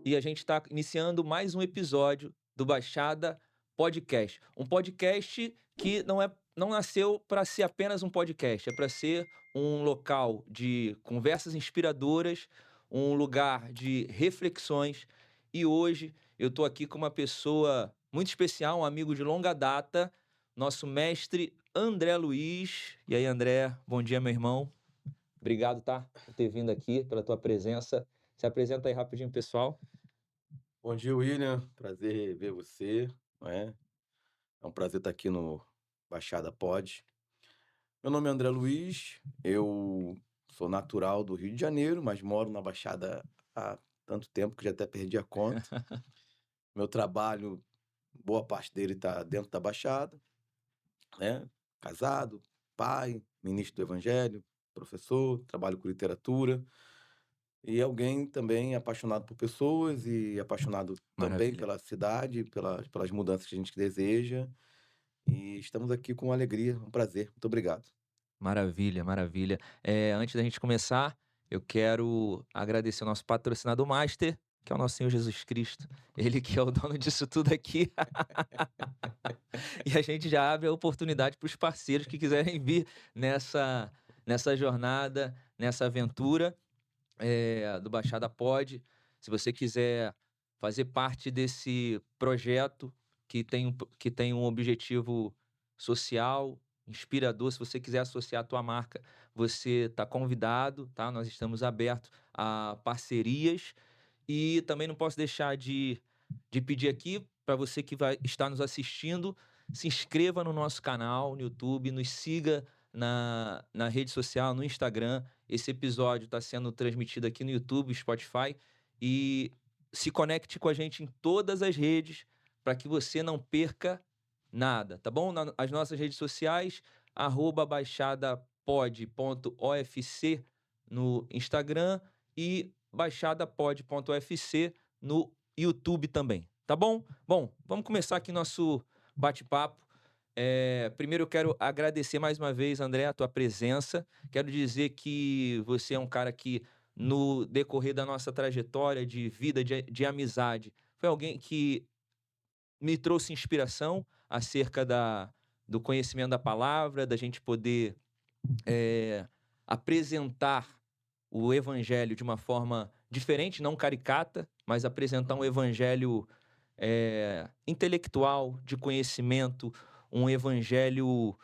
e a gente está iniciando mais um episódio do Baixada Podcast. Um podcast que não nasceu para ser apenas um podcast, é para ser um local de conversas inspiradoras, um lugar de reflexões. E hoje eu estou aqui com uma pessoa muito especial, um amigo de longa data, nosso mestre André Luiz. E aí, André, bom dia, meu irmão. Obrigado, tá, por ter vindo aqui, pela tua presença. Se apresenta aí rapidinho, pessoal. Bom dia, William. Prazer ver você, não é? É um prazer estar aqui no Baixada Pod. Meu nome é André Luiz, eu sou natural do Rio de Janeiro, mas moro na Baixada há tanto tempo que já até perdi a conta. Meu trabalho, boa parte dele está dentro da Baixada, né? Casado, pai, ministro do Evangelho, professor, trabalho com literatura. E alguém também apaixonado por pessoas e apaixonado também Maravilha. pela cidade, pelas mudanças que a gente deseja. E estamos aqui com alegria, um prazer. Muito obrigado. Maravilha, maravilha. Antes da gente começar, eu quero agradecer o nosso patrocinador master, que é o nosso Senhor Jesus Cristo. Ele que é o dono disso tudo aqui. E a gente já abre a oportunidade para os parceiros que quiserem vir nessa jornada, nessa aventura, do Baixada Pod. Se você quiser fazer parte desse projeto que tem um objetivo social, inspirador, se você quiser associar a tua marca, você está convidado, tá? Nós estamos abertos a parcerias. E também não posso deixar de pedir aqui para você que vai estar nos assistindo, se inscreva no nosso canal no YouTube, nos siga na rede social, no Instagram. Esse episódio está sendo transmitido aqui no YouTube, Spotify, e se conecte com a gente em todas as redes para que você não perca nada, tá bom? As nossas redes sociais, @baixadapod.ofc no Instagram e baixadapod.ofc no YouTube também, tá bom? Bom, vamos começar aqui nosso bate-papo. Primeiro eu quero agradecer mais uma vez, André, a tua presença. Quero dizer que você é um cara que, no decorrer da nossa trajetória de vida, de amizade, foi alguém que me trouxe inspiração acerca do conhecimento da palavra, da gente poder apresentar o evangelho de uma forma diferente, não caricata, mas apresentar um evangelho intelectual, de conhecimento, um evangelho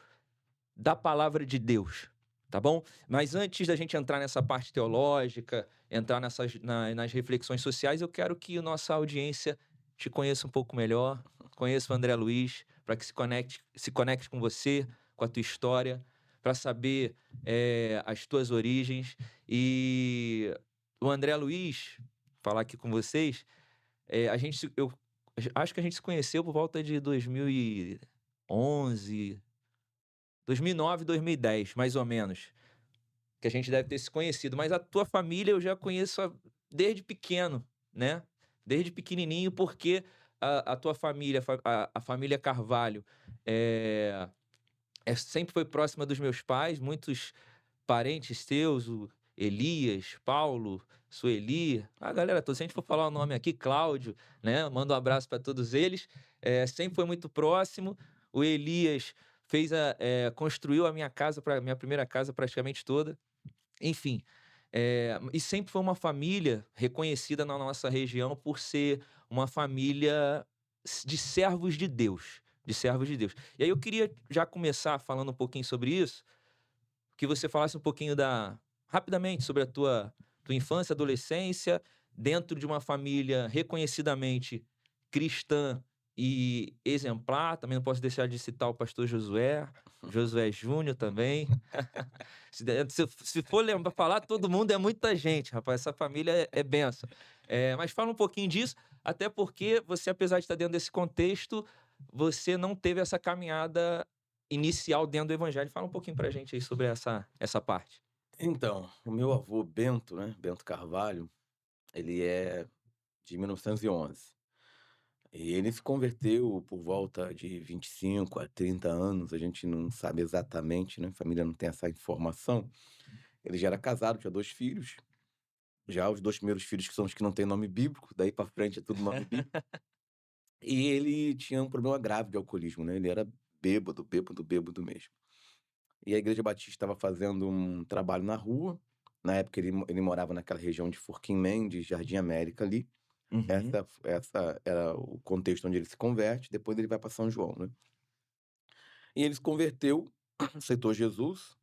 da palavra de Deus, tá bom? Mas antes da gente entrar nessa parte teológica, entrar nas reflexões sociais, eu quero que a nossa audiência te conheça um pouco melhor, conheça o André Luiz, para que se conecte com você, com a tua história, para saber as tuas origens. E o André Luiz, falar aqui com vocês, eu acho que a gente se conheceu por volta de 2011, 2009, 2010, mais ou menos, que a gente deve ter se conhecido. Mas a tua família eu já conheço desde pequeno, né? Desde pequenininho, porque a tua família, a família Carvalho, sempre foi próxima dos meus pais. Muitos parentes teus, o Elias, Paulo, Sueli, a galera toda. Se a gente for falar o nome aqui, Cláudio, né? Manda um abraço para todos eles. Sempre foi muito próximo. O Elias construiu a minha casa, minha primeira casa praticamente toda. Enfim, e sempre foi uma família reconhecida na nossa região por ser uma família de servos de Deus, de servos de Deus. E aí eu queria já começar falando um pouquinho sobre isso, que você falasse um pouquinho rapidamente sobre a tua infância, adolescência, dentro de uma família reconhecidamente cristã e exemplar. Também não posso deixar de citar o pastor Josué, Josué Júnior também. Se for lembrar, falar todo mundo é muita gente, rapaz. Essa família é bênção. Mas fala um pouquinho disso, até porque você, apesar de estar dentro desse contexto, você não teve essa caminhada inicial dentro do evangelho. Fala um pouquinho pra gente aí sobre essa parte. Então, o meu avô Bento, né, Bento Carvalho, ele é de 1911. E ele se converteu por volta de 25 a 30 anos, a gente não sabe exatamente, né, a família não tem essa informação. Ele já era casado, tinha 2 filhos, Já os 2 primeiros filhos que são os que não têm nome bíblico, daí pra frente é tudo nome bíblico. E ele tinha um problema grave de alcoolismo, né, ele era bêbado, bêbado, bêbado mesmo. E a Igreja Batista estava fazendo um trabalho na rua, na época ele morava naquela região de Forquim Mendes, Jardim América ali, Uhum. essa era o contexto onde ele se converte, depois ele vai para São João, né. E ele se converteu, aceitou Jesus.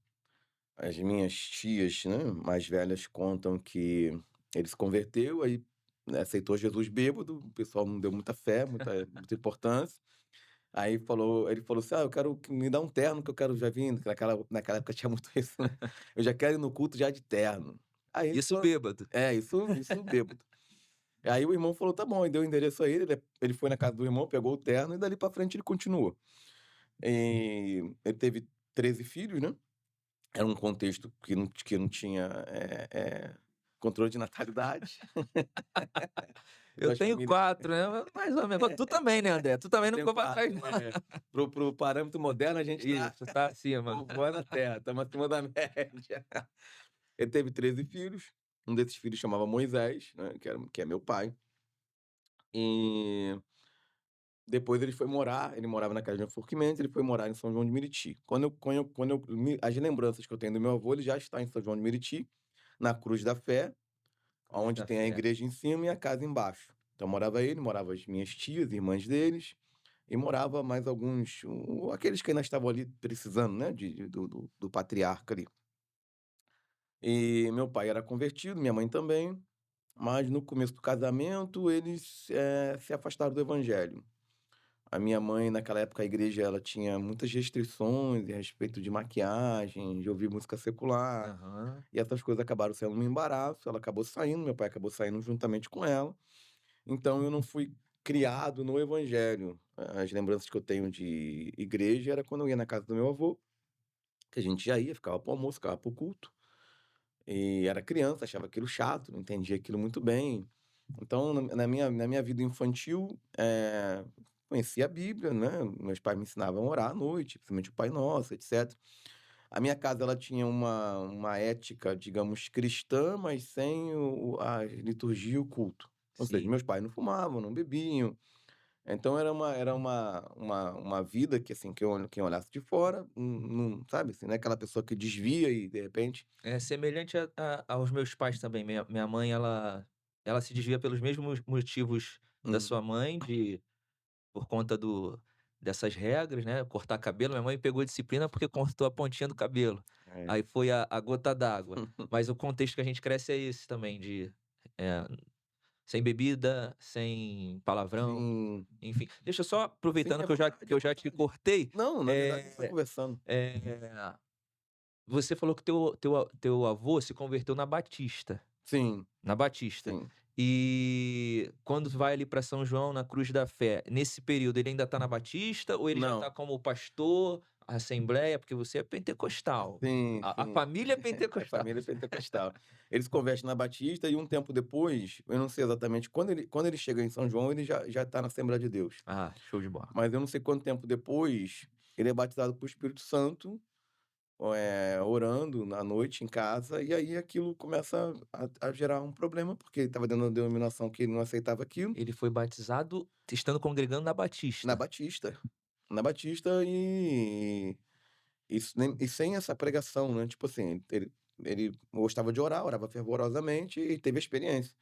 As minhas tias, né, mais velhas contam que ele se converteu, aí, né, aceitou Jesus bêbado, o pessoal não deu muita fé, muita importância. Aí ele falou assim: "Ah, eu quero que me dá um terno que eu quero já vir", que naquela época tinha muito isso, né, "eu já quero ir no culto já de terno". Aí ele Isso falou bêbado. isso bêbado. Aí o irmão falou: "Tá bom", e deu o endereço a ele, ele foi na casa do irmão, pegou o terno e dali pra frente ele continuou. Ele teve 13 filhos, né. Era um contexto que não tinha, controle de natalidade. Eu Das tenho famílias 4, né, mais ou menos. Tu também, né, André? Tu também eu não tenho ficou pra 4, trás não. para o parâmetro moderno a gente tá Isso, tá acima. voando a terra, estamos acima da média. Ele teve 13 filhos, um desses filhos chamava Moisés, né, que é meu pai, e depois ele morava na casa de Forquimentos, ele foi morar em São João de Meriti. As lembranças que eu tenho do meu avô, ele já está em São João de Meriti, na Cruz da Fé, Cruz onde da tem a Fé. igreja em cima e a casa embaixo. Então morava ele, morava as minhas tias, irmãs deles, e morava mais alguns, aqueles que ainda estavam ali precisando, né, do patriarca ali. E meu pai era convertido, minha mãe também, mas no começo do casamento eles, se afastaram do evangelho. A minha mãe, naquela época, a igreja ela tinha muitas restrições a respeito de maquiagem, de ouvir música secular, Aham. e essas coisas acabaram sendo um embaraço, ela acabou saindo, meu pai acabou saindo juntamente com ela. Então eu não fui criado no evangelho. As lembranças que eu tenho de igreja era quando eu ia na casa do meu avô, que a gente já ia, ficava para o almoço, ficava para o culto, e era criança, achava aquilo chato, não entendia aquilo muito bem. Então na minha vida infantil, conhecia a Bíblia, né, meus pais me ensinavam a orar à noite, principalmente o Pai Nosso, etcétera. A minha casa ela tinha uma ética, digamos, cristã, mas sem a liturgia e o culto. Ou seja, Sim. meus pais não fumavam, não bebiam, então era uma vida que, assim, quem olhasse de fora, não sabe, assim, não é aquela pessoa que desvia e de repente É semelhante aos meus pais também. Minha mãe, ela se desvia pelos mesmos motivos da uhum, sua mãe, por conta dessas regras, né, cortar cabelo. Minha mãe pegou disciplina porque cortou a pontinha do cabelo. é. Aí foi a gota d'água. Mas o contexto que a gente cresce é esse também de, eh, sem bebida, sem palavrão, Sim, enfim. Deixa eu só, sim, aproveitando é que vontade, que é eu já te vontade. cortei, Não, na verdade a gente tá eh conversando. eh, você falou que teu avô se converteu na Batista. Sim, Na Batista. sim. E quando vai ali para São João, na Cruz da Fé, nesse período ele ainda tá na Batista ou ele já tá Não, como pastor, assembleia? Porque você é pentecostal. sim, A sim. família é A pentecostal. família é pentecostal. Ele se converte na Batista e um tempo depois, eu não sei exatamente quando ele chega em São João, ele já tá na Assembleia de Deus. Ah, show de bola. Mas eu não sei quanto tempo depois, ele é batizado com o Espírito Santo, orando à noite em casa, e aí aquilo começa a gerar um problema, porque ele estava dentro da denominação que ele não aceitava aquilo, Ele foi batizado estando congregando na na Batista. Batista. Na Batista e sem essa pregação, né, tipo assim, ele gostava de orar, orava fervorosamente e teve a experiência.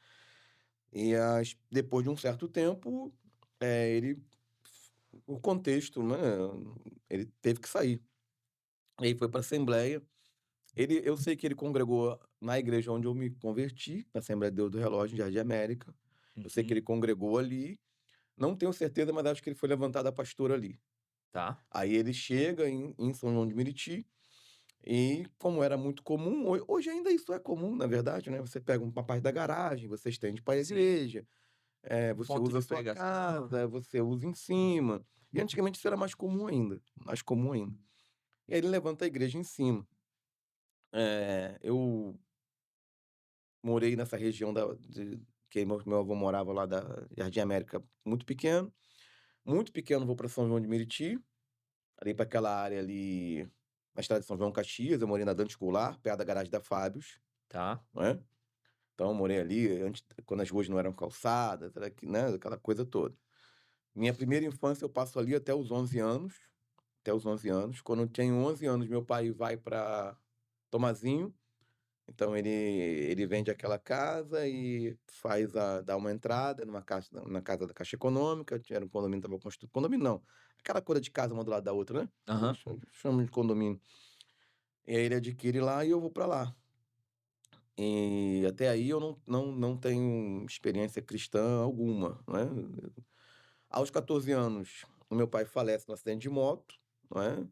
Depois de um certo tempo, ele o contexto, né, ele teve que sair. Aí foi pra assembleia. Eu sei que ele congregou na igreja onde eu me converti, na Assembleia de Deus do Relógio, em Jardim América. Eu sei que Uhum. ele congregou ali, não tenho certeza, mas acho que ele foi levantado a pastor ali. Tá. Aí ele chega em São João de Meriti, e como era muito comum, hoje ainda isso é comum, na verdade, né, você pega uma parte da garagem, você estende para a Sim. igreja, você Ponto usa a de sua pregação. casa, você usa em cima. E antigamente isso era mais comum ainda, mais comum ainda. E aí ele levanta a igreja em cima. Eu morei nessa região que meu avô morava lá da Jardim América, muito pequeno vou para São João de Meriti, ali para aquela área ali, na estrada de São João Caxias, eu morei na Dante Goulart, perto da garagem da Fábios, Tá. não é. Então, eu morei ali antes, quando as ruas não eram calçadas, era que, né, aquela coisa toda. Minha primeira infância eu passo ali até os 11 anos, até os 11 anos. Quando eu tenho 11 anos, meu pai vai para Tomazinho, então ele vende aquela casa e dá uma entrada na casa da Caixa Econômica, era um condomínio, estava construído, condomínio não, aquela coisa de casa uma do lado da outra, né? Aham. Chamam de condomínio. E aí ele adquire lá e eu vou para lá. E até aí eu não tenho experiência cristã alguma, né? Aos 14 anos, o meu pai falece num acidente de moto, não é?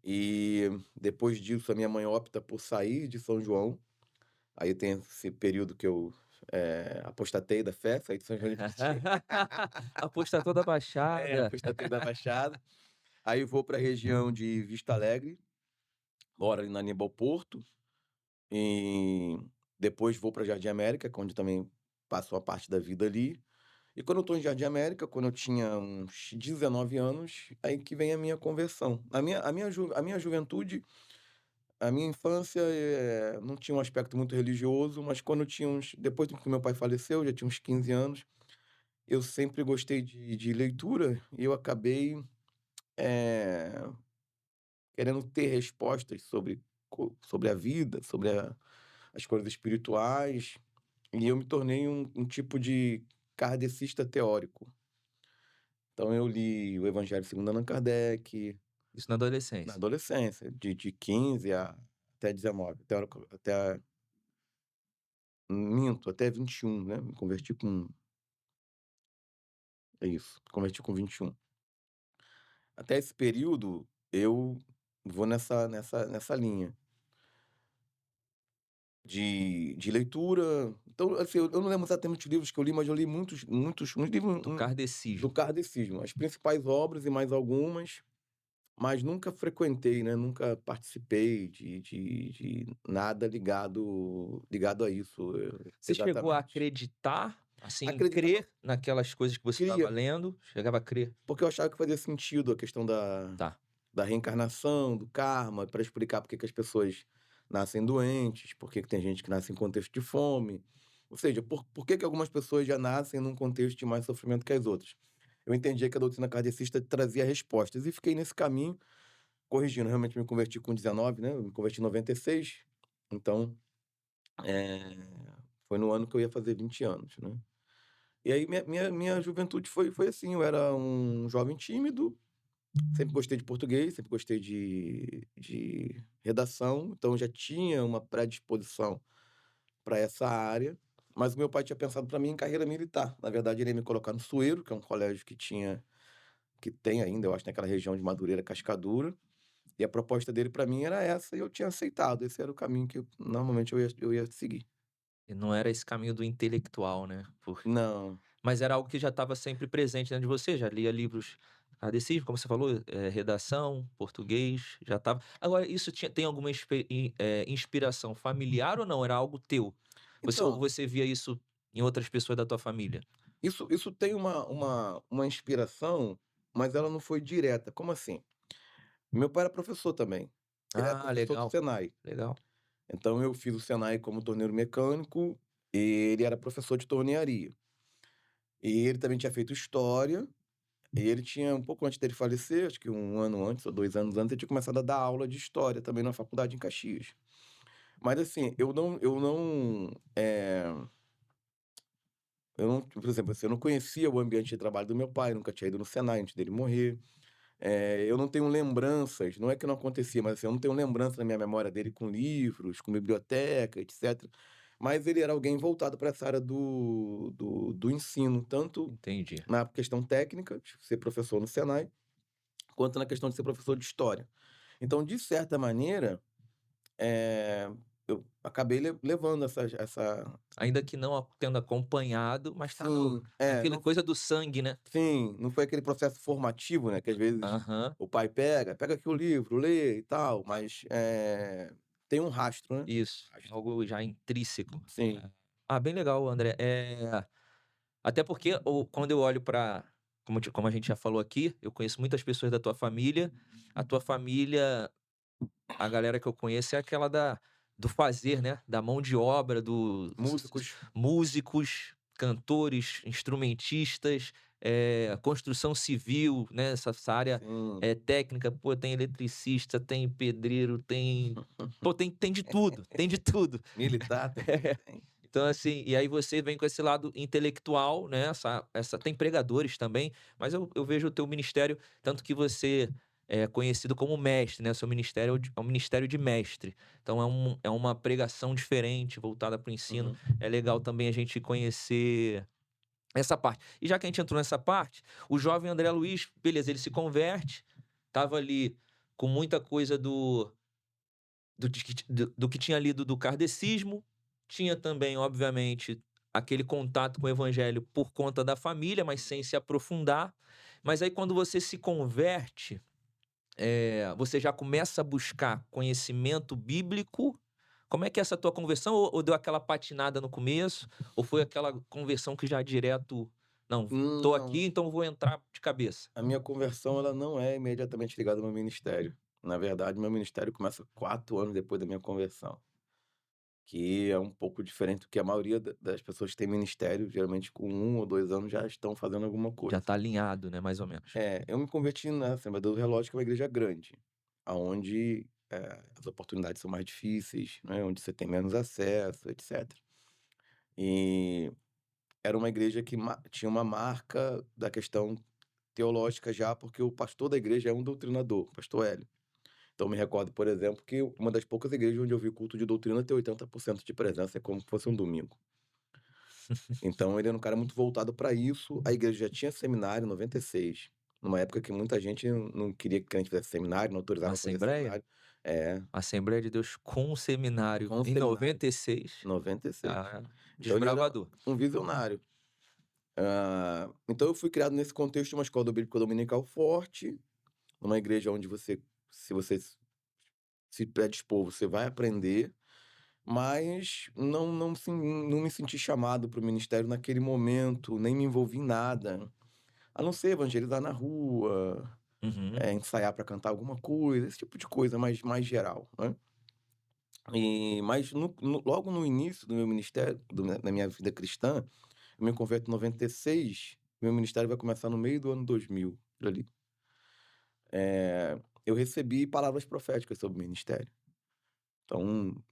E depois disso a minha mãe opta por sair de São João. Aí tem esse período que eu, apostatei da fé, saí de São João de Meriti. Aposta toda baixada. Apostatei da Baixada. Aí vou para a região de Vista Alegre, moro ali na Aníbal Porto, e depois vou para Jardim América, que é onde também passo uma parte da vida ali. E quando eu estou em Jardim América, quando eu tinha uns 19 anos, aí que vem a minha conversão. A minha juventude, a minha infância, não tinha um aspecto muito religioso, mas quando eu tinha depois que meu pai faleceu, já tinha uns 15 anos, eu sempre gostei de leitura e eu acabei, eh, querendo ter respostas sobre a vida, sobre as coisas espirituais, e eu me tornei um tipo de kardecista teórico. Então eu li o Evangelho segundo Allan Kardec, Isso na na adolescência. adolescência, de 15 até 19, até 21, né, me converti com é isso, converti com 21. Até esse período, eu vou nessa linha de leitura. Então, assim, eu não lembro exatamente os livros que eu li, mas eu li muitos livros, Do do kardecismo. kardecismo, as principais obras e mais algumas, mas nunca frequentei, né, nunca participei de nada ligado a isso, Você chegou a exatamente. acreditar, assim, Acreditava, crer naquelas coisas que você estava queria, lendo? Chegava a crer? porque eu achava que fazia sentido a questão da Tá. da reencarnação, do karma, para explicar por que que as pessoas nascem doentes, por que que tem gente que nasce em contexto de fome, ou seja, por que que algumas pessoas já nascem num contexto de mais sofrimento que as outras. Eu entendia que a doutrina kardecista trazia respostas e fiquei nesse caminho, corrigindo, realmente me converti com 19, né, eu me converti em 96, então, eh, foi no ano que eu ia fazer 20 anos, né. E aí minha juventude foi assim, eu era um jovem tímido, sempre gostei de português, sempre gostei de redação, então já tinha uma predisposição para essa área, mas o meu pai tinha pensado para mim em carreira militar. Na verdade, ele ia me colocar no Sueiro, que é um colégio que tem ainda, eu acho, naquela região de Madureira, Cascadura, e a proposta dele para mim era essa e eu tinha aceitado. Esse era o caminho que normalmente eu ia seguir. E não era esse caminho do intelectual, né, Não. mas era algo que já estava sempre presente dentro de você, já lia livros kardecismo, como você falou, redação, português, já estava agora isso tem alguma inspiração familiar ou não, era algo teu? Ou Então, você via isso em outras pessoas da tua família? isso tem uma inspiração, mas ela não foi direta. Como assim? Meu pai era professor também. Ele era Ah, professor do legal, Senai. legal. Então eu fiz o Senai como torneiro mecânico, e ele era professor de tornearia. E ele também tinha feito história, e ele tinha um pouco antes dele falecer, acho que 1 ano antes ou 2 anos antes, ele tinha começado a dar aula de história também na faculdade em Caxias. Mas assim, eu não, por exemplo, assim, eu não conhecia o ambiente de trabalho do meu pai, nunca tinha ido no Senai antes dele morrer. Eu não tenho lembranças, não é que não acontecia, mas assim, eu não tenho lembrança na minha memória dele com livros, com biblioteca, etc. Mas ele era alguém voltado para essa área do ensino, tanto Entendi. na questão técnica, de ser professor no Senai, quanto na questão de ser professor de história. Então, de certa maneira, eh, eu acabei levando Ainda que não tendo acompanhado, mas tá no sim, naquele coisa do sangue, né. sim, não foi aquele processo formativo, né, que às vezes Aham, o pai pega aqui o livro, lê e tal, mas, tem um rastro, né. isso, Rastro. algo já intrínseco. Sim. Ah, bem legal, André. Até porque quando eu olho para como a gente já falou aqui, eu conheço muitas pessoas da tua família, a tua família, a galera que eu conheço é aquela do fazer, né, da mão de obra, Músicos. músicos, cantores, instrumentistas, construção civil, né, essa área, Sim. técnica, pô, tem eletricista, tem pedreiro, tem de tudo, tem de tudo. Militar também tem. Então, assim, e aí você vem com esse lado intelectual, né, tem pregadores também, mas eu vejo o teu ministério, tanto que você é conhecido como mestre, né, seu ministério é um ministério de mestre. Então é uma pregação diferente, voltada para o ensino. Uhum. É legal também a gente conhecer essa parte. E já que a gente entrou nessa parte, o jovem André Luiz, beleza, ele se converte, estava ali com muita coisa do que tinha lido do kardecismo, tinha também, obviamente, aquele contato com o evangelho por conta da família, mas sem se aprofundar. Mas aí quando você se converte, você já começa a buscar conhecimento bíblico. Como é que é essa tua conversão? Ou deu aquela patinada no começo? Ou foi aquela conversão que já direto, não, tô Não, aqui, então vou entrar de cabeça? a minha conversão ela não é imediatamente ligada ao meu ministério. Na verdade, meu ministério começa 4 anos depois da minha conversão, que é um pouco diferente do que a maioria das pessoas que têm ministério, geralmente com 1 ou 2 anos já estão fazendo alguma Já coisa. tá alinhado, né, mais ou menos. Eu me converti na Assembleia do Relógio, que é uma igreja grande, aonde, as oportunidades são mais difíceis, né, onde você tem menos acesso, etc. E era uma igreja que tinha uma marca da questão teológica já, porque o pastor da igreja é um doutrinador, o pastor Hélio. Então me recordo, por exemplo, que uma das poucas igrejas onde eu vi culto de doutrina ter 80% de presença, é como se fosse um domingo. Então ele era um cara muito voltado para isso. A igreja já tinha seminário em 96, numa época que muita gente não queria que a gente fizesse seminário, não autorizava fazer Assembleia? seminário. É, Assembleia de Deus com seminário com o em seminário, 96, 96. ah, Então ele era desbravador. um visionário. Então eu fui criado nesse contexto de uma escola bíblica dominical forte, numa igreja onde se você se predispor, você vai aprender, mas não me senti chamado para o ministério naquele momento, nem me envolvi em nada, a não ser evangelizar na rua, Uhum. ensaiar para cantar alguma coisa, esse tipo de coisa mais geral, né. Mas logo no início do meu ministério, da minha vida cristã, eu me converto em 96, meu ministério vai começar no meio do ano 2000, por ali. Eu recebi palavras proféticas sobre o ministério. Então,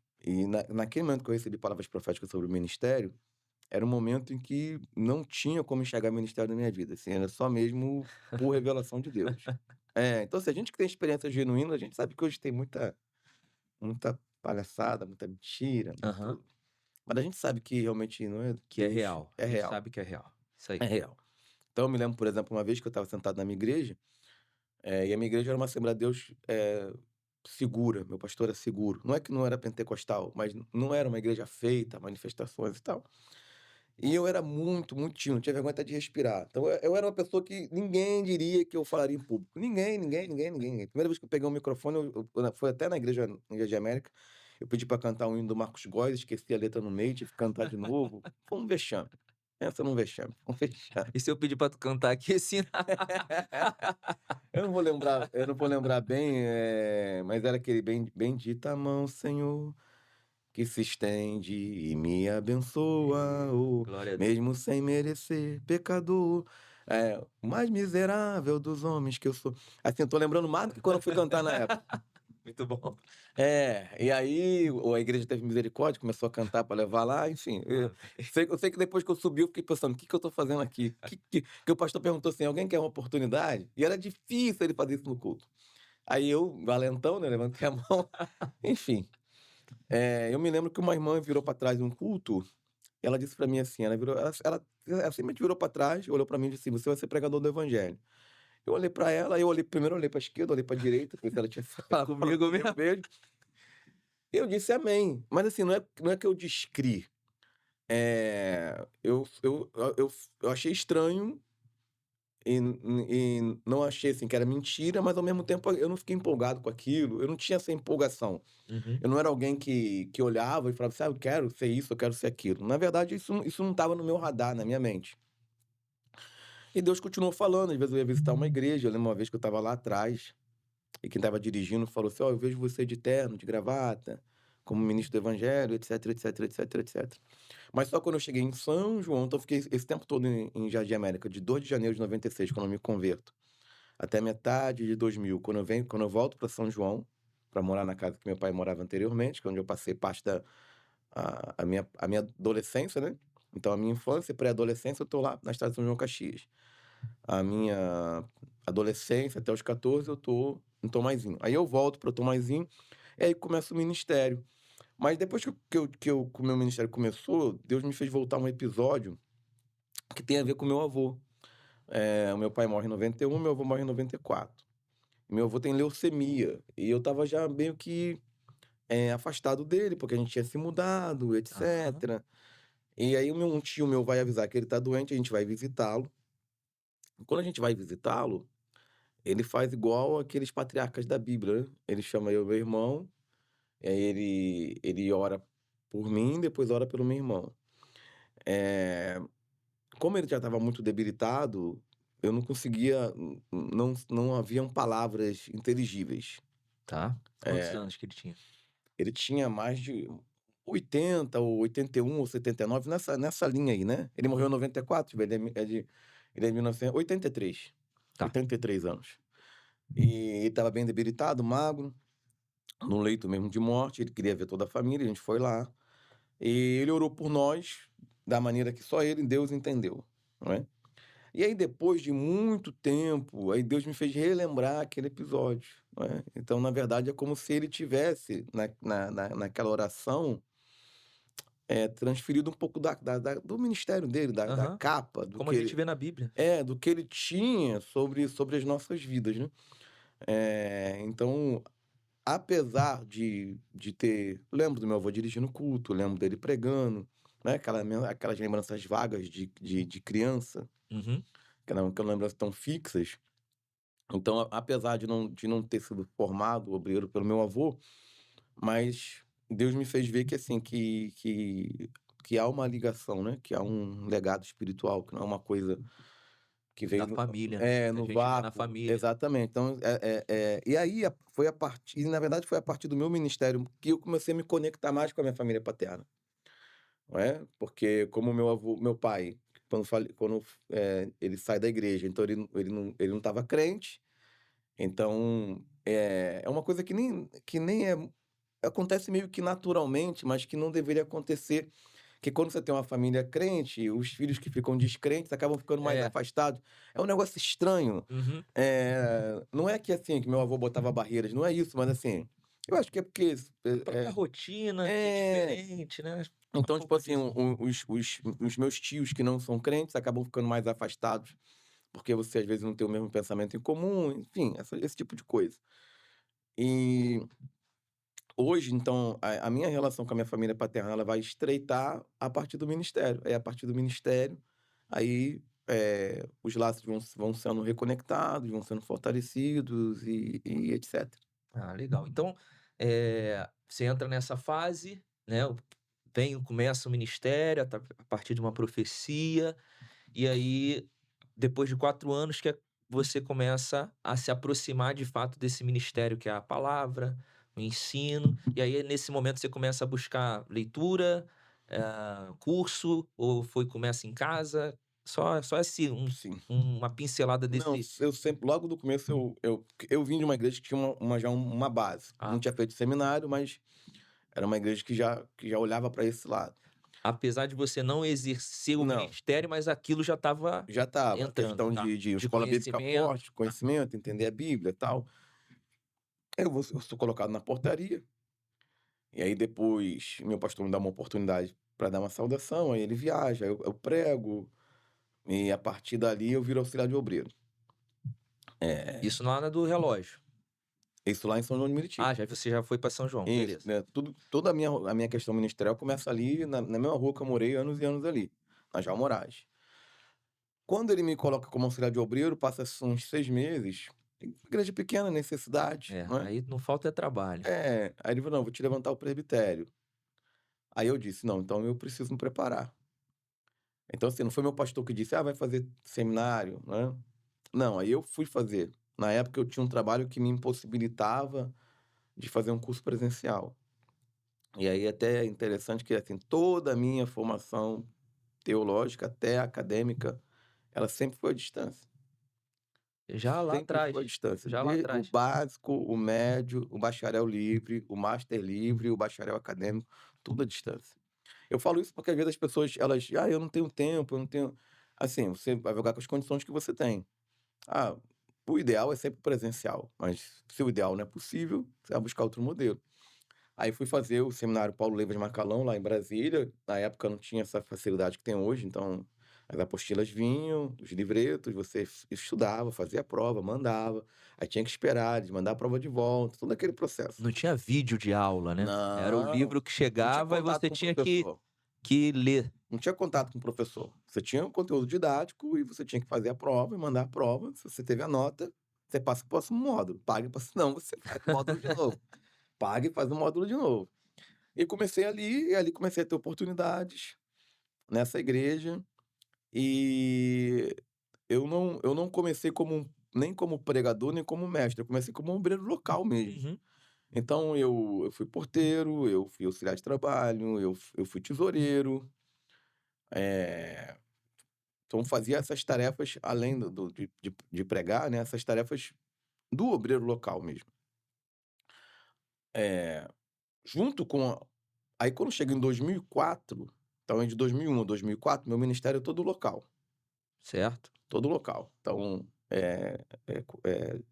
naquele momento que eu recebi palavras proféticas sobre o ministério, era um momento em que não tinha como enxergar ministério na minha vida, assim, era só mesmo por revelação de Deus. Então, assim, a gente que tem experiência genuína, a gente sabe que hoje tem muita palhaçada, muita mentira, Aham. mas a gente sabe que realmente não é Que é Deus, real, é a gente real, sabe que é real. Isso aí. é real. Então eu me lembro, por exemplo, uma vez que eu estava sentado na minha igreja, e a minha igreja era uma Assembleia de Deus, segura, meu pastor era seguro. Não é que não era pentecostal, mas não era uma igreja feita a manifestações e tal. E eu era muito, muito tímido, não tinha vergonha até de respirar. Então eu era uma pessoa que ninguém diria que eu falaria em público. Ninguém, ninguém, ninguém, ninguém, ninguém. Primeira vez que eu peguei um microfone, foi até na igreja de América, eu pedi para cantar um hino do Marcos Góes, esqueci a letra no meio, tive que cantar de novo. Foi um vexame. Pensa num vexame, foi um vexame. E se eu pedir pra tu cantar aqui, esse Eu não vou lembrar bem, mas era aquele bendita a mão, Senhor, que se estende e me abençoa, Glória a Deus. mesmo sem merecer, pecador, o mais miserável dos homens que eu sou. Assim, eu tô lembrando mais do que quando eu fui cantar na época. Muito bom. E aí a igreja teve misericórdia, começou a cantar para levar lá, enfim. Eu sei que depois que eu subi, eu fiquei pensando, o que que eu tô fazendo aqui? Que o pastor perguntou assim, alguém quer uma oportunidade? E era difícil ele fazer isso no culto. Aí eu, valentão, né, levantei a mão, enfim. Eu me lembro que uma irmã virou para trás de um culto, ela disse para mim assim, ela simplesmente virou para trás, olhou para mim e disse assim, você vai ser pregador do evangelho. Eu olhei para ela, primeiro eu olhei para esquerda, olhei para direita, ver se ela tinha falado Comigo comigo mesmo. mesmo. Eu disse amém, mas assim, não é que eu descri, eu achei estranho e não achei, assim, que era mentira, mas ao mesmo tempo eu não fiquei empolgado com aquilo, eu não tinha essa empolgação. Uhum. Eu não era alguém que olhava e falava assim: "Ah, eu quero ser isso, eu quero ser aquilo". Na verdade, isso não estava no meu radar, na minha mente. E Deus continuou falando, às vezes eu ia visitar uma igreja, eu lembro uma vez que eu estava lá atrás, e quem estava dirigindo falou assim: "Ó, eu vejo você de terno, de gravata, como ministro do evangelho, etc, etc, etc, etc. Mas só quando eu cheguei em São João, então eu fiquei esse tempo todo em Jardim América, de 2 de janeiro de 96, quando eu me converto, até metade de 2000, quando eu volto para São João, para morar na casa que meu pai morava anteriormente, que é onde eu passei parte da a minha adolescência, né. Então a minha infância e pré-adolescência eu tô lá na estrada de São João Caxias. A minha adolescência até os 14 eu tô em Tomaizinho. Aí eu volto para Tomaizinho, e aí começa o ministério. Mas depois que o meu ministério começou, Deus me fez voltar a um episódio que tem a ver com o meu avô. O meu pai morre em 91, meu avô morre em 94. Meu avô tem leucemia, e eu estava já meio que, afastado dele, porque a gente tinha se mudado, Aham. etcétera. E aí um tio meu vai avisar que ele tá doente, a gente vai visitá-lo. Quando a gente vai visitá-lo, ele faz igual aqueles patriarcas da Bíblia, né. Ele chama eu e meu irmão, e aí ele ora por mim, depois ora pelo meu irmão. Eh, Como ele já estava muito debilitado, eu não conseguia, não haviam palavras inteligíveis. Tá. Quantos Eh, anos que ele tinha? ele tinha mais de 80 ou 81 ou 79, nessa linha aí, né. Ele morreu em 94, ele é de 1983, Tá. 83 anos. E ele estava bem debilitado, magro, no leito mesmo de morte, ele queria ver toda a família, a gente foi lá, e ele orou por nós da maneira que só ele, Deus, entendeu, não é. E aí depois de muito tempo, aí Deus me fez relembrar aquele episódio, não é. Então, na verdade, é como se ele tivesse naquela oração, transferido um pouco do ministério dele, da Aham. capa, Como a gente vê na Bíblia. do que ele tinha sobre as nossas vidas, né. Então, apesar de ter lembro do meu avô dirigindo culto, lembro dele pregando, né, aquelas lembranças vagas de criança, Uhum. que não lembranças tão fixas. Então, apesar de não ter sido formado obreiro pelo meu avô, mas Deus me fez ver que, assim, que há uma ligação, né, que há um legado espiritual, que não é uma coisa que Da veio família, né. Que a no gente vê na vácuo. família. Exatamente. Então, e aí foi a partir e na verdade foi a partir do meu ministério que eu comecei a me conectar mais com a minha família paterna, não é, porque como meu pai, ele sai da igreja, então ele não estava crente, então, é uma coisa que nem acontece meio que naturalmente, mas que não deveria acontecer, que quando você tem uma família crente, os filhos que ficam descrentes acabam ficando mais É. afastados. É um negócio estranho. Uhum. Não é que, assim, que meu avô botava barreiras, não é isso, mas, assim, eu acho que é porque A própria rotina que é é diferente, né. Um então, tipo pouco assim, disso mesmo. os meus tios que não são crentes acabam ficando mais afastados, porque você às vezes não tem o mesmo pensamento em comum, enfim, esse tipo de coisa. E hoje, então, a minha relação com a minha família paterna, ela vai estreitar a partir do ministério. É a partir do ministério, aí, os laços vão sendo reconectados, vão sendo fortalecidos e etcétera. Ah, legal. Então, você entra nessa fase, né, começa o ministério a partir de uma profecia, e aí, depois de 4 anos que você começa a se aproximar de fato desse ministério que é a palavra, o ensino, e aí nesse momento você começa a buscar leitura, curso, ou começa em casa? Só esse Sim. uma pincelada Não, desse. eu sempre logo do começo eu vim de uma igreja que tinha uma base. Não Ah, tinha feito seminário, mas era uma igreja que já olhava para esse lado. apesar de você não exercer o Não, ministério, mas aquilo já estava já estava. entrando, Questão tá. de De escola bíblica conhecimento. forte, conhecimento, entender a Bíblia, e tal. Eu sou colocado na portaria, e aí depois meu pastor me dá uma oportunidade para dar uma saudação, aí ele viaja, eu prego, e a partir dali eu viro auxiliar de obreiro. É, Isso lá na do relógio. isso lá em São João de Meriti. Ah, você já foi para São João, Isso, beleza. né, toda a minha questão ministerial começa ali na mesma rua que eu morei anos e anos ali, na João Moraes. Quando ele me coloca como auxiliar de obreiro, passa-se uns 6 meses, igreja pequena, necessidade, É, não é. aí não falta é trabalho. Aí ele falou: "Não, vou te levantar o presbitério". Aí eu disse: "Não, então eu preciso me preparar". Então, assim, não foi meu pastor que disse: "Ah, vai fazer seminário", né. Não, aí eu fui fazer. Na época eu tinha um trabalho que me impossibilitava de fazer um curso presencial. E aí até é interessante que, assim, toda a minha formação teológica, até acadêmica, ela sempre foi à distância. Já lá Sempre atrás, foi à distância. já lá De o atrás. básico, o médio, o bacharel livre, o master livre, o bacharel acadêmico, tudo à distância. Eu falo isso porque às vezes as pessoas elas: "Ah, eu não tenho tempo, eu não tenho", assim, você vai jogar com as condições que você tem. Ah, o ideal é sempre presencial, mas se o ideal não é possível, você vai buscar outro modelo. Aí fui fazer o seminário Paulo Leivas Macalão lá em Brasília, na época não tinha essa facilidade que tem hoje, então as apostilas vinham, os livretos, você estudava, fazia a prova, mandava, aí tinha que esperar, eles mandar a prova de volta, todo aquele processo. Não tinha vídeo de aula, né. Era o Não, livro que não tinha chegava e contato você com o tinha professor, que ler. não tinha contato com o professor. Você tinha um conteúdo didático e você tinha que fazer a prova e mandar a prova, se você teve a nota, você passa para o próximo módulo, paga para não, você faz o módulo de novo. Paga e faz o módulo de novo. E comecei ali, e ali comecei a ter oportunidades nessa igreja, e eu não comecei nem como pregador, nem como mestre, eu comecei como obreiro local mesmo. Uhum. Então eu fui porteiro, eu fui auxiliar de trabalho, eu fui tesoureiro, eh, então fazia essas tarefas além de pregar, né, essas tarefas do obreiro local mesmo. Eh, junto com a Aí quando chega em 2004, então é de 2001 a 2004, meu ministério é todo local. Certo. Todo local. Então,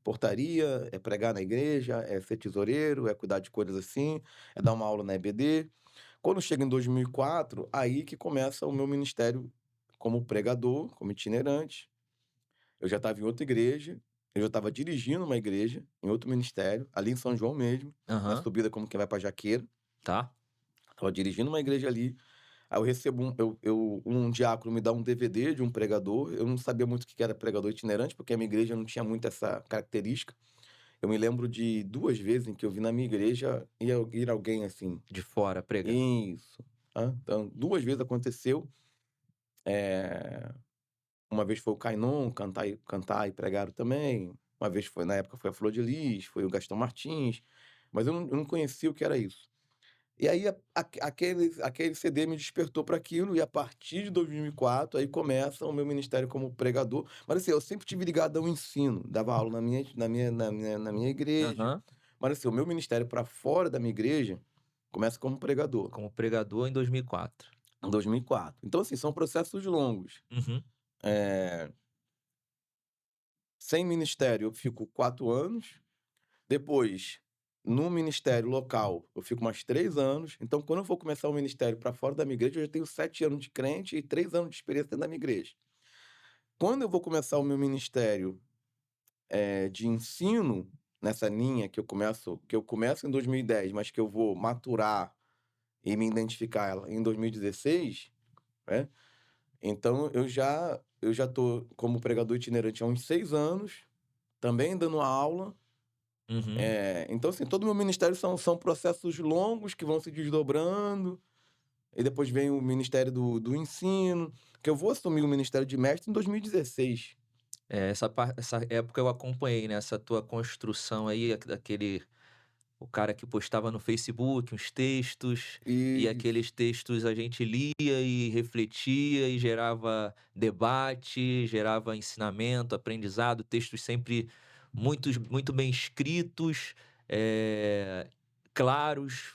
portaria, é pregar na igreja, é ser tesoureiro, é cuidar de coisas assim, é dar uma aula na EBD. Quando chega em 2004, aí que começa o meu ministério como pregador, como itinerante. Eu já estava em outra igreja, eu já estava dirigindo uma igreja, em outro ministério, ali em São João mesmo, na Aham. subida como quem vai para Jaqueira. Tá. Estava dirigindo uma igreja ali. Aí eu recebo um diácono me dá um DVD de um pregador, eu não sabia muito o que era pregador itinerante, porque a minha igreja não tinha muito essa característica. Eu me lembro de 2 vezes em que eu vi na minha igreja ir alguém assim. De fora pregar. Isso. Então 2 vezes aconteceu, eh, uma vez foi o Kainon cantar e pregaram também, uma vez foi na época foi a Flor de Lis, foi o Gastão Martins, mas eu não conhecia o que era isso. E aí aquele CD me despertou para aquilo, e a partir de 2004, aí começa o meu ministério como pregador. Mas assim, eu sempre tive ligado ao ensino, dava aula na minha igreja, Aham. mas assim, o meu ministério para fora da minha igreja começa como pregador, Como pregador em 2004. em 2004. Então assim, são processos longos. Uhum. Eh, sem ministério eu fico 4 anos, depois, no ministério local, eu fico mais 3 anos. Então, quando eu for começar o ministério para fora da minha igreja, eu já tenho 7 anos de crente e 3 anos de experiência dentro da minha igreja. Quando eu vou começar o meu ministério, de ensino, nessa linha que eu começo em 2010, mas que eu vou maturar e me identificar ela em 2016, né, então eu já tô como pregador itinerante há uns 6 anos, também dando aula. Uhum. Então, assim, todo o meu ministério são processos longos que vão se desdobrando, e depois vem o ministério do ensino, que eu vou assumir o ministério de mestre em 2016. É, essa época eu acompanhei, né, essa tua construção aí, daquele o cara que postava no Facebook uns textos, e Isso. aqueles textos a gente lia e refletia e gerava debate, gerava ensinamento, aprendizado, textos sempre muito bem escritos, claros,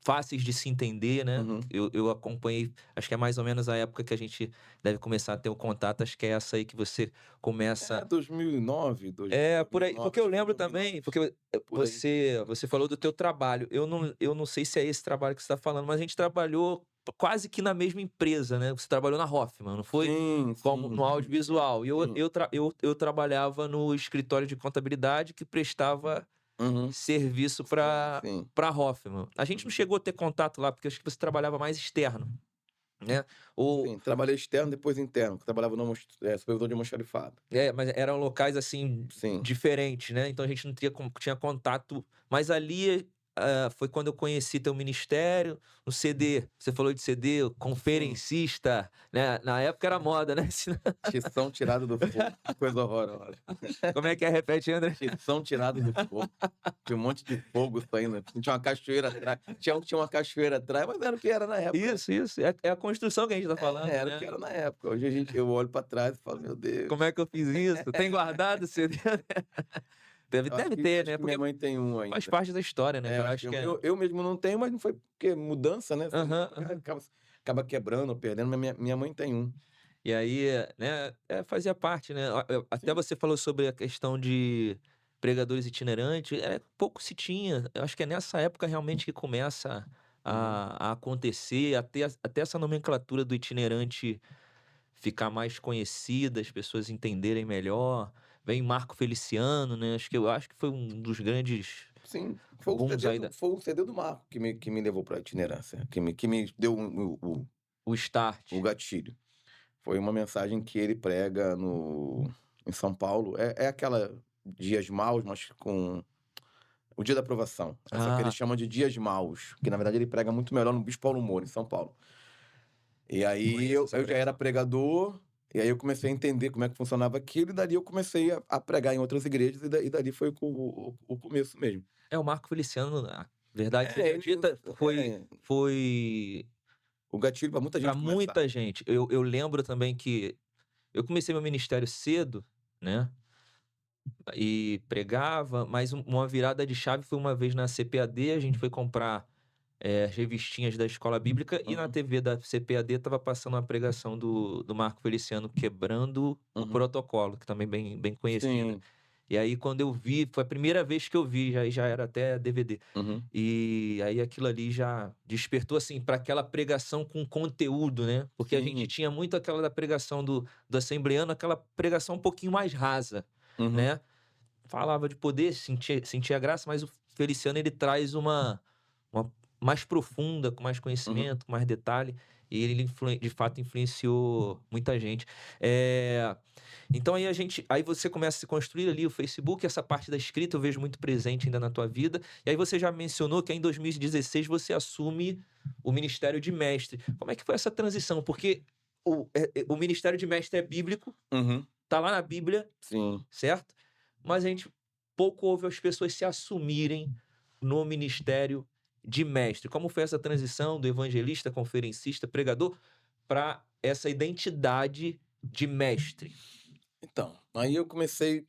fáceis de se entender, né. Uhum. Eu acompanhei, acho que é mais ou menos a época que a gente deve começar a ter o contato, acho que é essa aí que você É começa. 2009, É, por aí, 2009, porque eu acho que foi lembro 2009, também, porque por aí. você falou do teu trabalho, eu não sei se é esse trabalho que você está falando, mas a gente trabalhou quase que na mesma empresa, né, você trabalhou na Hoffman, não foi? Sim, Como sim, no sim, audiovisual, e eu sim. eu tra eu trabalhava no escritório de contabilidade que prestava Uhum. serviço Sim, para sim. pra Hoffman. A gente não Uhum. chegou a ter contato lá, porque acho que você trabalhava mais externo, né, ou Sim, trabalhei externo, depois interno, que trabalhava no supervisor de almoxarifado. mas eram locais, assim, Sim. diferentes, né, então a gente não tinha contato, mas ali foi quando eu conheci teu ministério, no CD, você falou de CD, Sim. conferencista, né, na época era moda, né, Tição tirado do fogo. Que coisa horrorosa. como é que é? Repete, André. Tição tirado do fogo. Tinha um monte de fogo saindo. Tinha uma cachoeira atrás. Tinha uma cachoeira atrás, mas era o que era na época. Isso, é a construção que a gente tá falando, Era o que né. era na época. Hoje eu olho pra trás e falo, meu Como é Deus. que eu fiz isso? Tem guardado o CD? Deve Eu acho deve que, ter, acho né, que minha porque mãe tem um faz ainda. parte da história, né, É, eu cara, eu acho que acho que eu mesmo não tenho, mas não foi porque mudança, né? Você aham, aham. acaba quebrando, perdendo, mas minha mãe tem um. E aí, né, fazia parte, né. Até Sim. você falou sobre a questão de pregadores itinerantes, pouco se tinha. Eu acho que é nessa época realmente que começa Uhum. a acontecer, até essa nomenclatura do itinerante ficar mais conhecida, as pessoas entenderem melhor. Vem Marco Feliciano, né, eu acho que foi um dos grandes Sim, booms aí da foi o CD do Marco que me levou pra itinerância, que me deu o o start. gatilho. Foi uma mensagem que ele prega em São Paulo. É aquela dias maus, mas com o dia da aprovação. Essa que ele Ah, chama de dias maus, que na verdade ele prega muito melhor no Bispo Paulo Moura, em São Paulo. E aí conheço essa eu já era pregação. pregador, e aí eu comecei a entender como é que funcionava aquilo, e dali eu comecei a pregar em outras igrejas, e dali foi o começo mesmo. O Marco Feliciano, a verdade É, seja ele dita, foi é foi o gatilho para muita para gente começar. muita gente. Eu lembro também que eu comecei meu ministério cedo, né, e pregava, mas uma virada de chave foi uma vez na CPAD, a gente foi comprar, as revistinhas da escola bíblica e na Uhum, TV da CPAD estava passando uma pregação do Marco Feliciano quebrando o uhum. protocolo, que também bem conhecida. Sim. E aí quando eu vi, foi a primeira vez que eu vi, já era até DVD. Uhum, E aí aquilo ali já despertou, assim, para aquela pregação com conteúdo, né, porque a gente sim. tinha muito aquela da pregação do assembleano, aquela pregação um pouquinho mais rasa, Uhum, né. Falava de poder, sentia graça, mas o Feliciano ele traz uma mais profunda, com mais uhum. conhecimento, com mais detalhe, e ele de fato influenciou muita gente. Eh, então aí você começa a se construir ali o Facebook, essa parte da escrita eu vejo muito presente ainda na tua vida, e aí você já mencionou que aí em 2016 você assume o ministério de mestre. Como é que foi essa transição? Porque o ministério de mestre é bíblico, Uhum. tá lá na Bíblia, Sim. certo? Mas a gente pouco ouve as pessoas se assumirem no ministério de mestre. Como foi essa transição do evangelista, conferencista, pregador para essa identidade de mestre? Então, aí eu comecei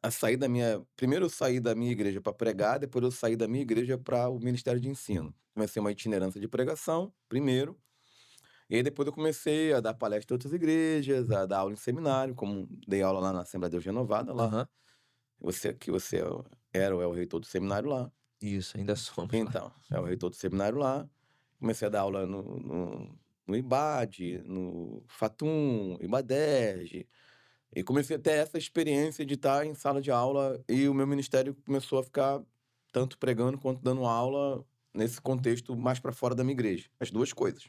a sair da minha primeiro eu saí da minha igreja para pregar, depois eu saí da minha igreja para o ministério de ensino. Comecei uma itinerância de pregação, primeiro, e aí depois eu comecei a dar palestra em outras igrejas, a dar aula em seminário, como dei aula lá na Assembleia de Deus Renovada, lá, Aham. você era ou é o reitor do seminário lá. Isso, ainda somos lá. Então, é o reitor do seminário lá. Comecei a dar aula no IBAD, no Fatum, IBADERJ. E comecei a ter essa experiência de estar em sala de aula e o meu ministério começou a ficar tanto pregando quanto dando aula nesse contexto mais para fora da minha igreja, as duas coisas.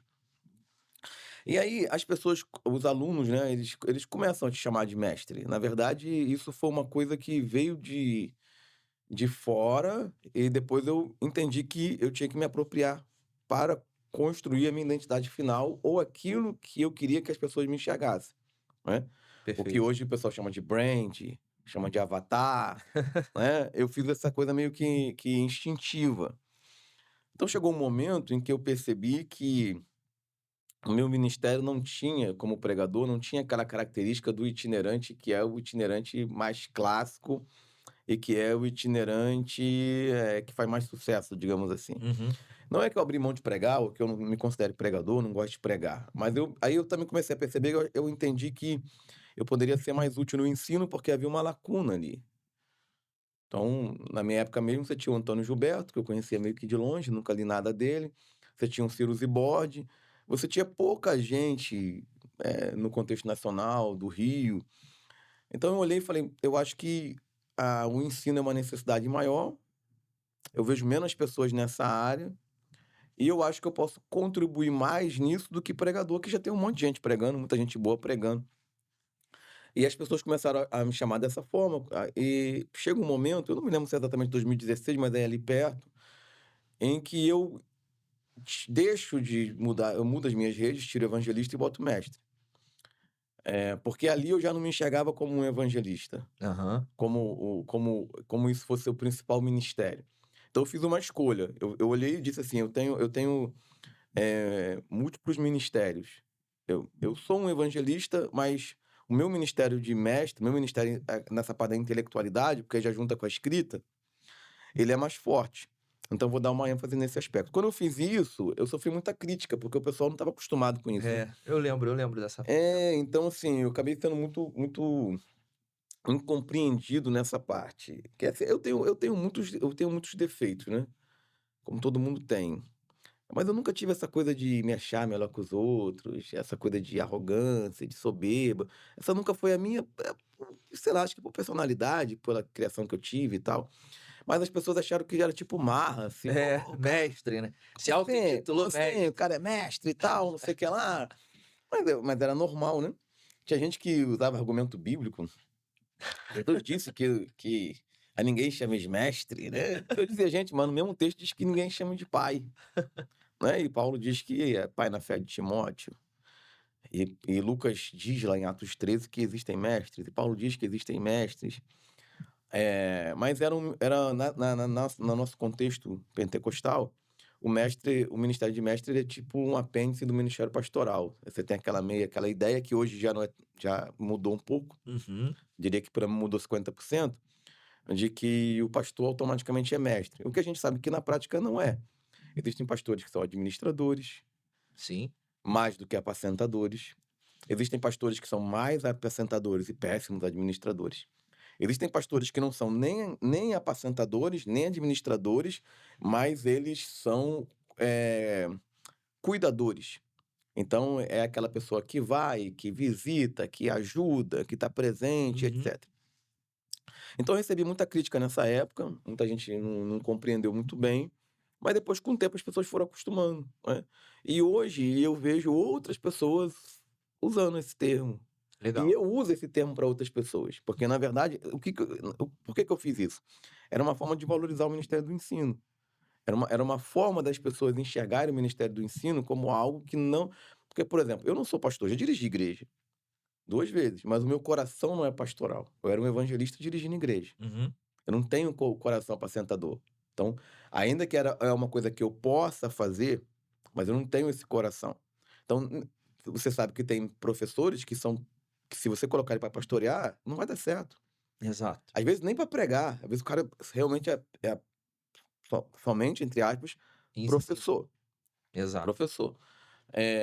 E aí as pessoas, os alunos, né, eles começam a te chamar de mestre. Na verdade, isso foi uma coisa que veio de fora e depois eu entendi que eu tinha que me apropriar para construir a minha identidade final ou aquilo que eu queria que as pessoas me enxergassem, né. O que Perfeito. hoje o pessoal chama de brand, chama de avatar, né, eu fiz essa coisa meio que instintiva. Então chegou um momento em que eu percebi que o meu ministério não tinha, como pregador, não tinha aquela característica do itinerante, que é o itinerante mais clássico e que é o itinerante, que faz mais sucesso, digamos assim. Uhum. Não é que eu abri mão de pregar ou que eu não me considere pregador, não gosto de pregar, mas aí eu também comecei a perceber, eu entendi que eu poderia ser mais útil no ensino, porque havia uma lacuna ali. Então, na minha época mesmo, você tinha o Antônio Gilberto, que eu conhecia meio que de longe, nunca li nada dele. Você tinha o Ciro Zibord. Você tinha pouca gente, no contexto nacional, do Rio. Então eu olhei e falei, eu acho que o ensino é uma necessidade maior, eu vejo menos pessoas nessa área, e eu acho que eu posso contribuir mais nisso do que pregador, que já tem um monte de gente pregando, muita gente boa pregando. E as pessoas começaram a me chamar dessa forma, e chega um momento, eu não me lembro se é exatamente 2016, mas é ali perto, em que eu deixo de mudar, eu mudo as minhas redes, tiro evangelista e boto mestre. Porque ali eu já não me enxergava como um evangelista, Aham. como isso fosse o principal ministério. Então eu fiz uma escolha. Eu olhei e disse assim: eu tenho múltiplos ministérios. Eu sou um evangelista, mas o meu ministério de mestre, meu ministério nessa parte da intelectualidade, porque já junta com a escrita, ele é mais forte. Então, eu vou dar uma ênfase nesse aspecto. Quando eu fiz isso, eu sofri muita crítica, porque o pessoal não estava acostumado com isso, né? É, eu lembro dessa. Então, assim, eu acabei sendo muito incompreendido nessa parte. Que, assim, eu tenho muitos defeitos, né? Como todo mundo tem. Mas eu nunca tive essa coisa de me achar melhor que os outros, essa coisa de arrogância, de soberba. Essa nunca foi a minha, sei lá, acho que por personalidade, pela criação que eu tive e tal. Mas as pessoas acharam que era tipo marra, assim, pô, É, o cara, mestre, né? Se como auto-intitulou assim? mestre. O cara é mestre e tal, não sei o que lá. Mas era normal, né? Tinha gente que usava argumento bíblico. Jesus disse que a ninguém chama de mestre, né? Eu dizia, gente, mas no mesmo texto diz que ninguém chama de pai, né? E Paulo diz que é pai na fé de Timóteo. E Lucas diz lá em Atos 13 que existem mestres, e Paulo diz que existem mestres. Mas era no nosso contexto pentecostal, o ministério de mestre é tipo um apêndice do ministério pastoral. Você tem aquela ideia que hoje já mudou um pouco, Uhum. diria que para mim mudou 50%, de que o pastor automaticamente é mestre. O que a gente sabe que na prática não é. Existem pastores que são administradores, Sim. mais do que apacentadores. Existem pastores que são mais apacentadores e péssimos administradores. Existem pastores que não são nem apacentadores, nem administradores, mas eles são cuidadores. Então, é aquela pessoa que vai, que visita, que ajuda, que está presente, Uhum. etc. Então, eu recebi muita crítica nessa época, muita gente não compreendeu muito bem, mas depois, com o tempo, as pessoas foram acostumando, né? E hoje eu vejo outras pessoas usando esse termo. E Legal. eu uso esse termo para outras pessoas, porque, na verdade, por que eu fiz isso? Era uma forma de valorizar o Ministério do Ensino. Era uma forma das pessoas enxergarem o Ministério do Ensino como algo que não. Porque, por exemplo, eu não sou pastor, já dirigi igreja 2 vezes, mas o meu coração não é pastoral. Eu era um evangelista dirigindo igreja. Uhum. Eu não tenho coração apacentador. Então, ainda que é uma coisa que eu possa fazer, mas eu não tenho esse coração. Então, você sabe que tem professores que se você colocar ele para pastorear, não vai dar certo. Exato. Às vezes nem para pregar, às vezes o cara realmente é somente, entre aspas, Ensino. professor. Exato. Professor.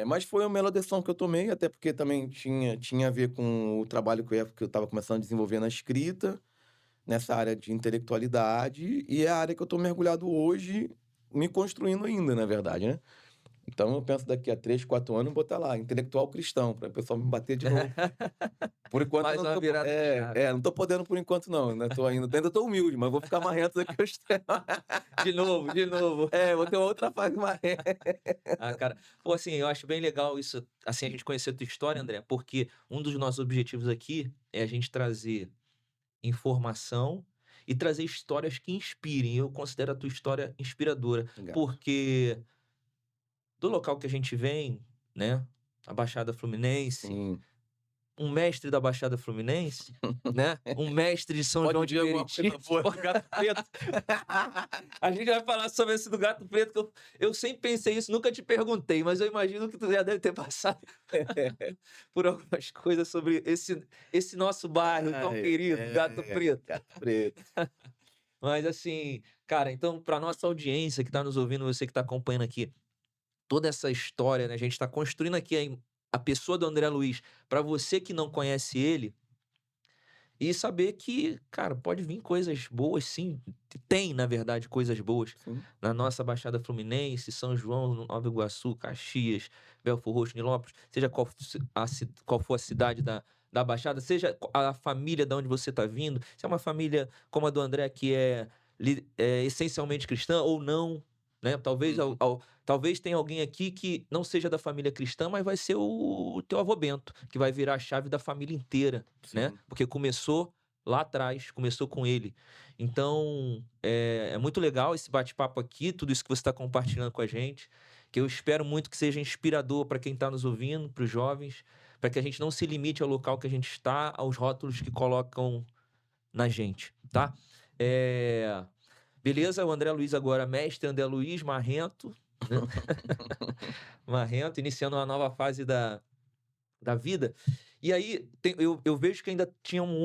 Mas foi a melhor decisão que eu tomei, até porque também tinha a ver com o trabalho que eu estava começando a desenvolver na escrita, nessa área de intelectualidade, e é a área que eu estou mergulhado hoje, me construindo ainda, na verdade, né? Então eu penso daqui a 3, 4 anos botar lá, intelectual cristão, para o pessoal me bater de novo. Por enquanto eu Mais não uma tô, virada de chave. não tô podendo por enquanto não, ainda tô humilde, mas vou ficar marrento daqui a uns tempos. De novo, de novo. Vou ter uma outra fase marrenta. Ah, cara, pô, assim, eu acho bem legal isso, assim, a gente conhecer a tua história, André, porque um dos nossos objetivos aqui é a gente trazer informação e trazer histórias que inspirem. Eu considero a tua história inspiradora, Obrigado. porque do local que a gente vem, né, a Baixada Fluminense, Sim. um mestre da Baixada Fluminense, né, um mestre de São Pode João de vir alguma Meriti, coisa boa. pô, Gato Preto. A gente vai falar sobre esse do Gato Preto, que eu sempre pensei isso, nunca te perguntei, mas eu imagino que tu já deve ter passado por algumas coisas sobre esse nosso bairro tão Ai, querido, Gato Preto. Gato Preto. Mas assim, cara, então para nossa audiência que tá nos ouvindo, você que tá acompanhando aqui toda essa história, né, a gente tá construindo aqui a pessoa do André Luiz, para você que não conhece ele, e saber que, cara, pode vir coisas boas sim, tem na verdade coisas boas Sim. na nossa Baixada Fluminense, São João, Nova Iguaçu, Caxias, Belfor Roxo, Nilópolis, seja qual for a cidade da Baixada, seja a família de onde você está vindo, se é uma família como a do André que é essencialmente cristã ou não, né? Talvez, Uhum. talvez tenha alguém aqui que não seja da família cristã, mas vai ser o teu avô Bento, que vai virar a chave da família inteira, né? Sim. Porque começou lá atrás, começou com ele. Então, é muito legal esse bate-papo aqui, tudo isso que você está compartilhando com a gente, que eu espero muito que seja inspirador para quem está nos ouvindo, para os jovens, para que a gente não se limite ao local que a gente está, aos rótulos que colocam na gente, tá? Eh, beleza, o André Luiz agora, mestre André Luiz Marrento, né? Marrento, iniciando uma nova fase da vida. E aí, eu vejo que ainda tinha uma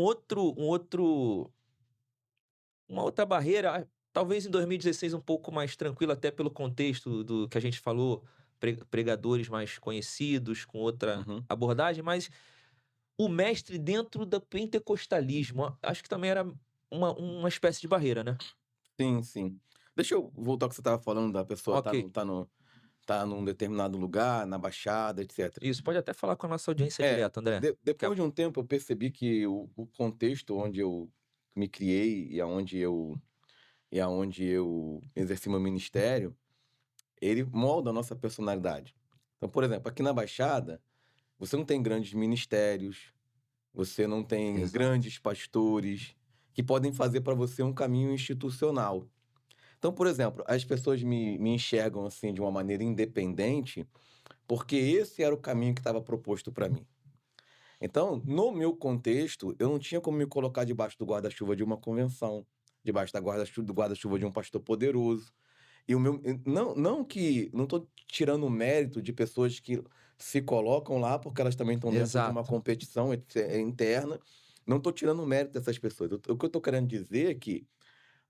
outra barreira, talvez em 2016 um pouco mais tranquilo, até pelo contexto do que a gente falou, pregadores mais conhecidos, com outra Uhum. abordagem, mas o mestre dentro do pentecostalismo, acho que também era uma espécie de barreira, né? Sim, sim. Deixa eu voltar ao que você estava falando da pessoa Ok, tá num determinado lugar, na Baixada, etcétera. isso, pode até falar com a nossa audiência É, direta, André. Que depois de um tempo eu percebi que o contexto onde eu me criei e aonde eu exerci meu ministério, ele molda a nossa personalidade. Então, por exemplo, aqui na Baixada, você não tem grandes ministérios, você não tem Exato. grandes pastores que podem fazer para você um caminho institucional. Então, por exemplo, as pessoas me enxergam assim de uma maneira independente, porque esse era o caminho que estava proposto para mim. Então, no meu contexto, eu não tinha como me colocar debaixo do guarda-chuva de uma convenção, debaixo do guarda-chuva de um pastor poderoso. E o meu, não estou tirando o mérito de pessoas que se colocam lá, porque elas também estão dentro de uma Exato. competição interna. Não estou tirando o mérito dessas pessoas. O que eu estou querendo dizer é que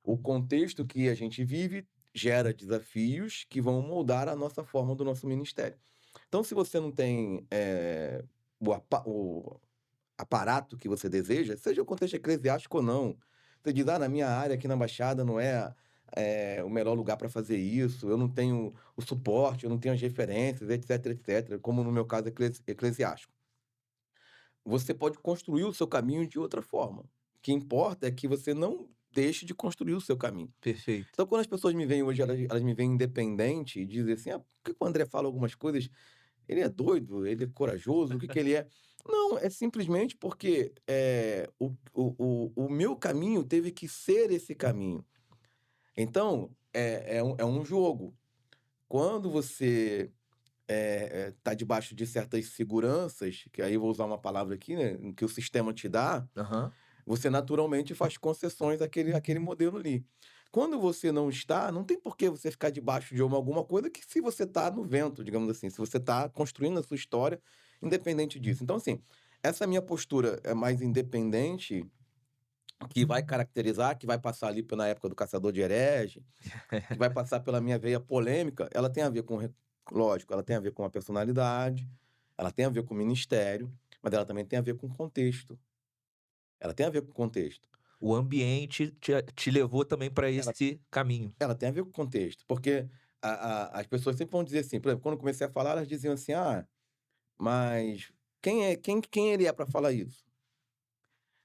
o contexto que a gente vive gera desafios que vão moldar a nossa forma do nosso ministério. Então, se você não tem o aparato que você deseja, seja o contexto eclesiástico ou não, você diz, na minha área aqui na Baixada não é, o melhor lugar para fazer isso, eu não tenho o suporte, eu não tenho as referências, etc, etc, como no meu caso eclesiástico. Você pode construir o seu caminho de outra forma. O que importa é que você não deixe de construir o seu caminho. Perfeito. Então, quando as pessoas me veem hoje, elas me veem independente e dizem assim: por que o André fala algumas coisas? Ele é doido? Ele é corajoso? O que que ele é? Não, é simplesmente porque o meu caminho teve que ser esse caminho. Então, é um jogo. Quando você tá debaixo de certas seguranças, que aí eu vou usar uma palavra aqui, né, que o sistema te dá, Aham. você naturalmente faz concessões àquele modelo ali. Quando você não está, não tem por que você ficar debaixo de alguma coisa que se você está no vento, digamos assim, se você está construindo a sua história, independente disso. Então, assim, essa minha postura é mais independente, que vai caracterizar, que vai passar ali pela época do Caçador de Herege, que vai passar pela minha veia polêmica, ela tem a ver lógico, ela tem a ver com a personalidade, ela tem a ver com o ministério, mas ela também tem a ver com o contexto. Ela tem a ver com o contexto. O ambiente te levou também para Ela esse caminho. Ela tem a ver com o contexto, porque as pessoas sempre vão dizer assim, por exemplo, quando eu comecei a falar, elas diziam assim: mas quem ele é para falar isso?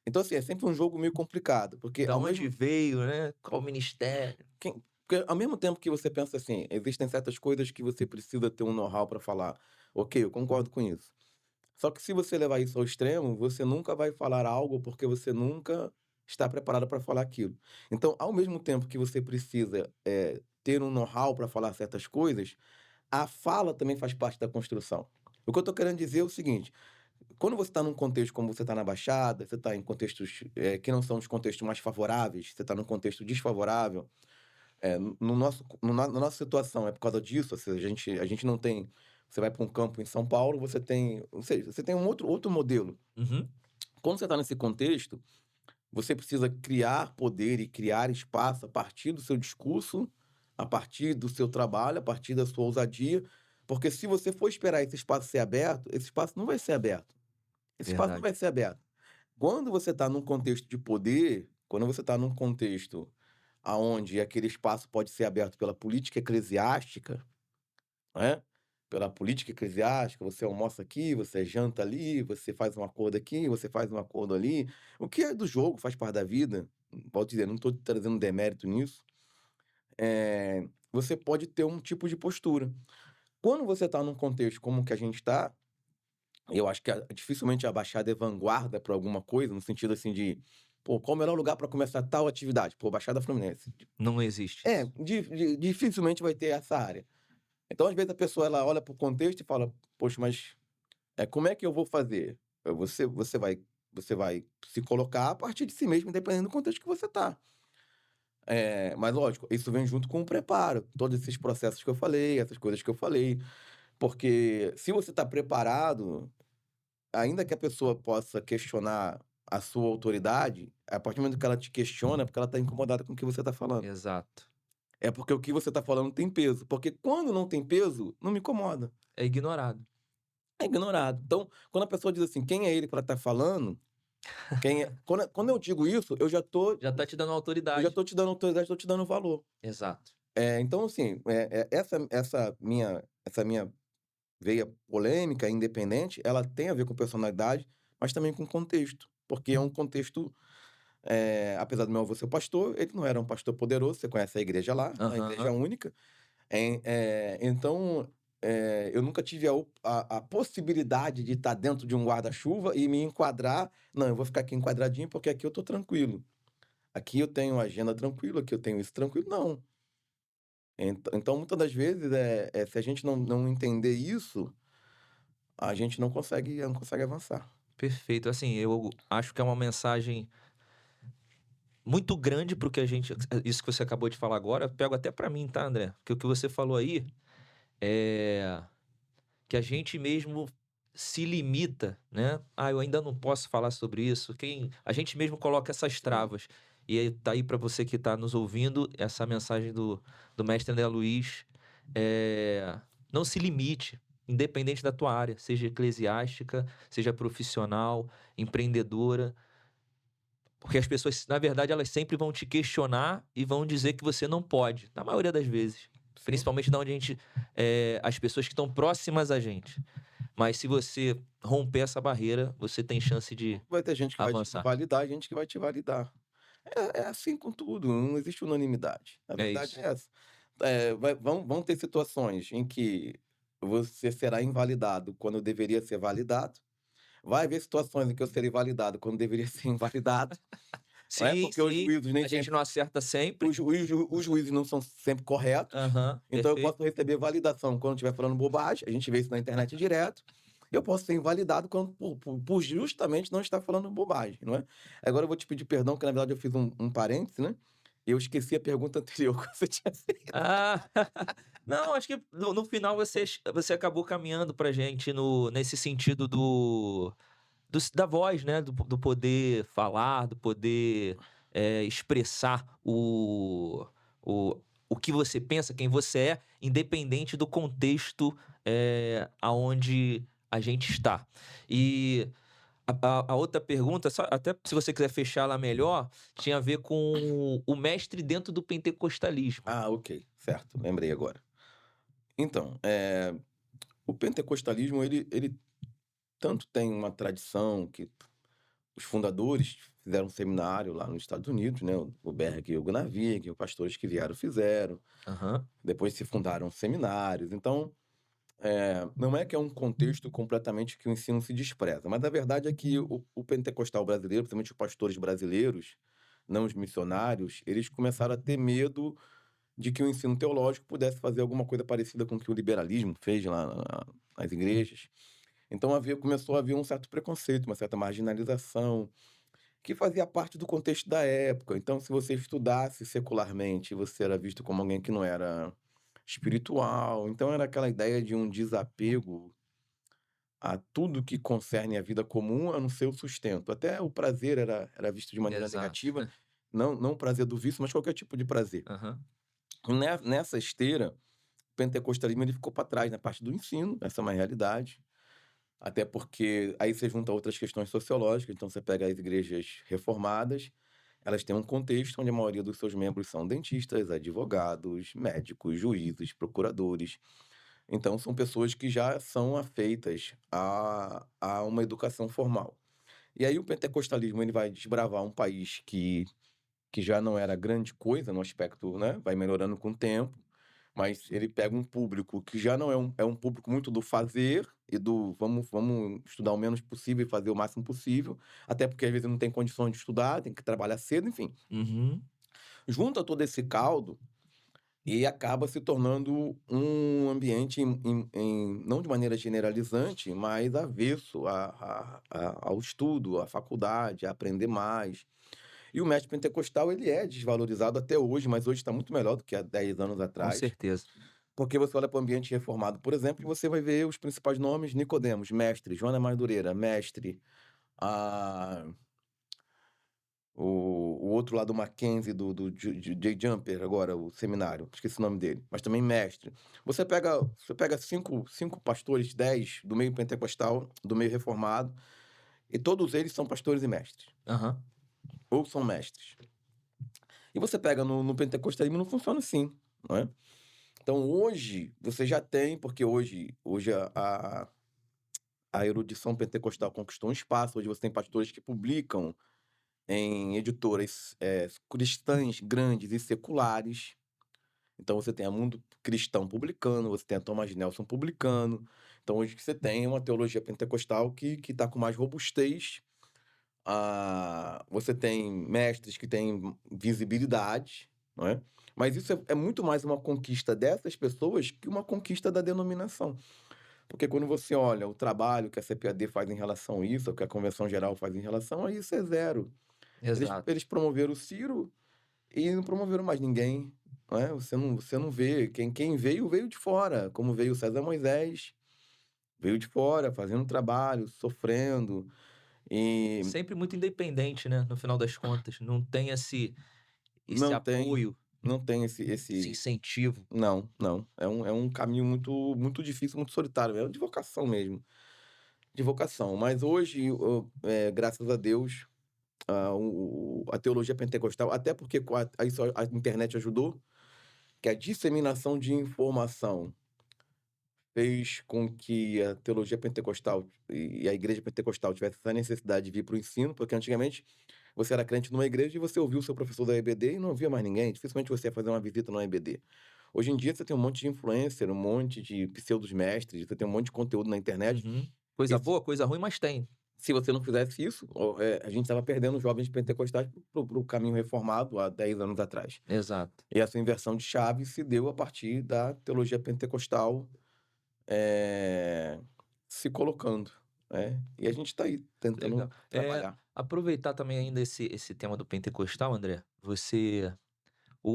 Então, assim, é sempre um jogo meio complicado, porque Da ao onde mesmo veio, né, qual ministério. porque ao mesmo tempo que você pensa assim, existem certas coisas que você precisa ter um know-how para falar. Ok, eu concordo com isso. Só que se você levar isso ao extremo, você nunca vai falar algo porque você nunca está preparado para falar aquilo. Então, ao mesmo tempo que você precisa, ter um know-how para falar certas coisas, a fala também faz parte da construção. O que eu estou querendo dizer é o seguinte: quando você está num contexto como você está na Baixada, você está em contextos que não são os contextos mais favoráveis, você está num contexto desfavorável, na nossa situação é por causa disso, ou seja, a gente não tem. Você vai para um campo em São Paulo, você tem. Ou seja, você tem um outro modelo. Uhum. Quando você está nesse contexto, você precisa criar poder e criar espaço a partir do seu discurso, a partir do seu trabalho, a partir da sua ousadia, porque se você for esperar esse espaço ser aberto, esse espaço não vai ser aberto. Esse espaço não Verdade. vai ser aberto. Quando você está num contexto de poder, quando você está num contexto aonde aquele espaço pode ser aberto pela política eclesiástica, né? Pela política eclesiástica, você almoça aqui, você janta ali, você faz um acordo aqui, você faz um acordo ali. O que é do jogo, faz parte da vida. Volto a dizer, não estou trazendo demérito nisso. Você pode ter um tipo de postura. Quando você está num contexto como o que a gente está, eu acho que dificilmente a Baixada é vanguarda para alguma coisa, no sentido assim de. Pô, qual o melhor lugar para começar tal atividade? Pô, Baixada Fluminense. Não existe É, isso. dificilmente vai ter essa área. Então, às vezes, a pessoa ela olha para o contexto e fala: "Poxa, mas, como é que eu vou fazer?" Você vai se colocar a partir de si mesmo, dependendo do contexto que você está. Mas lógico, isso vem junto com o preparo, todos esses processos que eu falei, essas coisas que eu falei, porque se você está preparado, ainda que a pessoa possa questionar a sua autoridade, a partir do momento que ela te questiona, é porque ela está incomodada com o que você está falando. Exato. É porque o que você está falando tem peso, porque quando não tem peso, não me incomoda, É ignorado. é ignorado. Então, quando a pessoa diz assim: "Quem é ele para estar falando?", quando eu digo isso, Já tá te dando eu já autoridade. tô te dando autoridade, tô te dando valor. Exato. Então assim, essa minha veia polêmica, independente, ela tem a ver com personalidade, mas também com contexto, porque é um contexto, apesar do meu avô ser pastor, ele não era um pastor poderoso, você conhece a igreja lá, a igreja Aham. única, então, eu nunca tive a possibilidade de estar dentro de um guarda-chuva e me enquadrar: "Não, eu vou ficar aqui enquadradinho, porque aqui eu tô tranquilo. Aqui eu tenho agenda tranquila, aqui eu tenho isso tranquilo", não. Então muitas das vezes, se a gente não entender isso, a gente não consegue avançar. Perfeito. Assim, eu acho que é uma mensagem muito grande para o que a gente isso que você acabou de falar agora, eu pego até para mim, tá, André? Porque o que você falou aí, é que a gente mesmo se limita, né? "Ah, eu ainda não posso falar sobre isso", a gente mesmo coloca essas Sim, travas. E aí tá aí para você que está nos ouvindo, essa mensagem do mestre André Luiz, não se limite, independente da tua área, seja eclesiástica, seja profissional, empreendedora. Porque as pessoas, na verdade, elas sempre vão te questionar e vão dizer que você não pode, na maioria das vezes. sim. Principalmente da onde a gente, as pessoas que estão próximas a gente. Mas se você romper essa barreira, você tem chance de Vai ter gente que vai te avançar. validar, gente que vai te validar. É assim com tudo, não existe unanimidade. A É verdade isso. é essa. Vão ter situações em que você será invalidado quando deveria ser validado. Vai haver situações em que eu serei validado quando deveria ser invalidado, não é? Sim, Porque os sim. juízos nem A gente não sempre acerta sempre. os juízes não são sempre corretos, Aham, então eu perfeito. posso receber validação quando estiver falando bobagem, a gente vê isso na internet direto. Eu posso ser invalidado quando por justamente não estar falando bobagem, não é? Agora eu vou te pedir perdão, que na verdade eu fiz um parêntese, né, e eu esqueci a pergunta anterior que você tinha feito. Ah, não, acho que no final você acabou caminhando pra gente nesse sentido da voz, né, do poder falar, do poder, expressar o o que você pensa, quem você é, independente do contexto, aonde a gente está. E a outra pergunta, só até se você quiser fechar ela melhor, tinha a ver com o mestre dentro do pentecostalismo. Ah, ok, certo, lembrei agora. Então, o pentecostalismo ele tanto tem uma tradição que os fundadores fizeram um seminário lá nos Estados Unidos, né, o Berg e o Gunavik, os pastores que vieram fizeram, Aham, depois se fundaram seminários, então, não é que é um contexto completamente que o ensino se despreza, mas a verdade é que o pentecostal brasileiro, principalmente os pastores brasileiros, não os missionários, eles começaram a ter medo de que o ensino teológico pudesse fazer alguma coisa parecida com o que o liberalismo fez lá nas igrejas. Então começou a haver um certo preconceito, uma certa marginalização, que fazia parte do contexto da época. Então, se você estudasse secularmente, você era visto como alguém que não era espiritual. Então, era aquela ideia de um desapego a tudo que concerne a vida comum, a não ser o sustento. Até o prazer era visto de maneira exato. negativa, não o prazer do vício, mas qualquer tipo de prazer. Aham, Nessa esteira, o pentecostalismo ele ficou para trás na parte do ensino, essa é uma realidade. Até porque aí você junta outras questões sociológicas, então você pega as igrejas reformadas, elas têm um contexto onde a maioria dos seus membros são dentistas, advogados, médicos, juízes, procuradores. Então são pessoas que já são afeitas a uma educação formal. E aí o pentecostalismo ele vai desbravar um país que já não era grande coisa no aspecto, né, vai melhorando com o tempo, Mas ele pega um público que já não é um público muito do fazer e do vamos estudar o menos possível e fazer o máximo possível, até porque às vezes não tem condições de estudar, tem que trabalhar cedo, enfim. Uhum. Junta todo esse caldo e acaba se tornando um ambiente não de maneira generalizante, mas avesso ao estudo, à faculdade, a aprender mais. E o mestre pentecostal, ele é desvalorizado até hoje, mas hoje está muito melhor do que há 10 anos Com atrás. certeza. Porque você olha para o ambiente reformado, por exemplo, e você vai ver os principais nomes: Nicodemos, mestre; Joana Madureira, mestre; ah, o outro lá do Mackenzie, do Jay Jumper, agora, o seminário, esqueci o nome dele, mas também mestre. Você pega cinco pastores, 10 do meio pentecostal, do meio reformado, e todos eles são pastores e mestres, Aham. ou são mestres. E você pega no pentecostalismo, não funciona assim, não é? Então hoje você já tem, porque hoje a erudição pentecostal conquistou um espaço. Hoje você tem pastores que publicam em editoras cristãs grandes e seculares. Então você tem a Mundo Cristão publicando, você tem a Thomas Nelson publicando. Então hoje que você tem uma teologia pentecostal que está com mais robustez. Você tem mestres que têm visibilidade, não é? Mas isso é muito mais uma conquista dessas pessoas que uma conquista da denominação. Porque quando você olha o trabalho que a CPAD faz em relação a isso, ou que a Convenção Geral faz em relação a isso, é zero. Eles, Exato. eles promoveram o Ciro e não promoveram mais ninguém. Não é? Você não vê. Quem veio de fora, como veio o César Moisés, veio de fora, fazendo trabalho, sofrendo. E Sempre muito independente, né, no final das contas. Não tem esse não tem, apoio, não tem esse incentivo. Não, não. É um caminho muito, muito difícil, muito solitário. É de vocação mesmo. De vocação. Mas hoje, graças a Deus, a teologia pentecostal, até porque isso a internet ajudou, que a disseminação de informação fez com que a teologia pentecostal e a igreja pentecostal tivesse essa necessidade de vir para o ensino, porque antigamente você era crente numa igreja e você ouvia o seu professor da EBD e não ouvia mais ninguém. Dificilmente você ia fazer uma visita numa EBD. Hoje em dia você tem um monte de influencer, um monte de pseudos mestres, você tem um monte de conteúdo na internet. Uhum. E Coisa boa, coisa ruim, mas tem. se você não fizesse isso, a gente estava perdendo jovens pentecostais para o caminho reformado há 10 anos atrás. Exato. E essa inversão de chave se deu a partir da teologia pentecostal eh, se colocando, né? E a gente está aí tentando Legal. trabalhar. Aproveitar também ainda esse tema do pentecostal, André,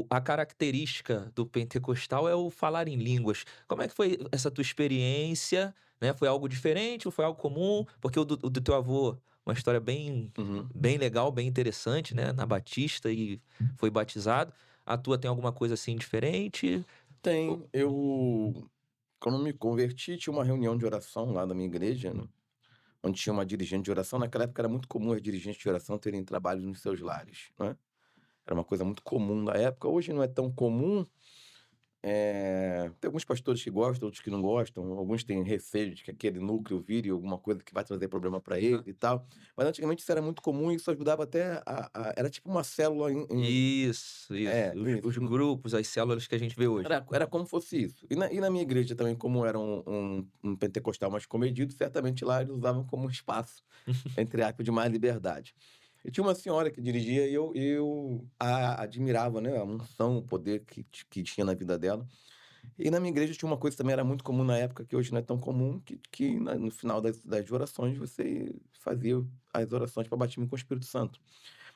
a característica do pentecostal é o falar em línguas. Como é que foi essa tua experiência, né? Foi algo diferente ou foi algo comum? Porque o do teu avô, uma história bem Uhum. bem legal, bem interessante, né, na batista e foi batizado. A tua tem alguma coisa, assim, diferente? O Quando me converti, tinha uma reunião de oração lá da minha igreja, né? Onde tinha uma dirigente de oração. Naquela época era muito comum as dirigentes de oração terem trabalho nos seus lares, né? Era uma coisa muito comum na época. Hoje não é tão comum. Tem alguns pastores que gostam, outros que não gostam. Alguns têm receio de que aquele núcleo vire alguma coisa que vai trazer problema para ele aham. e tal. Mas antigamente isso era muito comum e isso ajudava até era tipo uma célula Isso, isso. Os isso. grupos, as células que a gente vê hoje. Era como fosse isso. E na minha igreja também, como era um pentecostal mais comedido, certamente lá eles usavam como um espaço, entre aspas, de mais liberdade. E tinha uma senhora que dirigia e eu a admirava, né, a unção, o poder que tinha na vida dela. E na minha igreja tinha uma coisa que também era muito comum na época, que hoje não é tão comum, que no final das orações você fazia as orações para batismo com o Espírito Santo.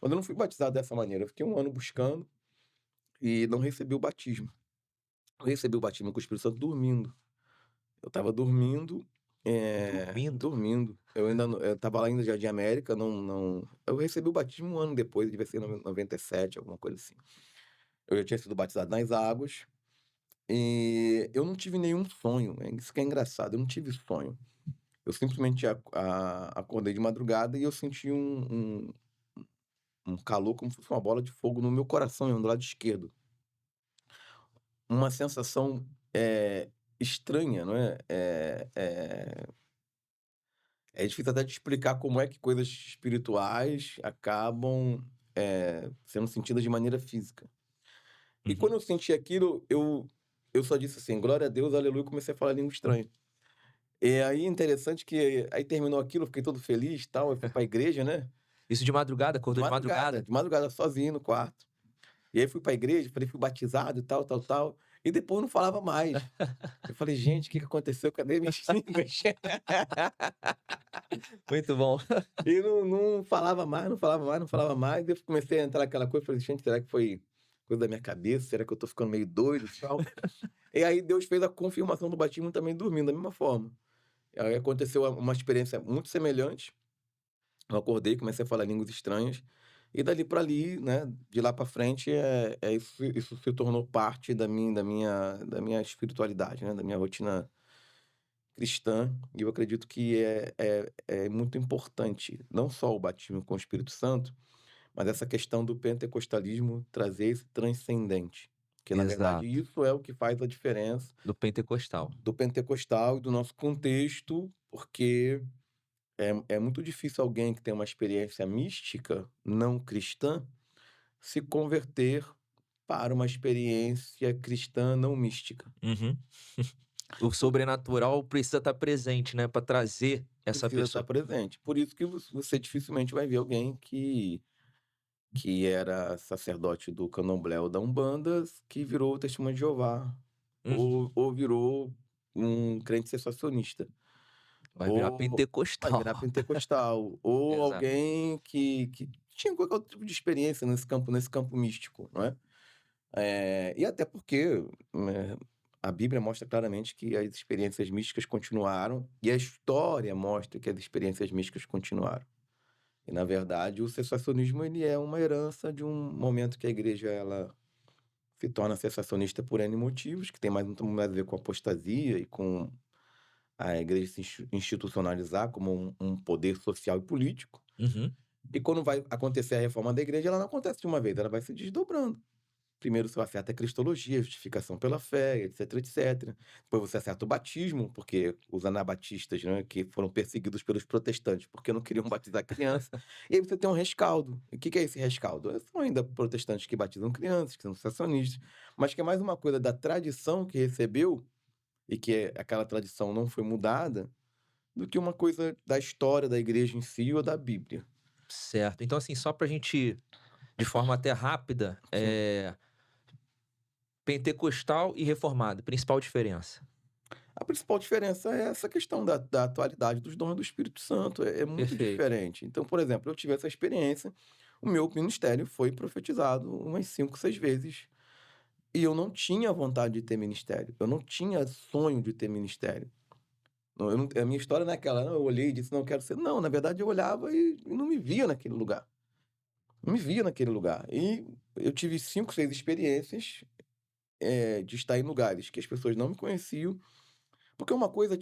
Mas eu não fui batizado dessa maneira. Eu fiquei um ano buscando e não recebi o batismo. Eu recebi o batismo com o Espírito Santo dormindo. Eu estava dormindo, Dormindo? dormindo. Eu estava lá ainda no Jardim América, não eu recebi o batismo um ano depois, devia ser em 97, alguma coisa assim. Eu já tinha sido batizado nas águas, e eu não tive nenhum sonho, isso que é engraçado, eu não tive sonho. Eu simplesmente acordei de madrugada e eu senti um calor como se fosse uma bola de fogo no meu coração, do lado esquerdo. Uma sensação, estranha, não é? É difícil até de explicar como é que coisas espirituais acabam, sendo sentidas de maneira física. E quando Uhum. eu senti aquilo, eu eu só disse assim, glória a Deus, aleluia, comecei a falar língua estranha. E aí, interessante que aí terminou aquilo, eu fiquei todo feliz e tal, eu fui pra igreja, né? Isso de madrugada? Acordou de madrugada? De madrugada, sozinho no quarto. E aí fui pra igreja, falei, fui batizado e tal, tal, tal. E depois não falava mais. Eu falei, gente, o que que aconteceu? Cadê minhas línguas? Muito bom. E não falava mais, não falava mais, não falava mais. Eu comecei a entrar naquela coisa, falei, gente, será que foi coisa da minha cabeça? Será que eu tô ficando meio doido e tal? E aí Deus fez a confirmação do batismo também dormindo, da mesma forma. Aí aconteceu uma experiência muito semelhante. Eu acordei, comecei a falar línguas estranhas. E dali para ali, né, de lá para frente, isso se tornou parte da minha espiritualidade, né, da minha rotina cristã. E eu acredito que é muito importante, não só o batismo com o Espírito Santo, mas essa questão do pentecostalismo trazer esse transcendente. Que, na verdade, Exato. isso é o que faz a diferença Do pentecostal. do pentecostal e do nosso contexto, porque é muito difícil alguém que tem uma experiência mística não cristã se converter para uma experiência cristã não mística. Uhum. O sobrenatural precisa estar presente, né, para trazer essa Precisa estar pessoa. presente. Por isso que você dificilmente vai ver alguém que era sacerdote do candomblé ou da Umbanda que virou testemunho de Jeová, Uhum. ou virou um crente sensacionista. Vai virar Ou vai pentecostal. virar pentecostal, ou Exato. alguém que tinha qualquer outro tipo de experiência nesse campo místico, não é? E até porque, a Bíblia mostra claramente que as experiências místicas continuaram, e a história mostra que as experiências místicas continuaram. E, na verdade, o cessacionismo ele é uma herança de um momento que a igreja ela se torna cessacionista por N motivos, que tem muito mais a ver com apostasia e com a igreja se institucionalizar como um poder social e político. Uhum. E quando vai acontecer a reforma da igreja, ela não acontece de uma vez, ela vai se desdobrando. Primeiro você acerta a cristologia, justificação pela fé, etc, etc. Depois você acerta o batismo, porque os anabatistas, né, que foram perseguidos pelos protestantes porque não queriam batizar criança. E aí você tem um rescaldo. E o que é esse rescaldo? São ainda protestantes que batizam crianças, que são sensacionistas, mas que é mais uma coisa da tradição que recebeu, e que aquela tradição não foi mudada, do que uma coisa da história da igreja em si ou da Bíblia. Certo. Então, assim, só pra gente, de forma até rápida, Sim. pentecostal e reformado, principal diferença? A principal diferença é essa questão da atualidade dos dons do Espírito Santo, é muito Perfeito. diferente. Então, por exemplo, eu tive essa experiência, o meu ministério foi profetizado umas 5, 6 vezes, e eu não tinha vontade de ter ministério, eu não tinha sonho de ter ministério. Não, a minha história não é aquela: "Não, eu olhei e disse: 'Não, eu quero ser'". Não, na verdade eu olhava e não me via naquele lugar. Não me via naquele lugar. E eu tive 5, 6 experiências, de estar em lugares que as pessoas não me conheciam, porque uma coisa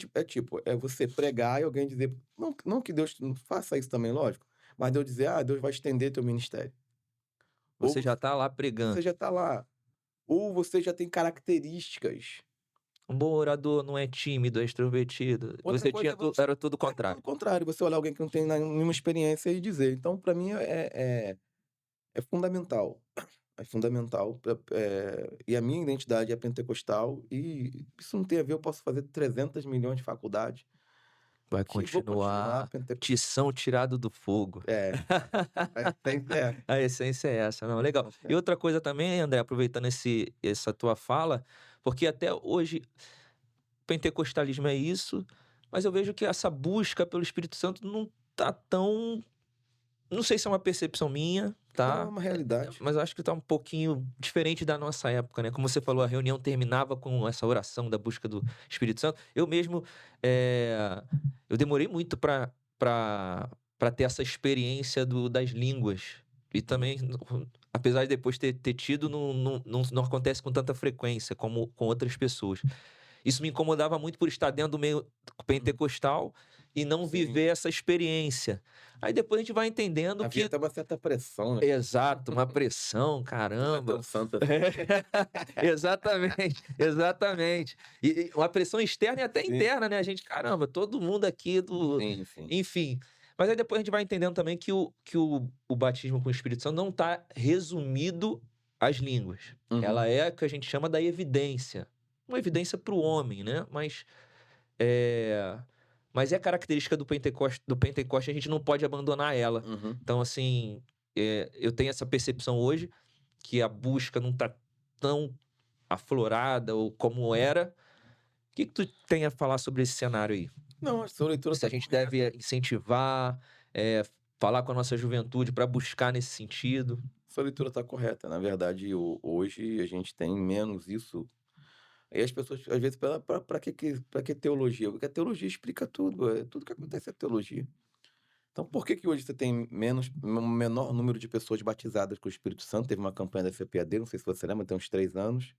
é você pregar e alguém dizer, não que Deus não faça isso também, lógico, mas Deus dizer: "Ah, Deus vai estender teu ministério". Ou Você já tá lá você pregando. já está lá, ou você já tem características. Um bom orador não é tímido, é extrovertido. Outra Você coisa tinha é tu você era tudo o tudo contrário. contrário, você olhar alguém que não tem nenhuma experiência e dizer. Então, para mim é fundamental. É fundamental e a minha identidade é pentecostal, e isso não tem a ver, eu posso fazer 300 milhões de faculdades, Vai que vou continuar continuar pentecostal. tição tirado do fogo. É, é, A essência é essa, não, legal. E é. outra coisa também, André, aproveitando essa tua fala, porque até hoje pentecostalismo é isso, mas eu vejo que essa busca pelo Espírito Santo não tá tão, não sei se é uma percepção minha, Não, é tá, uma realidade. mas eu acho que tá um pouquinho diferente da nossa época, né, como você falou, a reunião terminava com essa oração da busca do Espírito Santo. Eu mesmo, eu demorei muito para ter essa experiência das línguas, e também, apesar de depois ter tido, não acontece com tanta frequência como com outras pessoas. Isso me incomodava muito por estar dentro do meio Uhum. pentecostal e não Sim. viver essa experiência. Aí depois a gente vai entendendo Havia que até uma certa pressão, né. exato, uma pressão, Não é tão caramba. santo assim. Exatamente, exatamente. E uma pressão externa e até Sim, interna, né, a gente: "Caramba, todo mundo aqui do", sim, sim. enfim. Mas aí depois a gente vai entendendo também que o batismo com o Espírito Santo não está resumido às línguas. Uhum. Ela é o que a gente chama da evidência. uma evidência para o homem, né? É, mas é característica do Pentecoste, a gente não pode abandonar ela. Uhum. Então, assim, eu tenho essa percepção hoje que a busca não está tão aflorada ou como era. O que tu tem a falar sobre esse cenário aí? Não, a sua leitura Se a está gente correta. deve incentivar, falar com a nossa juventude para buscar nesse sentido? Sua leitura está correta. Na verdade, hoje a gente tem menos isso. Aí as pessoas, às vezes, para que teologia? Porque a teologia explica tudo. Tudo que acontece é teologia. Então, por que hoje você tem um menor número de pessoas batizadas com o Espírito Santo? Teve uma campanha da CPAD, não sei se você lembra, tem uns 3 anos,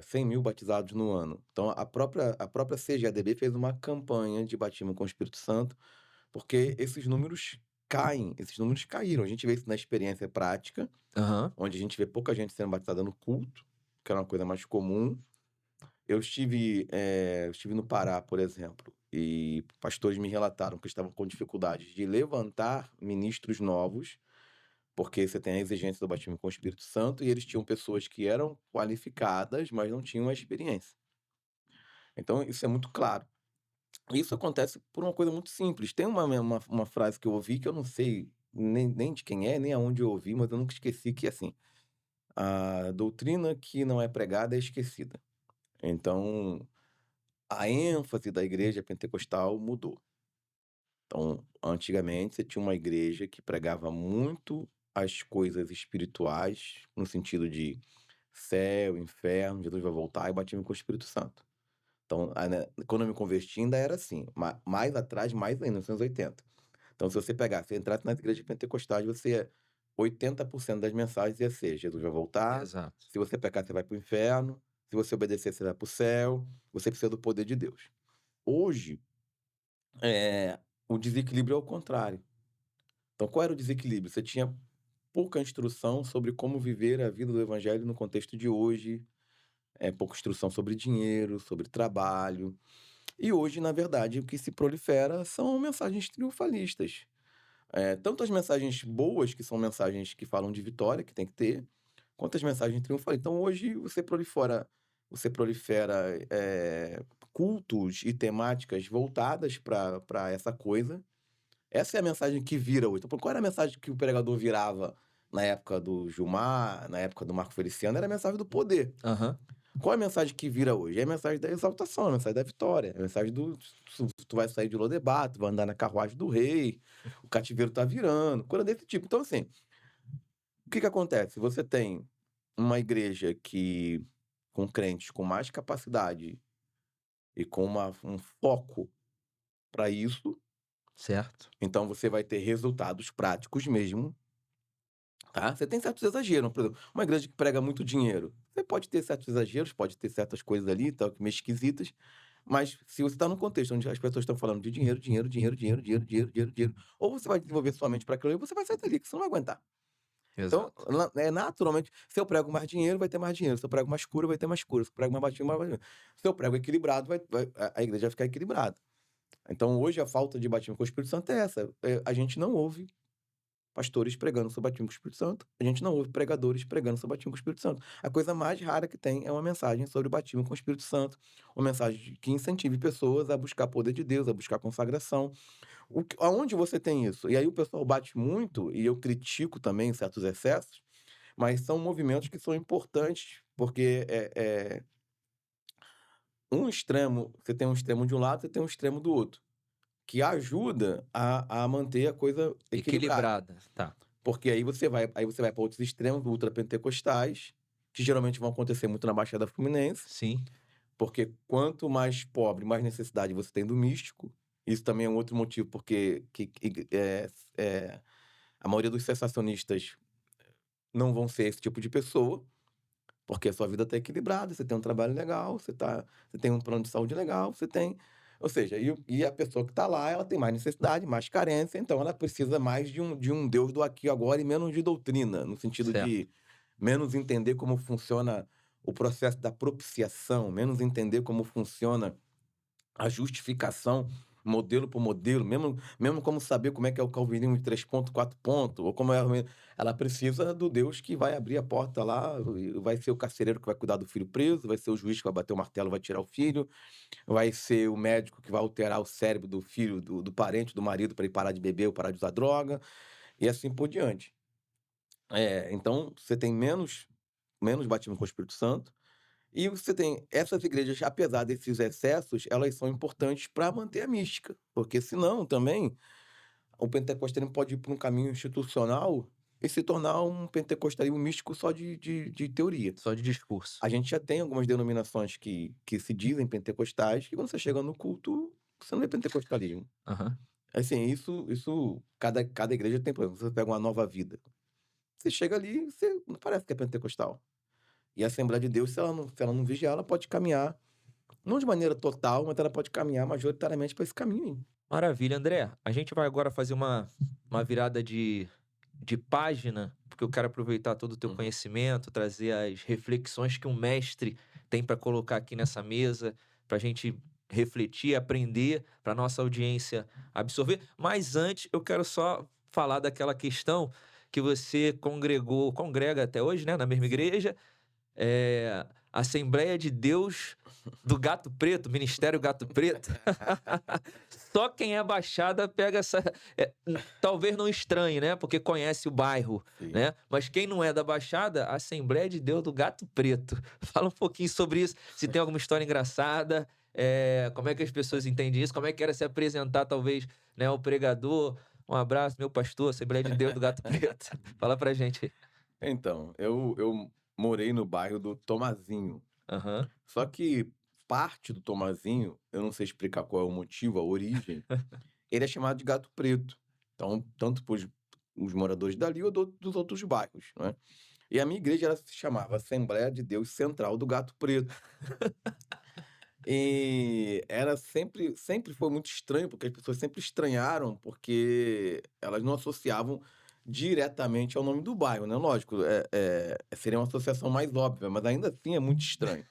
100 mil batizados no ano. Então, a própria CGADB fez uma campanha de batismo com o Espírito Santo, porque esses números caem, esses números caíram. A gente vê isso na experiência prática, Aham. onde a gente vê pouca gente sendo batizada no culto, que era uma coisa mais comum. Eu estive no Pará, por exemplo, e pastores me relataram que estavam com dificuldades de levantar ministros novos, porque você tem a exigência do batismo com o Espírito Santo, e eles tinham pessoas que eram qualificadas, mas não tinham a experiência. Então, isso é muito claro. Isso acontece por uma coisa muito simples. Tem uma frase que eu ouvi que eu não sei nem de quem é, nem aonde eu ouvi, mas eu nunca esqueci, que é assim: a doutrina que não é pregada é esquecida. Então, a ênfase da igreja pentecostal mudou. Então, antigamente, você tinha uma igreja que pregava muito as coisas espirituais, no sentido de céu, inferno, Jesus vai voltar, e batismo com o Espírito Santo. Então, né, quando eu me converti, ainda era assim. Mais atrás, mais ainda, nos anos 80. Então, se você pegasse, se entrasse nas igrejas pentecostais, 80% das mensagens ia ser: Jesus vai voltar, Exato. se você pecar, você vai para o inferno, se você obedecer, você vai para o céu, você precisa do poder de Deus. Hoje, o desequilíbrio é o contrário. Então, qual era o desequilíbrio? Você tinha pouca instrução sobre como viver a vida do evangelho no contexto de hoje, pouca instrução sobre dinheiro, sobre trabalho. E hoje, na verdade, o que se prolifera são mensagens triunfalistas. Tanto as mensagens boas, que são mensagens que falam de vitória, que tem que ter, quanto as mensagens triunfalistas. Então, hoje, você prolifera cultos e temáticas voltadas para essa coisa. Essa é a mensagem que vira hoje. Então, qual era a mensagem que o pregador virava na época do Gilmar, na época do Marco Feliciano? Era a mensagem do poder. Aham. Qual é a mensagem que vira hoje? É a mensagem da exaltação, é a mensagem da vitória, é a mensagem do tu vai sair de Lodebar, tu vai andar na carruagem do rei, o cativeiro tá virando, coisa desse tipo. Então, assim, o que acontece? Você tem uma igreja com crentes com mais capacidade e com um foco para isso, Certo. então você vai ter resultados práticos mesmo, tá? Você tem certos exageros, por exemplo, uma igreja que prega muito dinheiro, você pode ter certos exageros, pode ter certas coisas ali, tal, meio esquisitas, mas se você está num contexto onde as pessoas estão falando de dinheiro, dinheiro, dinheiro, dinheiro, dinheiro, dinheiro, dinheiro, dinheiro, ou você vai desenvolver sua mente para aquilo, ou você vai sair dali, que você não vai aguentar. Então, Exato. naturalmente, se eu prego mais dinheiro, vai ter mais dinheiro. Se eu prego mais cura, vai ter mais cura. Se eu prego mais batismo, vai ter mais batismo. Se eu prego equilibrado, a igreja vai ficar equilibrada. Então, hoje, a falta de batismo com o Espírito Santo é essa. A gente não ouve pastores pregando sobre batismo com o Espírito Santo. A gente não ouve pregadores pregando sobre batismo com o Espírito Santo. A coisa mais rara que tem é uma mensagem sobre o batismo com o Espírito Santo. Uma mensagem que incentive pessoas a buscar poder de Deus, a buscar consagração. Aonde você tem isso? E aí o pessoal bate muito, e eu critico também certos excessos, mas são movimentos que são importantes, porque um extremo, você tem um extremo de um lado, você tem um extremo do outro, que ajuda a manter a coisa equilibrada. Equilibrada, tá. Porque aí você vai para outros extremos ultrapentecostais, que geralmente vão acontecer muito na Baixada Fluminense, Sim. porque quanto mais pobre, mais necessidade você tem do místico. Isso também é um outro motivo, porque a maioria dos sensacionistas não vão ser esse tipo de pessoa, porque a sua vida está equilibrada, você tem um trabalho legal, você tem um plano de saúde legal, você tem. Ou seja, e a pessoa que está lá, ela tem mais necessidade, mais carência, então ela precisa mais de um Deus do aqui e agora e menos de doutrina, no sentido Certo. de menos entender como funciona o processo da propiciação, menos entender como funciona a justificação. modelo por modelo, mesmo como saber como é que é o calvinismo de 3 pontos, 4 pontos, ou como é, ela precisa do Deus que vai abrir a porta lá, e vai ser o carcereiro que vai cuidar do filho preso, vai ser o juiz que vai bater o martelo, vai tirar o filho, vai ser o médico que vai alterar o cérebro do filho, do parente, do marido, para ele parar de beber ou parar de usar droga, e assim por diante. Então, você tem menos batismo com o Espírito Santo, e você tem essas igrejas, apesar desses excessos, elas são importantes para manter a mística, porque senão também o pentecostalismo pode ir por um caminho institucional e se tornar um pentecostalismo místico só de teoria. Só de discurso. A gente já tem algumas denominações que se dizem pentecostais, que quando você chega no culto, você não vê pentecostalismo. Aham. Assim, isso cada igreja tem problema. Você pega uma Nova Vida, você chega ali, você não parece que é pentecostal. E a Assembleia de Deus, se ela não vigiar, ela pode caminhar, não de maneira total, mas ela pode caminhar majoritariamente para esse caminho aí. Maravilha, André. A gente vai agora fazer uma virada de página, porque eu quero aproveitar todo o teu Uhum. conhecimento, trazer as reflexões que um mestre tem para colocar aqui nessa mesa, para a gente refletir, aprender, para nossa audiência absorver. Mas antes, eu quero só falar daquela questão que você congrega até hoje, né, na mesma Sim. igreja, Assembleia de Deus do Gato Preto, Ministério Gato Preto. Só quem é Baixada pega essa. Talvez não estranhe, né? Porque conhece o bairro, Sim. né? Mas quem não é da Baixada, Assembleia de Deus do Gato Preto. Fala um pouquinho sobre isso. Se tem alguma história engraçada, como é que as pessoas entendem isso? Como é que era se apresentar, talvez, né? O pregador. Um abraço, meu pastor, Assembleia de Deus do Gato Preto. Fala pra gente aí. Então, eu morei no bairro do Tomazinho. Aham. Só que parte do Tomazinho, eu não sei explicar qual é o motivo, a origem, ele é chamado de Gato Preto. Então, tanto para os moradores dali ou dos outros bairros, né? E a minha igreja ela se chamava Assembleia de Deus Central do Gato Preto. E era sempre foi muito estranho, porque as pessoas sempre estranharam, porque elas não associavam diretamente ao nome do bairro, né? Lógico, seria uma associação mais óbvia, mas ainda assim é muito estranho.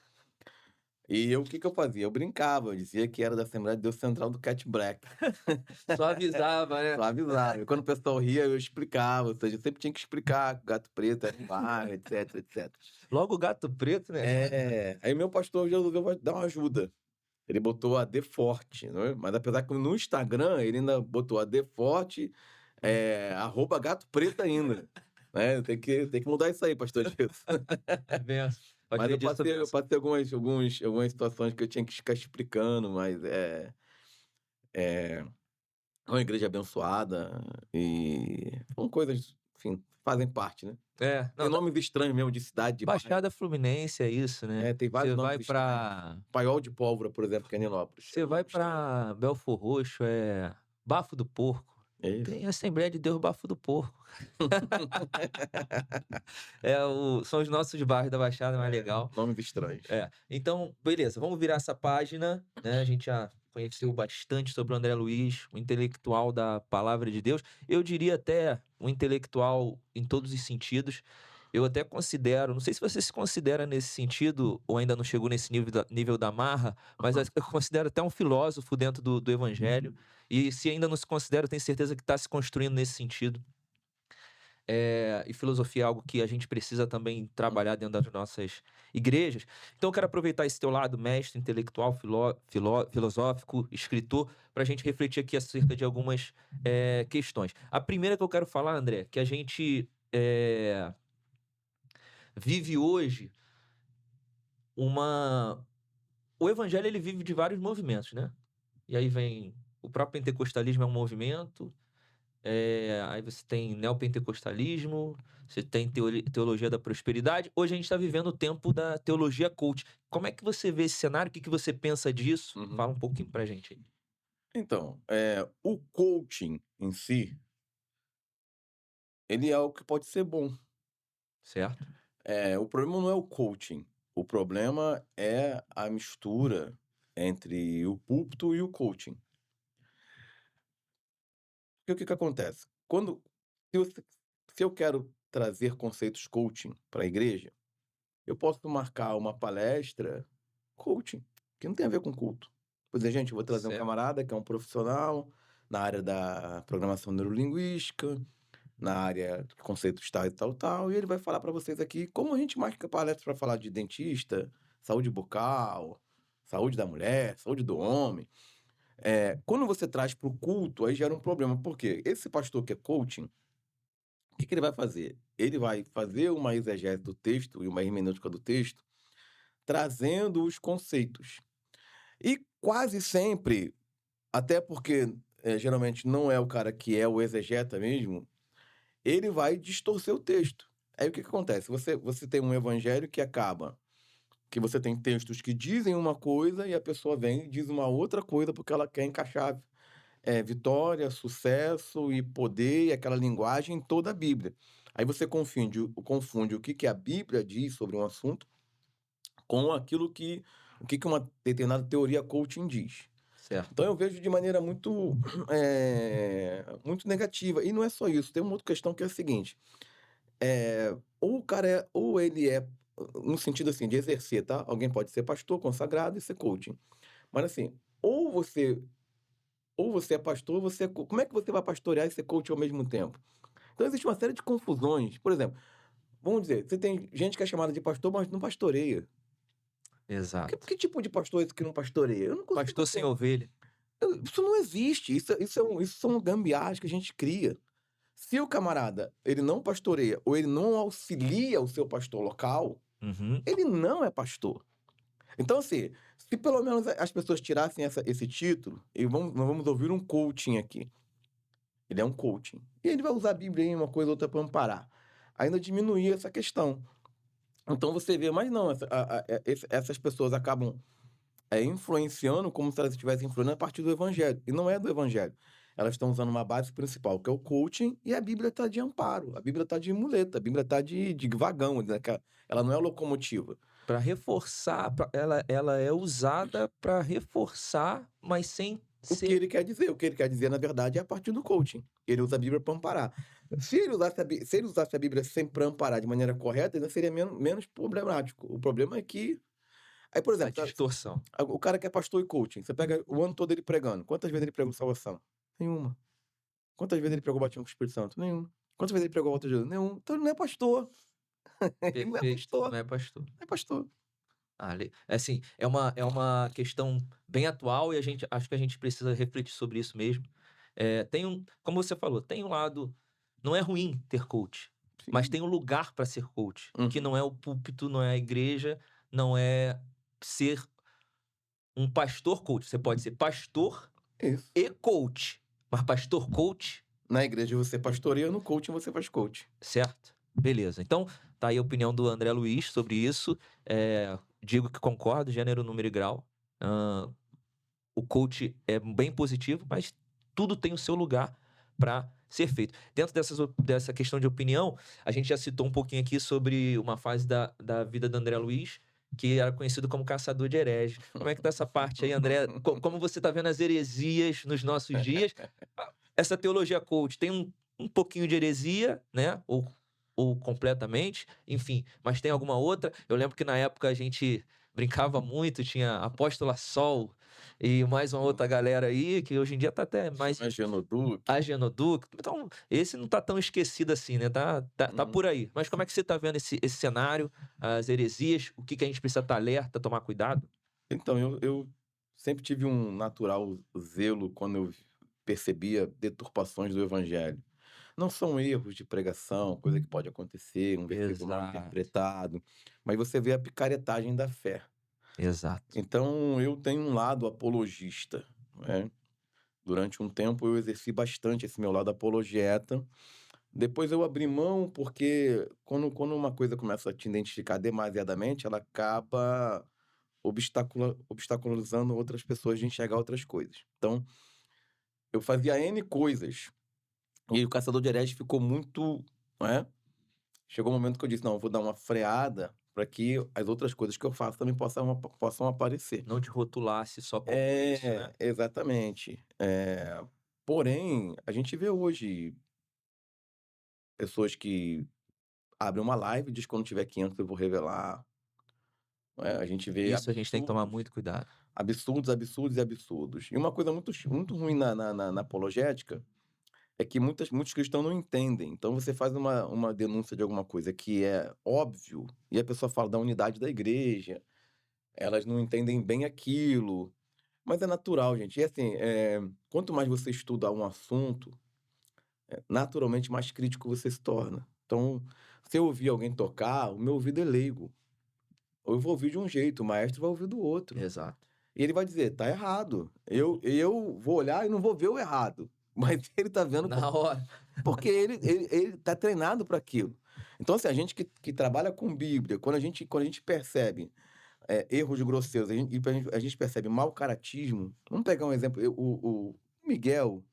E eu, o que que eu fazia? Eu brincava, eu dizia que era da Assembleia de Deus Central do Cat Black. Só avisava, né? Só avisava. E quando o pessoal ria, eu explicava, ou seja, eu sempre tinha que explicar que o Gato Preto era um bairro, etc, etc. Logo o Gato Preto, né? Aí meu pastor resolveu dar uma ajuda. Ele botou a D Forte, né? Mas apesar que no Instagram ele ainda botou a D Forte, arroba Gato Preto ainda. Né? Tem que mudar isso aí, pastor Gilson. É benção. Pode Mas ver eu disso, passei algumas situações que eu tinha que ficar explicando, mas é uma igreja abençoada e são coisas, enfim, fazem parte, né? Tem Não, nomes estranhos mesmo de cidade, de bairro. Baixada Fluminense é isso, né? Tem vários Você nomes vai estranhos. pra Paiol de Pólvora, por exemplo, que é Nilópolis. É você um vai nome estranho. pra Belfor Roxo, Bafo do Porco. É isso. Tem a Assembleia de Deus Bafo do Porco. São os nossos bairros da Baixada mais legal. Nomes estranhos. Então, beleza, vamos virar essa página, né? A gente já conheceu bastante sobre o André Luiz, o intelectual da palavra de Deus. Eu diria até um intelectual em todos os sentidos. Eu até considero, não sei se você se considera nesse sentido, ou ainda não chegou nesse nível da marra, mas eu considero até um filósofo dentro do evangelho. E se ainda não se considera, eu tenho certeza que está se construindo nesse sentido. E filosofia é algo que a gente precisa também trabalhar dentro das nossas igrejas. Então, eu quero aproveitar esse teu lado, mestre, intelectual, filosófico, escritor, para a gente refletir aqui acerca de algumas questões. A primeira que eu quero falar, André, que a gente vive hoje uma. O evangelho ele vive de vários movimentos, né? E aí vem. O próprio pentecostalismo é um movimento. Aí você tem neopentecostalismo, você tem teologia da prosperidade. Hoje a gente está vivendo o tempo da teologia coach. Como é que você vê esse cenário? O que você pensa disso? Uhum. Fala um pouquinho pra gente aí. Então, o coaching em si, ele é algo que pode ser bom. Certo? O problema não é o coaching, o problema é a mistura entre o púlpito e o coaching. Porque o que que acontece? Se eu quero trazer conceitos coaching para a igreja, eu posso marcar uma palestra coaching, que não tem a ver com culto. Pois é, gente, eu vou trazer um Certo. camarada que é um profissional na área da programação neurolinguística, na área de conceitos tal e tal, tal, e ele vai falar para vocês aqui como a gente marca palestra para falar de dentista, saúde bucal, saúde da mulher, saúde do homem. Quando você traz para o culto, aí gera um problema, porque esse pastor que é coaching, o que que ele vai fazer? Ele vai fazer uma exegese do texto e uma hermenêutica do texto, trazendo os conceitos. E quase sempre, até porque, geralmente não é o cara que é o exegeta mesmo, ele vai distorcer o texto. Aí o que que acontece? Você tem um evangelho que você tem textos que dizem uma coisa e a pessoa vem e diz uma outra coisa porque ela quer encaixar, vitória, sucesso e poder e aquela linguagem em toda a Bíblia. Aí você confunde o que que a Bíblia diz sobre um assunto com o que que uma determinada teoria coaching diz. Certo. Então eu vejo de maneira muito, muito negativa. E não é só isso, tem uma outra questão que é a seguinte, ou o cara ou ele é, no sentido assim de exercer, tá? Alguém pode ser pastor consagrado e ser coaching. Mas assim, ou você é pastor, ou você é como é que você vai pastorear e ser coach ao mesmo tempo? Então existe uma série de confusões. Por exemplo, vamos dizer, você tem gente que é chamada de pastor, mas não pastoreia. Exato. Que tipo de pastor é esse que não pastoreia? Eu não consigo Pastor sem entender. ovelha. Isso não existe, isso são gambiarras que a gente cria. Se o camarada, ele não pastoreia ou ele não auxilia o seu pastor local, Uhum. ele não é pastor. Então, assim, se pelo menos as pessoas tirassem esse título, e nós vamos ouvir um coaching aqui. Ele é um coaching. E ele vai usar a Bíblia em uma coisa ou outra para amparar. Ainda diminuir essa questão. Então você vê, mas não, essas pessoas acabam influenciando como se elas estivessem influenciando a partir do evangelho. E não é do evangelho. Elas estão usando uma base principal, que é o coaching, e a Bíblia está de amparo, a Bíblia está de muleta, a Bíblia está de vagão, né? Ela não é locomotiva. Para reforçar, ela é usada para reforçar, mas sem ser O que ele quer dizer, na verdade, é a partir do coaching. Ele usa a Bíblia para amparar. Se ele usasse a Bíblia sempre para amparar de maneira correta, ainda seria menos problemático. O problema é que. Aí, por a exemplo, distorção. o cara que é pastor e coaching, você pega o ano todo ele pregando. Quantas vezes ele pregou salvação? Nenhuma. Quantas vezes ele pregou batismo com o Espírito Santo? Nenhuma. Quantas vezes ele pregou a volta de Jesus? Nenhum. Então ele não é pastor. Ele não é Perfeito, pastor. não é pastor. Não é pastor. Assim, é uma questão bem atual e a gente acho que a gente precisa refletir sobre isso mesmo. Como você falou, tem um lado não é ruim ter coach, mas Sim. tem um lugar para ser coach, que Uhum. não é o púlpito, não é a igreja, não é ser um pastor coach. Você pode ser pastor Isso. e coach, mas pastor coach. Na igreja você pastoreia, no coaching você faz coach. Certo? Beleza. Então, tá aí a opinião do André Luiz sobre isso. Digo que concordo, gênero, número e grau. Hã, o coach é bem positivo, mas tudo tem o seu lugar para ser feito. Dentro dessa questão de opinião, a gente já citou um pouquinho aqui sobre uma fase da vida do André Luiz, que era conhecido como caçador de hereges. Como é que tá essa parte aí, André? Como você tá vendo as heresias nos nossos dias? Essa teologia coach tem um pouquinho de heresia, né? Ou completamente, enfim, mas tem alguma outra? Eu lembro que na época a gente brincava muito, tinha a Apóstola Sol e mais uma outra galera aí, que hoje em dia tá até mais Mas Genoduque. a Genoduc. Então, esse não tá tão esquecido assim, né? Tá Uhum. por aí. Mas como é que você tá vendo esse cenário, as heresias, o que que a gente precisa estar alerta, tomar cuidado? Então, eu sempre tive um natural zelo quando eu percebia deturpações do evangelho. Não são erros de pregação, coisa que pode acontecer, um versículo mal Exato, interpretado, mas você vê a picaretagem da fé. exato. Então, eu tenho um lado apologista, né. Durante um tempo eu exerci bastante esse meu lado apologeta. Depois eu abri mão, porque quando uma coisa começa a te identificar demasiadamente, ela acaba obstaculizando outras pessoas de enxergar outras coisas. Então, eu fazia N coisas, e o Caçador de Hereges ficou muito, né, chegou um momento que eu disse: "Não, eu vou dar uma freada para que as outras coisas que eu faço também possam aparecer". Não te rotulasse só como isso, né? É, exatamente. Porém, a gente vê hoje pessoas que abrem uma live e diz: "Quando tiver 500 eu vou revelar". não é? A gente vê Isso a gente tem que tomar absurdos, muito cuidado. absurdos, absurdos e absurdos. E uma coisa muito ruim na apologética é que muitos cristãos não entendem. Então você faz uma denúncia de alguma coisa que é óbvio, e a pessoa fala da unidade da igreja, elas não entendem bem aquilo, mas é natural, gente. E assim, quanto mais você estuda um assunto, naturalmente mais crítico você se torna. Então, se eu ouvir alguém tocar, o meu ouvido é leigo. Eu vou ouvir de um jeito, o maestro vai ouvir do outro. Exato. E ele vai dizer: "Tá errado". Eu vou olhar e não vou ver o errado, mas ele tá vendo Na hora. porque ele tá treinado para aquilo. Então, assim, a gente que trabalha com Bíblia, quando a gente percebe, erros grosseiros, a gente percebe mau caratismo, vamos pegar um exemplo, o Miguel,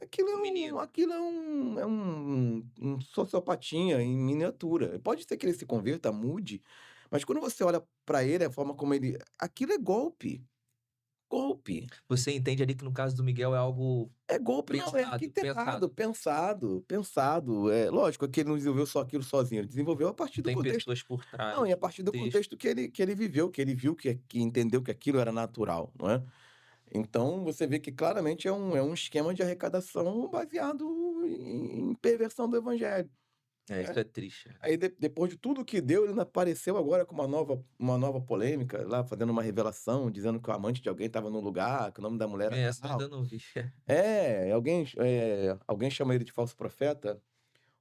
aquilo é O um menino. aquilo é um sociopatinha em miniatura. Pode ser que ele se converta, mude, mas quando você olha para ele, a forma como ele aquilo é golpe, golpe. Você entende ali que no caso do Miguel é algo É golpe, não, é pensado, arquitetado, pensado. pensado. Lógico é que ele não desenvolveu só aquilo sozinho, ele desenvolveu a partir do Tem contexto. pessoas por Não, e trás, a partir do contexto. contexto que ele viveu, que ele viu, que entendeu que aquilo era natural, não é. Então você vê que claramente é um esquema de arrecadação baseado em perversão do evangelho. É, isso é triste. Aí depois de tudo que deu, ele ainda apareceu agora com uma nova polêmica, lá fazendo uma revelação, dizendo que o amante de alguém estava no lugar, que o nome da mulher era Essa eu tal. ainda não vi. Alguém chama ele de falso profeta,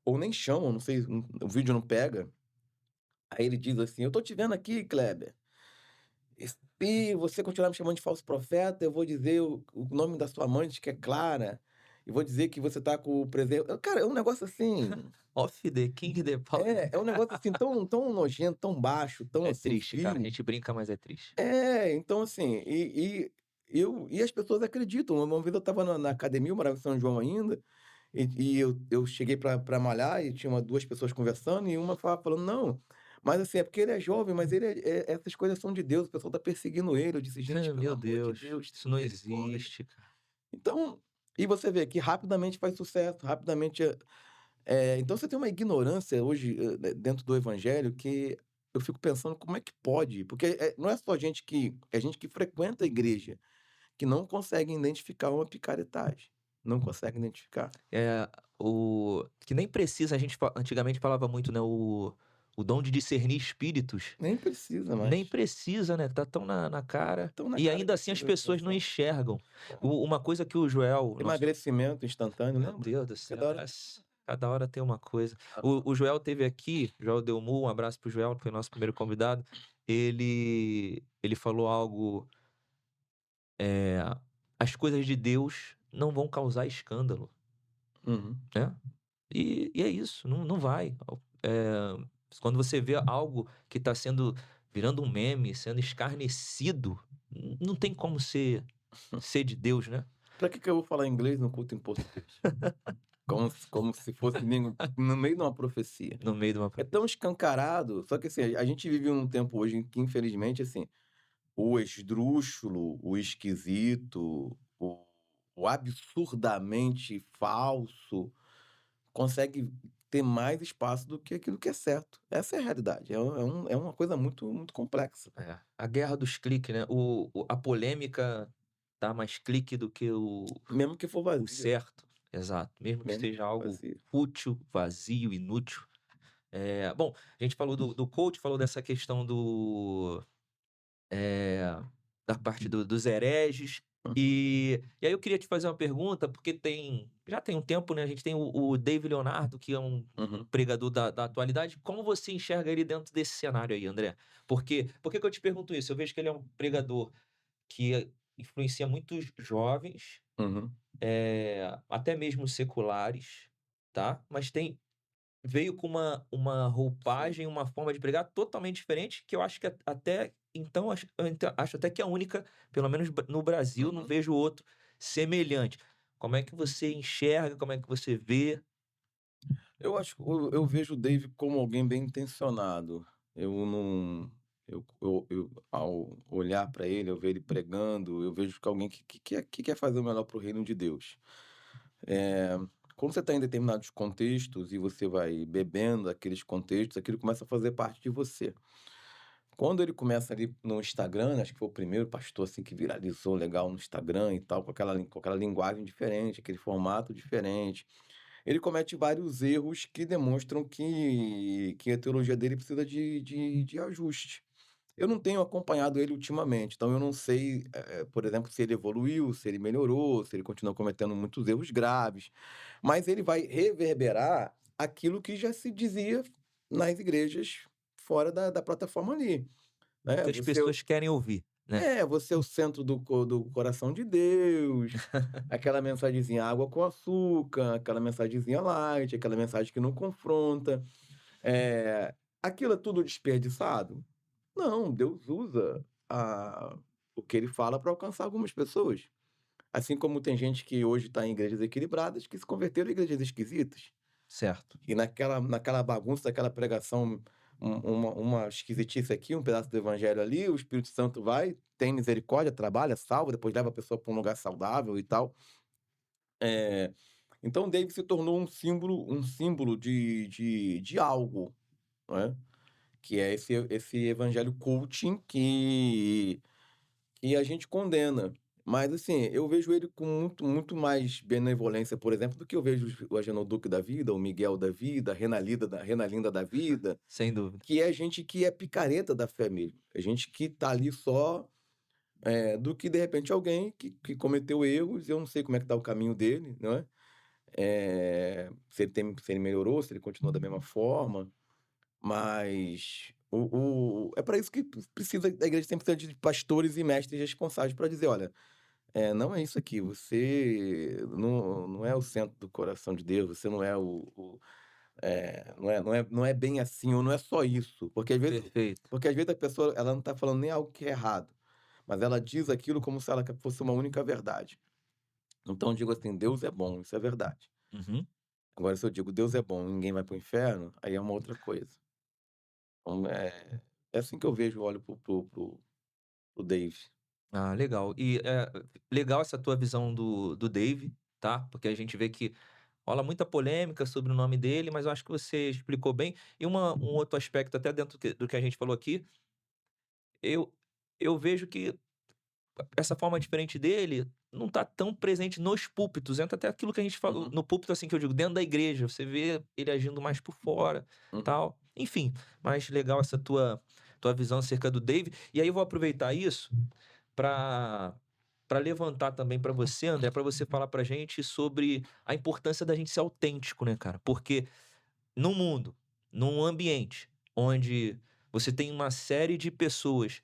ou nem chamam, não sei, o vídeo não pega. Aí ele diz assim: "Eu tô te vendo aqui, Kleber. Se você continuar me chamando de falso profeta, eu vou dizer o nome da sua amante, que é Clara, e vou dizer que você tá com o preservativo". Cara, é um negócio assim, Off the King the Power. é um negócio assim tão nojento, tão baixo, tão É assim triste, cara. A frio. gente brinca, mas é triste. Então assim, e as pessoas acreditam. Uma vez eu estava na academia, eu morava em São João ainda, e eu cheguei pra malhar e tinha 2 pessoas conversando e uma estava falando: "Não, mas assim, é porque ele é jovem, mas ele essas coisas são de Deus, o pessoal tá perseguindo ele". Eu disse: "Gente, pelo Meu amor de Deus, Deus, isso tenha não misericórdia". existe, cara. Então, e você vê que rapidamente faz sucesso, rapidamente, então você tem uma ignorância hoje, dentro do evangelho, que eu fico pensando como é que pode, porque, não é só gente que frequenta a igreja, que não consegue identificar uma picaretagem, não consegue identificar. É, o que nem precisa, a gente antigamente falava muito, né, o dom de discernir espíritos, Nem precisa nem mais. precisa, né, tá tão na cara, Tão na e cara ainda que assim as precisa de pessoas não atenção. enxergam. É. Uma coisa que o Joel, nosso Emagrecimento instantâneo, meu lembra? Deus do céu, Cada hora cada hora tem uma coisa. ah, O Joel esteve aqui, Joel Delmu, um abraço para o Joel, que foi nosso primeiro convidado, ele falou algo, eh, "As coisas de Deus não vão causar escândalo", uhum. né. E é isso, não vai. Quando você vê algo que está sendo virando um meme, sendo escarnecido, não tem como ser de Deus, né. Pra que eu vou falar inglês no culto em português? Como se fosse no meio de uma profecia. No meio de uma É profissão. tão escancarado, só que assim, a gente vive num tempo hoje em que infelizmente, assim, o esdrúxulo, o esquisito, o absurdamente falso, consegue ter mais espaço do que aquilo que é certo. Essa é a realidade, é uma coisa muito muito complexa. É, a guerra dos cliques, né, a polêmica dá mais clique do que Mesmo que for o vazia, certo. Exato, mesmo que mesmo que seja for algo vazia. fútil, vazio, inútil. Bom, a gente falou do coach, falou dessa questão eh, da parte dos hereges, Uhum, e aí eu queria te fazer uma pergunta, porque já tem um tempo, né, a gente tem o David Leonardo, que é um uhum. pregador da atualidade. Como você enxerga ele dentro desse cenário aí, André? Por que que eu te pergunto isso? Eu vejo que ele é um pregador que influencia muitos jovens, Uhum. até mesmo seculares, tá, mas veio com uma Sim. roupagem, uma forma de pregar totalmente diferente, que eu acho que até então acho até que é a única, pelo menos no Brasil, não Uhum. vejo outro semelhante. Como é que você enxerga, como é que você vê? Eu vejo o Dave como alguém bem intencionado. Eu não eu ao olhar para ele, eu ver ele pregando, eu vejo que é alguém que quer fazer o melhor para o reino de Deus. Eh, Quando você está em determinados contextos e você vai bebendo aqueles contextos, aquilo começa a fazer parte de você. Quando ele começa ali no Instagram, né, acho que foi o primeiro pastor, assim, que viralizou legal no Instagram e tal, com aquela linguagem diferente, aquele formato diferente. Ele comete vários erros que demonstram que a teologia dele precisa de ajuste. Eu não tenho acompanhado ele ultimamente, então eu não sei, por exemplo, se ele evoluiu, se ele melhorou, se ele continua cometendo muitos erros graves, mas ele vai reverberar aquilo que já se dizia nas igrejas fora da plataforma ali, O né. que as pessoas querem ouvir, né. Você é o centro do coração de Deus, aquela mensagenzinha água com açúcar, aquela mensagenzinha light, aquela mensagem que não confronta. Aquilo é tudo desperdiçado? Não, Deus usa a o que ele fala para alcançar algumas pessoas. Assim como tem gente que hoje está em igrejas equilibradas que se converteram em igrejas esquisitas. Certo. E naquela bagunça daquela pregação, uma esquisitice aqui, um pedaço do evangelho ali, o Espírito Santo vai, tem misericórdia, trabalha, salva, depois leva a pessoa para um lugar saudável e tal. Eh, então David se tornou um símbolo de algo, não é, que é esse evangelho coaching que a gente condena. Mas, assim, eu vejo ele com muito mais benevolência, por exemplo, do que eu vejo o Agenor Duque da vida, o Miguel da vida, a Renalinda da vida, Sem dúvida. que é gente que é picareta da fé mesmo. É gente que tá ali só, do que de repente alguém que cometeu erros, eu não sei como é que tá o caminho dele, não é? Se ele melhorou, se ele continua da mesma forma, mas é para isso que precisa a igreja sempre precisa de pastores e mestres responsáveis para dizer: "Olha, não é isso aqui, você não é o centro do coração de Deus, você não é não é bem assim, ou não é só isso", Perfeito. porque às vezes a pessoa ela não está falando nem algo que é errado, mas ela diz aquilo como se ela fosse uma única verdade. Então eu digo assim: "Deus é bom", isso é verdade. Uhum. Agora se eu digo: "Deus é bom e ninguém vai para o inferno", aí é uma outra coisa. Então é assim que eu vejo, olho pro Dave. Ah, legal. E, legal essa tua visão do Dave, tá, porque a gente vê que rola muita polêmica sobre o nome dele, mas eu acho que você explicou bem. E um outro aspecto até dentro do que a gente falou aqui, eu eu vejo que essa forma diferente dele não tá tão presente nos púlpitos, entra até aquilo que a gente falou Uhum, no púlpito, assim, que eu digo, dentro da igreja, você vê ele agindo mais por fora, uhum, tal. Enfim, mas legal essa tua visão acerca do Dave. E aí eu vou aproveitar isso para levantar também para você, André, para você falar pra gente sobre a importância da gente ser autêntico, né, cara. Porque num mundo, num ambiente onde você tem uma série de pessoas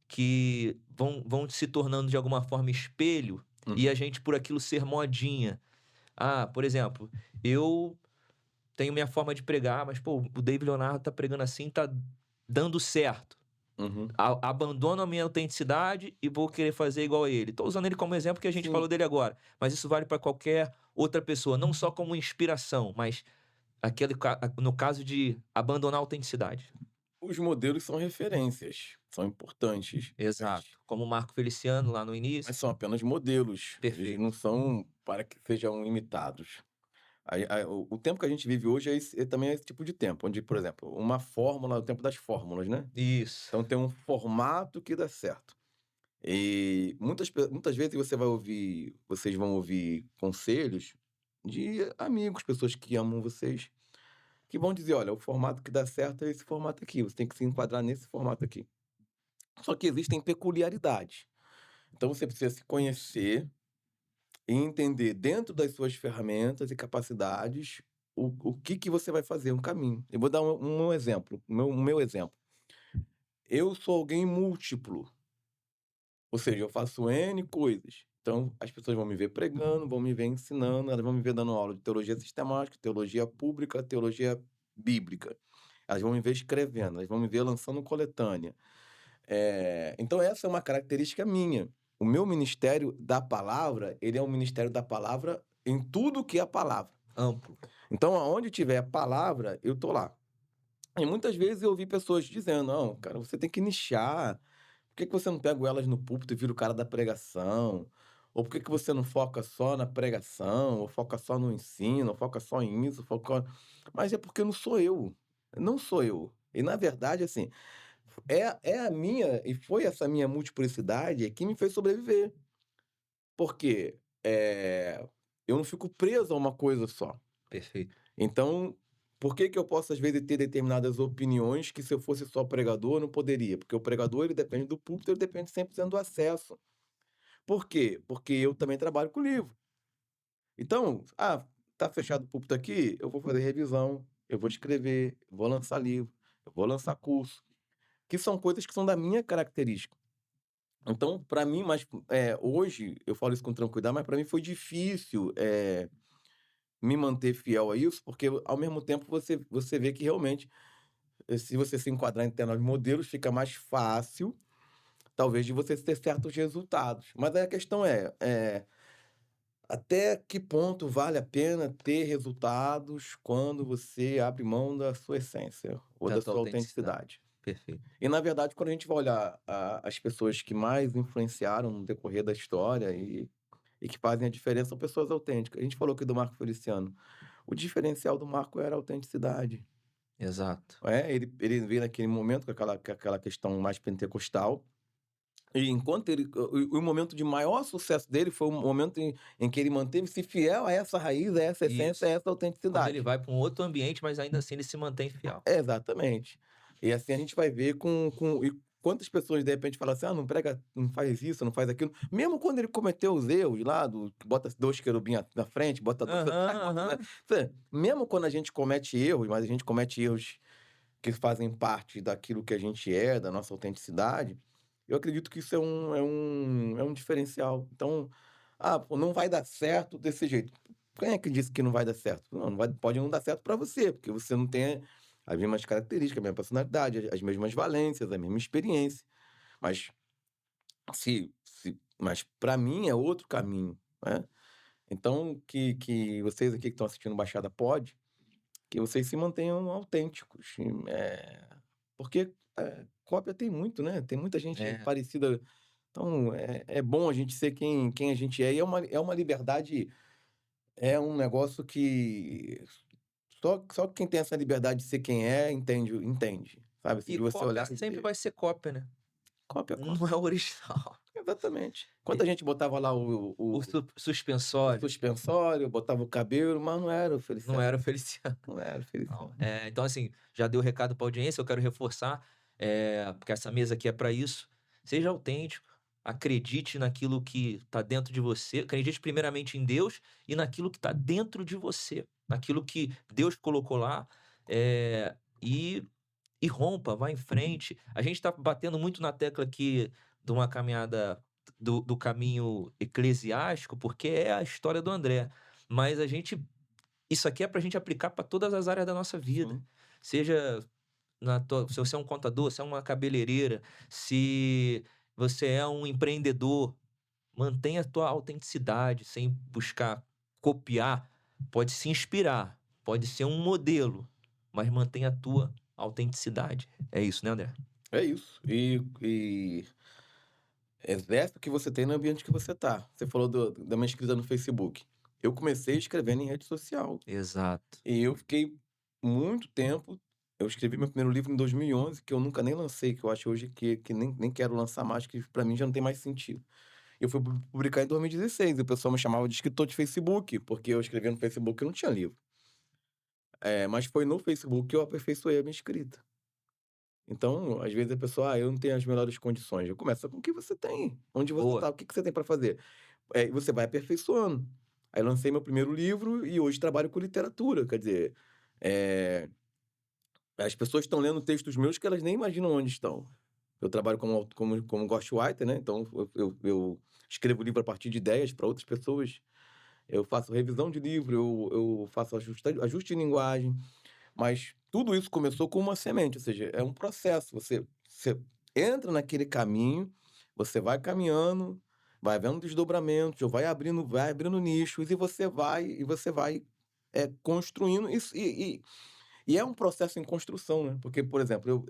que vão se tornando de alguma forma espelho, e uhum. a gente por aquilo ser modinha. Ah, por exemplo, eu tenho minha forma de pregar, mas pô, o David Leonardo tá pregando assim, tá dando certo. Uhum. Abandono a minha autenticidade e vou querer fazer igual a ele. Tô usando ele como exemplo que a gente Sim, falou dele agora, mas isso vale para qualquer outra pessoa, não só como inspiração, mas no caso de abandonar a autenticidade. os modelos são referências, são importantes, Exato. Como o Marco Feliciano lá no mas início. são apenas modelos, eles não Perfeito. são para que sejam imitados. O tempo que a gente vive hoje também é esse tipo de tempo, onde, por exemplo, uma fórmula, o tempo das fórmulas, né. Isso. Então tem um formato que dá certo. E muitas vezes vocês vão ouvir conselhos de amigos, pessoas que amam vocês, que vão dizer: "Olha, o formato que dá certo é esse formato aqui, você tem que se enquadrar nesse formato aqui". Só que existem peculiaridades. Então você precisa se conhecer e entender dentro das suas ferramentas e capacidades o que você vai fazer, um caminho. Eu vou dar um exemplo, o meu exemplo. Eu sou alguém múltiplo, ou seja, eu faço N coisas. Então as pessoas vão me ver pregando, vão me ver ensinando, elas vão me ver dando aula de teologia sistemática, teologia pública, teologia bíblica. Elas vão me ver escrevendo, elas vão me ver lançando coletânea. Então essa é uma característica minha. O meu ministério da palavra, ele é um ministério da palavra em tudo que é palavra. Amplo. Então aonde tiver palavra, eu tô lá. E muitas vezes eu ouvi pessoas dizendo: "Não, cara, você tem que nichar. Por que que você não pega elas no púlpito e vira o cara da pregação? Ou por que que você não foca só na pregação, ou foca só no ensino, ou foca só em isso, foca". Mas é porque não sou eu, não sou eu. E na verdade, assim, é a minha e foi essa minha multiplicidade que me fez sobreviver. Porque, eu não fico preso a uma coisa só. Perfeito. Então, por que que eu posso, às vezes, ter determinadas opiniões que se eu fosse só pregador eu não poderia? Porque o pregador, ele depende do púlpito, ele depende 100% do acesso. Por quê? Porque eu também trabalho com livro. Então, tá fechado o púlpito aqui, eu vou fazer revisão, eu vou escrever, eu vou lançar livro, eu vou lançar curso, que são coisas que são da minha característica. Então, para mim, hoje, eu falo isso com tranquilidade, mas para mim foi difícil, me manter fiel a isso, porque ao mesmo tempo você vê que realmente, se você se enquadrar em determinados modelos, fica mais fácil, talvez, de você ter certos resultados. Mas aí a questão até que ponto vale a pena ter resultados quando você abre mão da sua essência ou Da da tua sua autenticidade. autenticidade? Perfeito. E, na verdade, quando a gente vai olhar as pessoas que mais influenciaram no decorrer da história e que fazem a diferença, são pessoas autênticas. A gente falou aqui do Marco Feliciano. O diferencial do Marco era a autenticidade. Exato. Ele veio naquele momento com aquela questão mais pentecostal. E enquanto o momento de maior sucesso dele foi o momento em que ele manteve-se fiel a essa raiz, a essa essência, a Isso. essa Quando ele autenticidade. vai para um outro ambiente, mas ainda assim ele se mantém fiel. Exatamente. E assim a gente vai ver e quantas pessoas de repente falam assim: "Ah, não prega, não faz isso, não faz aquilo". Mesmo quando ele cometeu os erros lá bota 2 querubim na frente, bota 2 Aham, atrás, bota aham. mesmo quando a gente comete erros, mas a gente comete erros que fazem parte daquilo que a gente é, da nossa autenticidade, eu acredito que isso é um diferencial. Então, pô, não vai dar certo desse jeito. Quem é que disse que não vai dar certo? Não vai, pode não dar certo para você, porque você não tem as mesmas características, a mesma personalidade, as mesmas valências, a mesma experiência. Mas mas para mim é outro caminho, né? Então, que vocês aqui que estão assistindo Baixada pode que vocês se mantenham autênticos, porque, cópia tem muito, né, tem muita gente É. parecida, então é bom a gente ser quem a gente é, e é uma liberdade, é um negócio que só quem tem essa liberdade de ser quem é entende, sabe, se E de você cópia olhar e sempre dizer: vai ser cópia, né? "Cópia é Não cópia". é original. Exatamente. E Quanta gente botava lá o o suspensório suspensório, botava o cabelo, mas não era o não Feliciano, era o Feliciano. não era o Não. Feliciano. Então, assim, já deu recado para audiência, eu quero reforçar, porque essa mesa aqui é para isso. Seja autêntico, acredite naquilo que está dentro de você, acredite primeiramente em Deus e naquilo que está dentro de você, naquilo que Deus colocou lá, e rompa, vá em frente. A gente está batendo muito na tecla aqui de uma caminhada do caminho eclesiástico, porque é a história do André, mas isso aqui é para a gente aplicar para todas as áreas da nossa vida. Sim. Seja se você é um contador, se é uma cabeleireira, se você é um empreendedor, mantenha a tua autenticidade sem buscar copiar. Pode se inspirar, pode ser um modelo, mas mantenha a tua autenticidade. É isso, né, André? É isso. E exerce o que você tem no ambiente que você tá. Você falou da minha escrita no Facebook. Eu comecei escrevendo em rede social. Exato. E eu fiquei muito tempo. Eu escrevi meu primeiro livro em 2011, que eu nunca nem lancei, que eu acho hoje que nem quero lançar mais, que para mim já não tem mais sentido. Eu fui publicar em 2016, e o pessoal me chamava de escritor de Facebook, porque eu escrevia no Facebook e não tinha livro. Mas foi no Facebook que eu aperfeiçoei a minha escrita. Então, às vezes a pessoa: "Eu não tenho as melhores condições". Eu começo com o que você tem, onde você Boa. tá, o que que você tem para fazer. E você vai aperfeiçoando. Aí lancei meu primeiro livro e hoje trabalho com literatura, quer dizer, eh, as pessoas estão lendo textos meus que elas nem imaginam onde estão. Eu trabalho como ghostwriter, né, então eu escrevo livro a partir de ideias para outras pessoas, eu faço revisão de livro, eu faço ajuste de linguagem. Mas tudo isso começou com uma semente, ou seja, é um processo. Você entra naquele caminho, você vai caminhando, vai vendo desdobramentos, ou vai abrindo nichos, e você vai construindo isso. E é um processo em construção, né? Porque, por exemplo,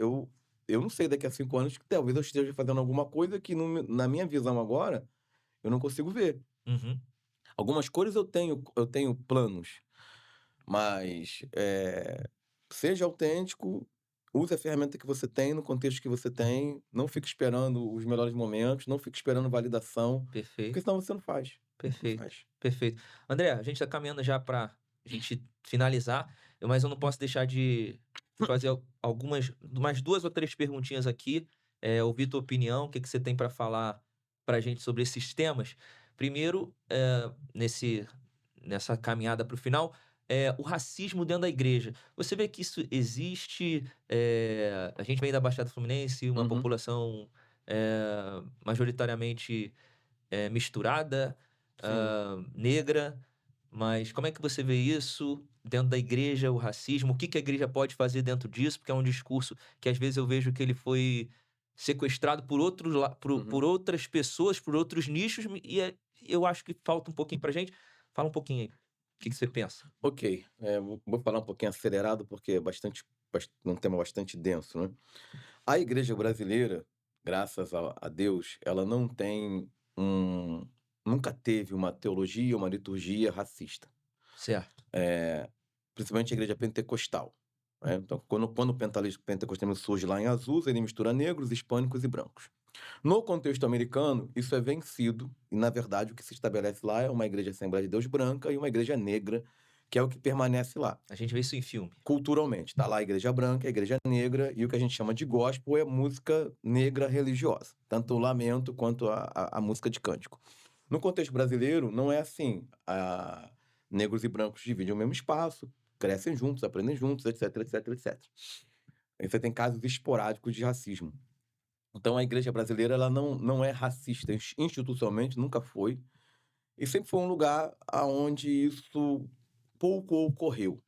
eu não sei daqui a 5 anos que talvez eu esteja fazendo alguma coisa que na minha visão agora, eu não consigo ver. Uhum. Algumas cores eu tenho planos, mas, seja autêntico, use a ferramenta que você tem, no contexto que você tem, não fique esperando os melhores momentos, não fique esperando validação, porque Perfeito, senão você não faz. Não perfeito, faz. perfeito. André, a gente tá caminhando já pra gente finalizar, mas eu não posso deixar de fazer algumas mais 2 ou 3 perguntinhas aqui, ouvir tua opinião, o que que você tem pra falar pra gente sobre esses temas. Primeiro, nessa caminhada para o final, o racismo dentro da igreja. Você vê que isso existe, a gente vem da Baixada Fluminense, uma Uhum, população, majoritariamente, misturada, sim. negra, mas como é que você vê isso dentro da igreja, o racismo? O que que a igreja pode fazer dentro disso? Porque é um discurso que às vezes eu vejo que ele foi sequestrado por outros por Uhum. outras pessoas, por outros nichos, eu acho que falta um pouquinho pra gente. Fala um pouquinho aí, o que que você pensa? Ok, vou falar um pouquinho acelerado, porque é um tema bastante denso, né? A igreja brasileira, graças a Deus, ela não tem um nunca teve uma teologia, uma liturgia racista. Certo. Eh, Principalmente a igreja pentecostal, né. Então, quando o pentecostalismo surge lá em Azusa, ele mistura negros, hispânicos e brancos. No contexto americano, isso é vencido e, na verdade, o que se estabelece lá é uma igreja Assembleia de Deus branca e uma igreja negra, que é o que permanece lá. A gente vê isso em filme. Culturalmente, tá lá a igreja branca, a igreja negra e o que a gente chama de gospel é música negra religiosa, tanto o lamento quanto a música de cântico. No contexto brasileiro, não é assim. Negros e brancos dividem o mesmo espaço, crescem juntos, aprendem juntos, etc, etc, etc. E você tem casos esporádicos de racismo. Então a igreja brasileira ela não é racista institucionalmente, nunca foi, e sempre foi um lugar aonde isso pouco ocorreu.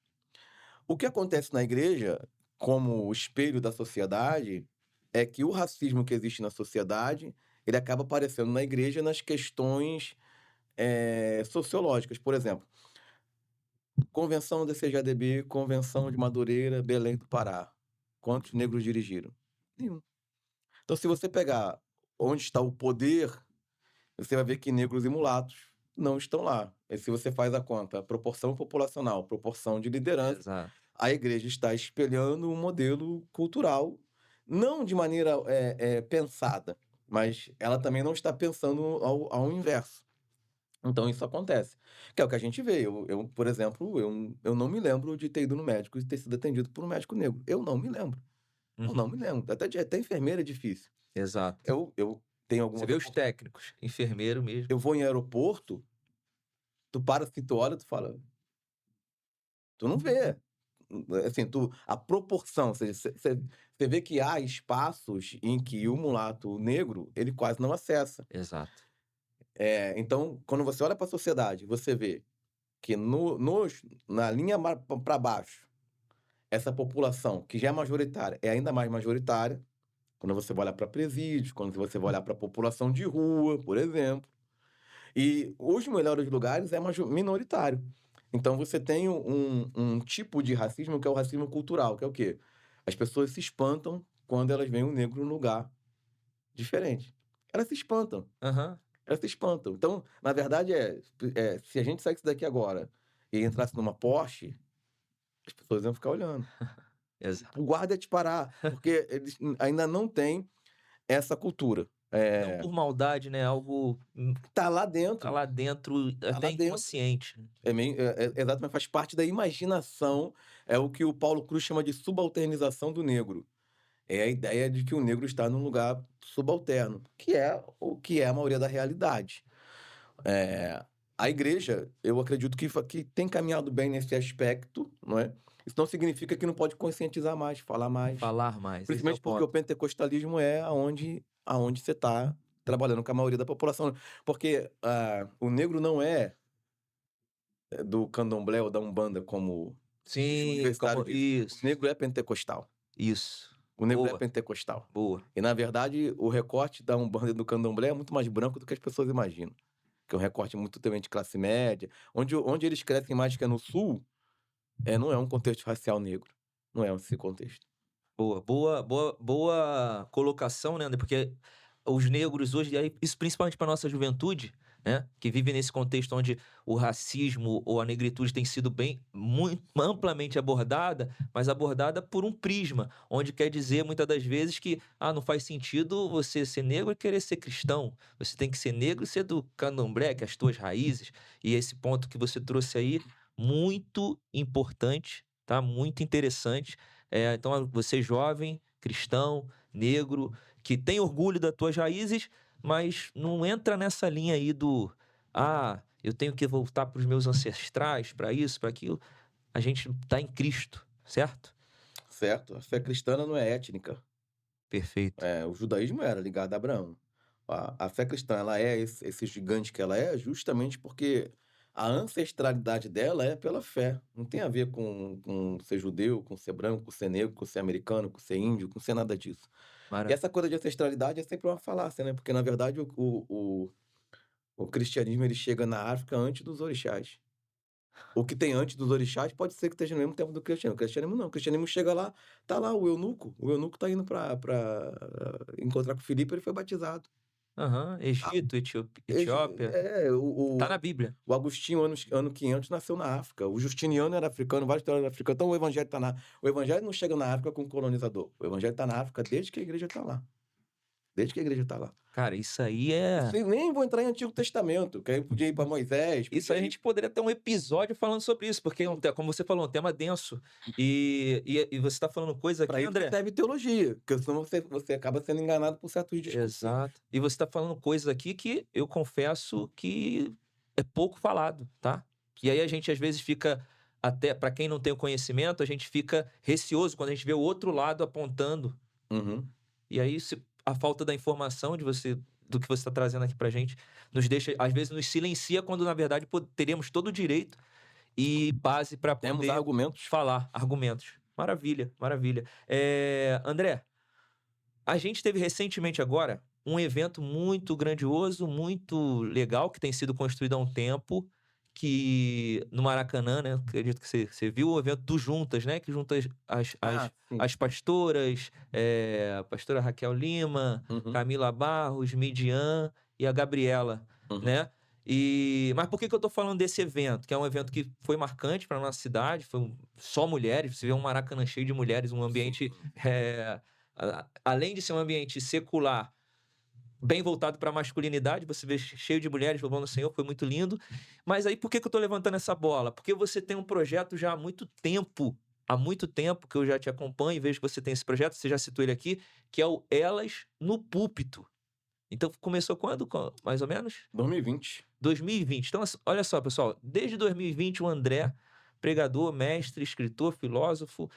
O que acontece na igreja, como espelho da sociedade, é que o racismo que existe na sociedade, ele acaba aparecendo na igreja nas questões, sociológicas. Por exemplo, convenção da CJDB, convenção de Madureira, Belém do Pará. Quantos negros dirigiram? Nenhum. Então, se você pegar onde está o poder, você vai ver que negros e mulatos não estão lá. E se você faz a conta, proporção populacional, proporção de liderança, Exato. a igreja está espelhando um modelo cultural, não de maneira pensada, mas ela também não está pensando ao inverso. Então isso acontece, que é o que a gente vê. Por exemplo, eu não me lembro de ter ido no médico e ter sido atendido por um médico negro. Eu não me lembro. Eu não Uhum. me lembro. Até enfermeira é difícil. Exato. Eu tenho Você algumas vê os opor técnicos, enfermeiro mesmo. eu vou em aeroporto, tu para assim, tu olha, tu fala, tu não vê. Assim, a proporção, ou seja, você vê que há espaços em que o mulato o negro, ele quase não acessa. Exato. Então, quando você olha para a sociedade, você vê que na linha para baixo, essa população que já é majoritária é ainda mais majoritária. Quando você vai olhar para presídios, quando você vai olhar para a população de rua, por exemplo. E os melhores lugares é minoritário. Então você tem um tipo de racismo que é o racismo cultural, que é o quê? As pessoas se espantam quando elas veem um negro num lugar diferente. Elas se espantam, Aham. elas se espantam. Então, na verdade, se a gente saísse daqui agora e entrasse numa Porsche, as pessoas iam ficar olhando. Exato. O guarda ia te parar, porque eles ainda não têm essa cultura. Não por maldade, né, algo, Tá lá tá dentro, lá dentro, tá até lá dentro. inconsciente, né. Exatamente, faz parte da imaginação, é o que o Paulo Cruz chama de subalternização do negro. É a ideia de que o negro está num lugar subalterno, que é o que é a maioria da realidade. Eh, a igreja, eu acredito que tem caminhado bem nesse aspecto, não é? Isso não significa que não pode conscientizar mais, falar mais, Falar mais, esse é o principalmente porque o ponto. pentecostalismo é aonde você está trabalhando com a maioria da população. Porque, o negro não é do candomblé ou da umbanda, como os Sim, universitários como dizem. O isso, negro é pentecostal. isso. O negro é Boa, pentecostal. boa. E, na verdade, o recorte da umbanda e do candomblé é muito mais branco do que as pessoas imaginam. Que é um recorte muito também de classe média. Onde eles crescem mais, que é no sul, não é um contexto racial negro. Não é esse contexto. Boa colocação, né, André, porque os negros hoje, e aí isso principalmente para nossa juventude, né, que vive nesse contexto onde o racismo ou a negritude tem sido bem muito amplamente abordada, mas abordada por um prisma, onde quer dizer muitas das vezes que não faz sentido você ser negro e querer ser cristão. Você tem que ser negro e ser do candomblé, que é as tuas raízes. E esse ponto que você trouxe aí, muito importante, tá? Muito interessante. Então, você jovem, cristão, negro, que tem orgulho das tuas raízes, mas não entra nessa linha aí do eu tenho que voltar para os meus ancestrais, para isso, para aquilo. A gente está em Cristo, certo? Certo? A fé cristã não é étnica. Perfeito. O judaísmo era ligado a Abraão. A fé cristã, ela é esse gigante que ela é, justamente porque a ancestralidade dela é pela fé. Não tem a ver com ser judeu, com ser branco, com ser negro, com ser americano, com ser índio, com ser nada disso. E Mara essa coisa de ancestralidade é sempre uma falácia, né? Porque, na verdade, o cristianismo ele chega na África antes dos orixás. O que tem antes dos orixás pode ser que esteja no mesmo tempo do cristianismo. O cristianismo não. O cristianismo chega lá, tá lá o eunuco. O eunuco tá indo pra encontrar com Filipe, ele foi batizado. Aham, Ah, Egito, Etiópia, tá na o Bíblia. o Agostinho, ano 500, nasceu na África. O Justiniano era africano, vários teólogos eram africanos. Então o evangelho não chega na África com o colonizador. O evangelho tá na África desde que a igreja tá lá. Desde que a igreja tá lá. Cara, isso aí Isso nem vou entrar em Antigo Testamento, que aí podia ir para Moisés, isso a podia ir. gente poderia ter um episódio falando sobre isso, porque como você falou, um tema denso. E você está falando coisa Para aqui, isso que André. serve teologia, porque senão você acaba sendo enganado por certos discursos. Exato. E você está falando coisas aqui que eu confesso que é pouco falado, tá? E aí a gente às vezes fica, até para quem não tem o conhecimento, a gente fica receoso quando a gente vê o outro lado apontando. Uhum. E aí a falta da informação do que você está trazendo aqui pra gente, nos deixa, às vezes nos silencia, quando na verdade teríamos todo o direito e base para Temos poder argumentos. falar, argumentos. Maravilha, maravilha. André, a gente teve recentemente agora um evento muito grandioso, muito legal, que tem sido construído há um tempo, que no Maracanã, né? Acredito que você viu o evento do Juntas, né? Que junta Sim. as pastoras, a pastora Raquel Lima, Uhum, Camila Barros, Midian e a Gabriela, uhum. né? Mas por que eu tô falando desse evento? Que é um evento que foi marcante para nossa cidade, só mulheres, você vê um Maracanã cheio de mulheres, um Sim. ambiente além de ser um ambiente secular, bem voltado para a masculinidade, você vê cheio de mulheres louvando o Senhor, foi muito lindo. Mas aí por que eu estou levantando essa bola? Porque você tem um projeto já há muito tempo que eu já te acompanho e vejo que você tem esse projeto, você já citou ele aqui, que é o Elas no Púlpito. Então começou quando, mais ou menos? 2020. 2020. Então, olha só, pessoal, desde 2020 o André, pregador, mestre, escritor, filósofo,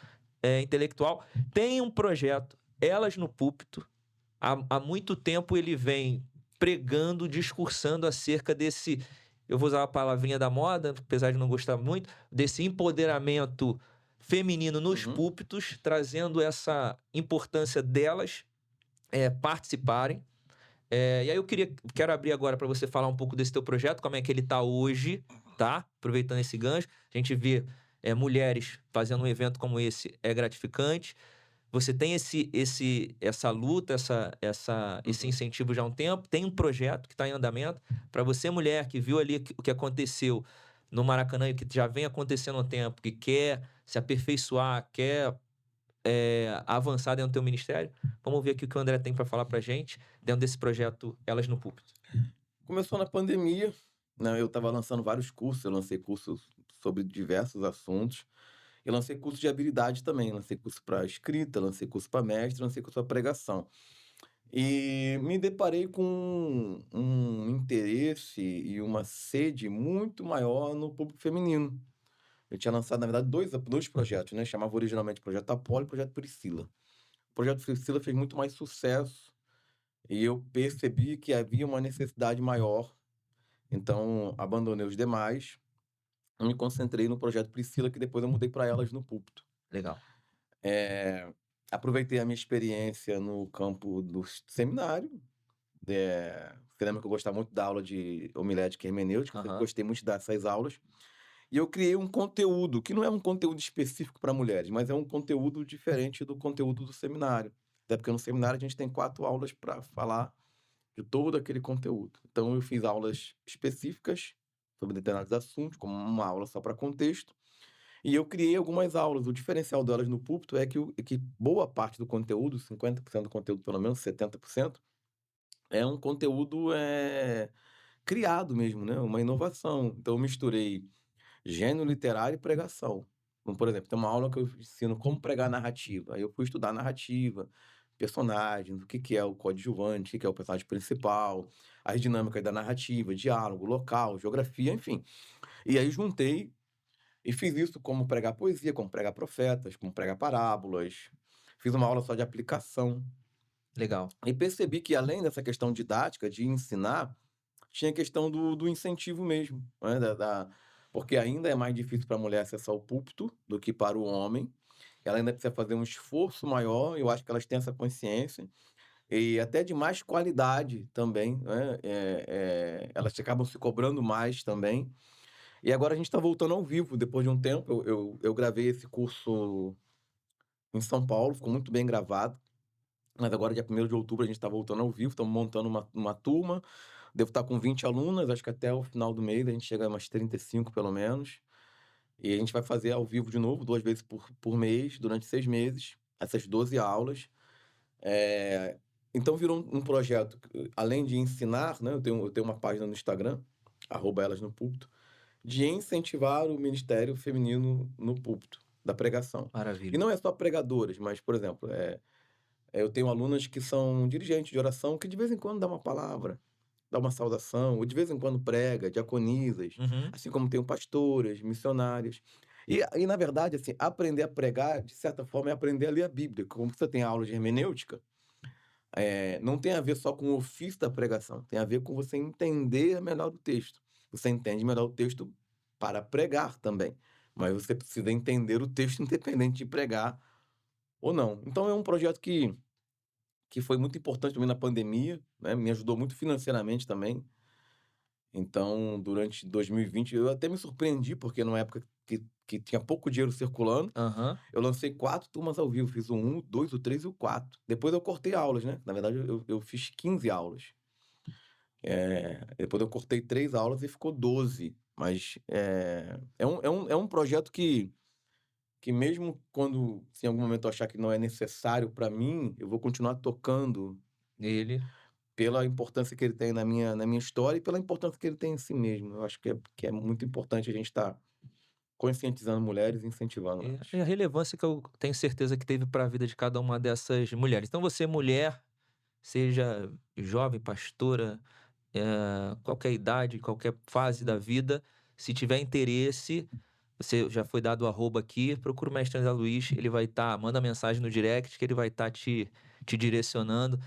intelectual, tem um projeto, Elas no Púlpito. Há muito tempo ele vem pregando, discursando acerca desse, eu vou usar a palavrinha da moda, apesar de não gostar muito, desse empoderamento feminino nos Uhum. púlpitos, trazendo essa importância delas participarem. E aí quero abrir agora para você falar um pouco desse teu projeto, como é que ele está hoje, tá? Aproveitando esse gancho, a gente vê mulheres fazendo um evento como esse, é gratificante. Você tem essa luta, esse Uhum. incentivo já há um tempo, tem um projeto que está em andamento. Para você, mulher, que viu ali o que aconteceu no Maracanã e que já vem acontecendo há um tempo, que quer se aperfeiçoar, quer avançar dentro do teu ministério, vamos ver aqui o que o André tem para falar para gente dentro desse projeto Elas no Púlpito. Começou na pandemia, né? Eu estava lançando vários cursos, eu lancei cursos sobre diversos assuntos. Eu lancei curso de habilidade também, lancei curso para escrita, lancei curso para mestre, lancei curso para pregação. E me deparei com um interesse e uma sede muito maior no público feminino. Eu tinha lançado, na verdade, dois projetos, né? Chamava originalmente Projeto Apolo e Projeto Priscila. O Projeto Priscila fez muito mais sucesso e eu percebi que havia uma necessidade maior. Então, abandonei os demais e me concentrei no Projeto Priscila, que depois eu mudei para Elas no Púlpito. Legal. Aproveitei a minha experiência no campo do seminário. Você lembra que eu gostava muito da aula de homilética e hermenêutica, eu sempre gostei muito de dar essas aulas. E eu criei um conteúdo, que não é um conteúdo específico para mulheres, mas é um conteúdo diferente do conteúdo do seminário. Até porque no seminário a gente tem 4 aulas para falar de todo aquele conteúdo. Então eu fiz aulas específicas sobre determinados assuntos, como uma aula só para contexto, e eu criei algumas aulas. O diferencial delas no púlpito é que boa parte do conteúdo, 50% do conteúdo, pelo menos 70%, é um conteúdo criado mesmo, né? Uma inovação. Então eu misturei gênero literário e pregação. Como, por exemplo, tem uma aula que eu ensino como pregar narrativa. Aí eu fui estudar narrativa, personagens, o que que é o coadjuvante, o que que é o personagem principal, as dinâmicas da narrativa, diálogo, local, geografia, enfim. E aí juntei e fiz isso como pregar poesia, como pregar profetas, como pregar parábolas. Fiz uma aula só de aplicação. Legal. E percebi que além dessa questão didática, de ensinar, tinha a questão do incentivo mesmo, né, porque ainda é mais difícil para a mulher acessar o púlpito do que para o homem. Ela ainda precisa fazer um esforço maior, eu acho que elas têm essa consciência, e até de mais qualidade também, né, elas acabam se cobrando mais também. E agora a gente está voltando ao vivo, depois de um tempo, eu gravei esse curso em São Paulo, ficou muito bem gravado, mas agora dia 1º de outubro a gente está voltando ao vivo, estamos montando uma turma. Devo estar com 20 alunas, acho que até o final do mês a gente chega a umas 35 pelo menos. E a gente vai fazer ao vivo de novo, 2 vezes por mês, durante 6 meses, essas 12 aulas. Eh, então virou um projeto, além de ensinar, né, eu tenho uma página no Instagram, @elas no púlpito, de incentivar o ministério feminino no púlpito, da pregação. E Maravilha. não é só pregadoras, mas, por exemplo, eu tenho alunas que são dirigentes de oração, que de vez em quando dá uma palavra, dá uma saudação, ou de vez em quando prega, diaconisas, Uhum. assim como tem pastoras, missionárias. E na verdade, assim, aprender a pregar, de certa forma, é aprender a ler a Bíblia. Como você tem aula de hermenêutica, não tem a ver só com o ofício da pregação, tem a ver com você entender melhor o texto. Você entende melhor o texto para pregar também, mas você precisa entender o texto independente de pregar ou não. Então é um projeto que foi muito importante para mim na pandemia, né, me ajudou muito financeiramente também. Então, durante 2020, eu até me surpreendi, porque numa época que tinha pouco dinheiro circulando, Aham. eu lancei 4 turmas ao vivo, fiz o 1, o 2, o 3 e o 4. Depois eu cortei aulas, né, na verdade eu fiz 15 aulas. Depois eu cortei 3 aulas e ficou 12, mas, é um projeto que mesmo quando, se em algum momento eu achar que não é necessário para mim, eu vou continuar tocando Ele. pela importância que ele tem na minha história e pela importância que ele tem em si mesmo. Eu acho que é muito importante a gente estar conscientizando mulheres e incentivando elas. E a relevância que eu tenho certeza que teve para a vida de cada uma dessas mulheres. Então você, mulher, seja jovem, pastora, qualquer idade, qualquer fase da vida, se tiver interesse, você já foi dado o arroba aqui, procura o mestre André Luiz, ele vai estar, manda mensagem no direct que ele vai estar te direcionando,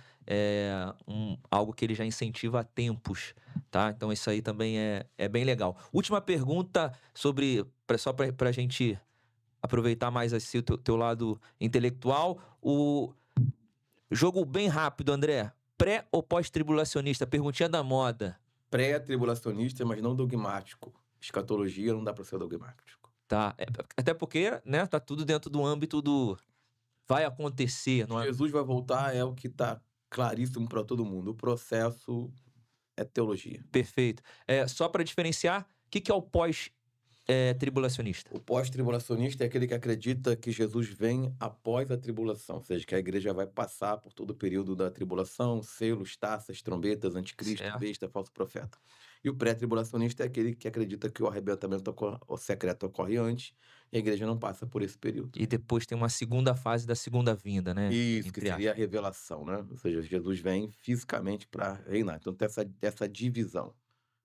algo que ele já incentiva há tempos, tá? Então isso aí também é bem legal. Última pergunta sobre, só para a gente aproveitar mais assim o teu lado intelectual, o jogo bem rápido, André, pré ou pós-tribulacionista? Perguntinha da moda. Pré-tribulacionista, mas não dogmático. Escatologia não dá para ser dogmático. Tá, até porque, né, tá tudo dentro do âmbito do vai acontecer, não é Jesus vai voltar é o que está claríssimo para todo mundo. O processo é teologia. perfeito. Só para diferenciar, o que que é o pós-tribulacionista? O pós-tribulacionista é aquele que acredita que Jesus vem após a tribulação, ou seja, que a igreja vai passar por todo o período da tribulação, selos, taças, trombetas, anticristo, Certo. besta, falso profeta. E o pré-tribulacionista é aquele que acredita que o arrebatamento o secreto ocorre antes e a igreja não passa por esse período. E depois tem uma segunda fase da segunda vinda, né, Isso, que entre seria a aspas. revelação, né? Ou seja, Jesus vem fisicamente para reinar. Então tem essa divisão.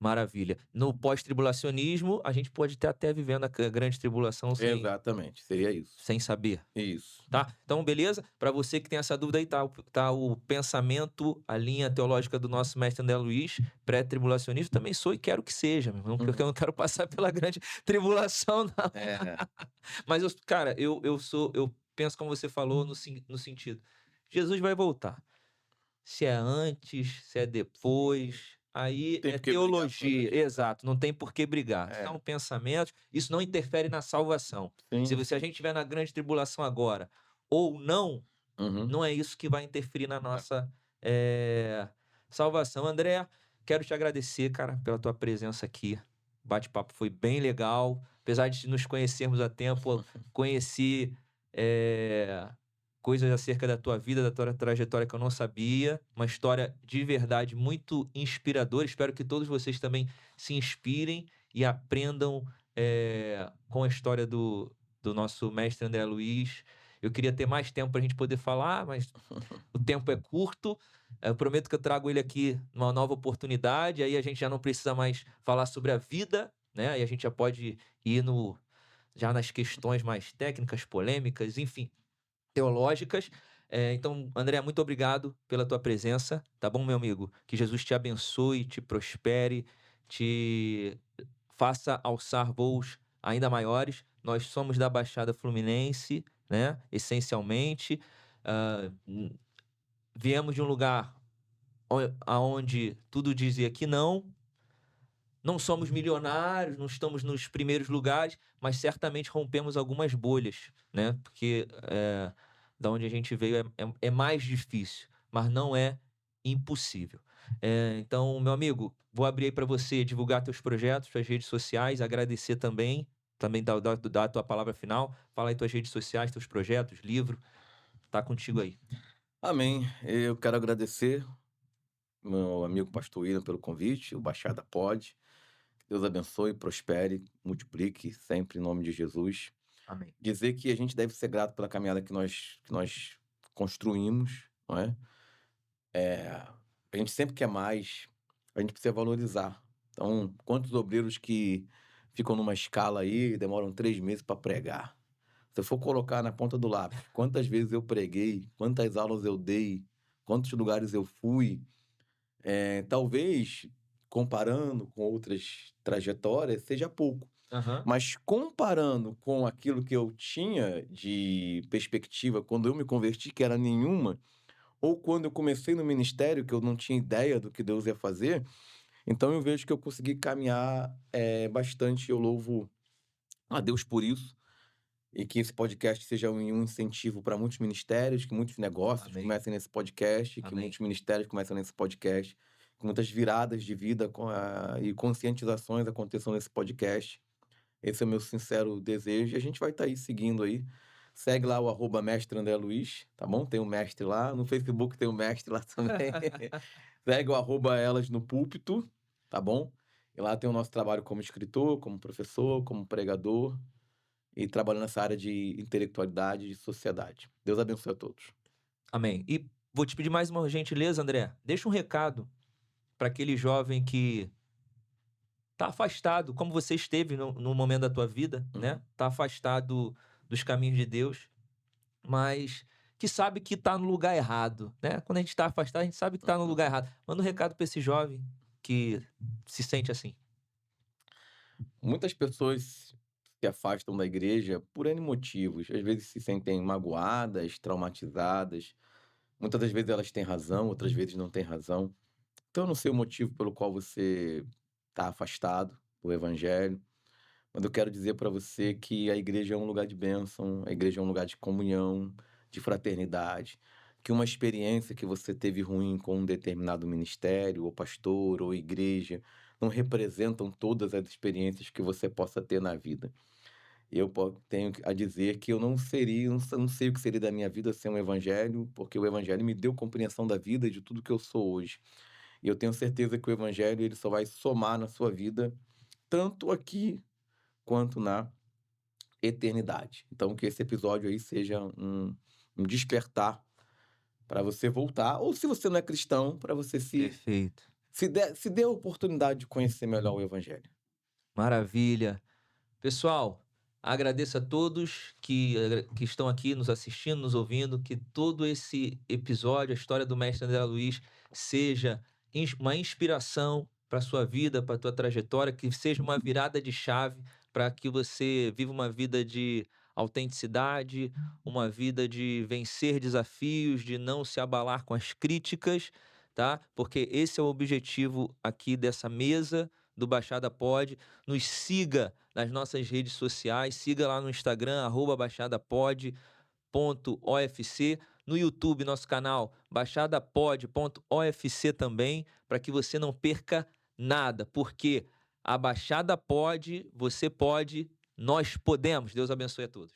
Maravilha. No pós-tribulacionismo, a gente pode estar até vivendo a grande tribulação Exatamente, seria isso. sem saber. Isso. Tá? Então, beleza? Para você que tem essa dúvida aí, tá o pensamento, a linha teológica do nosso mestre André Luiz, pré-tribulacionista, também sou e quero que seja, meu irmão, porque eu Uhum. não quero passar pela grande tribulação, não. É, Mas, cara, eu penso como você falou no sentido, Jesus vai voltar. Se é antes, se é depois, aí tem é por que brigar por causa teologia, disso. exato, não tem por que brigar. É, São pensamentos, isso não interfere na salvação. sim, Se a sim. gente estiver na grande tribulação agora ou não, Uhum. não é isso que vai interferir na É. nossa, eh, salvação. André, quero te agradecer, cara, pela tua presença aqui. O bate-papo foi bem legal. Apesar de nos conhecermos há tempo, conheci coisas acerca da tua vida, da tua trajetória que eu não sabia. Uma história de verdade muito inspiradora. Espero que todos vocês também se inspirem e aprendam com a história do nosso mestre André Luiz. Eu queria ter mais tempo para a gente poder falar, mas o tempo é curto. Eu prometo que eu trago ele aqui numa nova oportunidade. Aí a gente já não precisa mais falar sobre a vida, né? Aí a gente já pode ir já nas questões mais técnicas, polêmicas, enfim, teológicas. Então, André, muito obrigado pela tua presença, tá bom, meu amigo? Que Jesus te abençoe, te prospere, te faça alçar voos ainda maiores. Nós somos da Baixada Fluminense, né? Essencialmente. Ah, viemos de um lugar aonde tudo dizia que não somos milionários, não estamos nos primeiros lugares, mas certamente rompemos algumas bolhas, né? Porque da onde a gente veio é mais difícil, mas não é impossível. Então, meu amigo, vou abrir aí para você divulgar teus projetos, suas redes sociais, agradecer também dar a tua palavra final. Fala aí tuas redes sociais, teus projetos, livro, tá contigo aí. Amém. Eu quero agradecer meu amigo pastor William pelo convite, o Baixada Pode. Deus abençoe, prospere, multiplique sempre em nome de Jesus. Amém. Dizer que a gente deve ser grato pela caminhada que nós construímos, não é? A gente sempre quer mais, a gente precisa valorizar. Então, quantos obreiros que ficam numa escala aí e demoram 3 meses para pregar? Se eu for colocar na ponta do lápis, quantas vezes eu preguei, quantas aulas eu dei, quantos lugares eu fui, talvez, comparando com outras trajetórias, seja pouco. Aham. Mas comparando com aquilo que eu tinha de perspectiva quando eu me converti, que era nenhuma, ou quando eu comecei no ministério, que eu não tinha ideia do que Deus ia fazer, então eu vejo que eu consegui caminhar bastante. Eu louvo a Deus por isso. E que esse podcast seja um incentivo para muitos ministérios, que muitos negócios Amém. comecem nesse podcast, que Amém. muitos ministérios comecem nesse podcast, que muitas viradas de vida e conscientizações aconteçam nesse podcast. Esse é o meu sincero desejo. E a gente vai estar aí seguindo aí. Segue lá o @mestre André Luiz, tá bom? Tem o mestre lá. No Facebook tem o mestre lá também. Segue o @elas no púlpito, tá bom? E lá tem o nosso trabalho como escritor, como professor, como pregador e trabalhando nessa área de intelectualidade e de sociedade. Deus abençoe a todos. Amém. E vou te pedir mais uma gentileza, André. Deixa um recado para aquele jovem que tá afastado, como você esteve no momento da tua vida, né? Tá afastado dos caminhos de Deus, mas que sabe que tá no lugar errado, né? Quando a gente tá afastado, a gente sabe que tá no lugar errado. Manda um recado para esse jovem que se sente assim. Muitas pessoas se afastam da igreja por N motivos. Às vezes se sentem magoadas, traumatizadas. Muitas das vezes elas têm razão, outras vezes não têm razão. Então eu não sei o motivo pelo qual você está afastado do evangelho, mas eu quero dizer para você que a igreja é um lugar de bênção, a igreja é um lugar de comunhão, de fraternidade, que uma experiência que você teve ruim com um determinado ministério, ou pastor, ou igreja, não representam todas as experiências que você possa ter na vida. Eu tenho a dizer que eu não sei o que seria da minha vida sem o evangelho, porque o evangelho me deu compreensão da vida e de tudo que eu sou hoje. E eu tenho certeza que o evangelho ele só vai somar na sua vida, tanto aqui quanto na eternidade. Então, que esse episódio aí seja um despertar para você voltar, ou se você não é cristão, para você Perfeito. se dê a oportunidade de conhecer melhor o evangelho. Maravilha. Pessoal, agradeço a todos que estão aqui nos assistindo, nos ouvindo, que todo esse episódio, a história do mestre André Luiz, seja uma inspiração para a sua vida, para a tua trajetória, que seja uma virada de chave para que você viva uma vida de autenticidade, uma vida de vencer desafios, de não se abalar com as críticas, tá? Porque esse é o objetivo aqui dessa mesa do Baixada Pod. Nos siga nas nossas redes sociais, siga lá no Instagram, @baixadapod.ofc, no YouTube, nosso canal baixadapod.ofc também, para que você não perca nada, porque a Baixada pode, você pode, nós podemos. Deus abençoe a todos.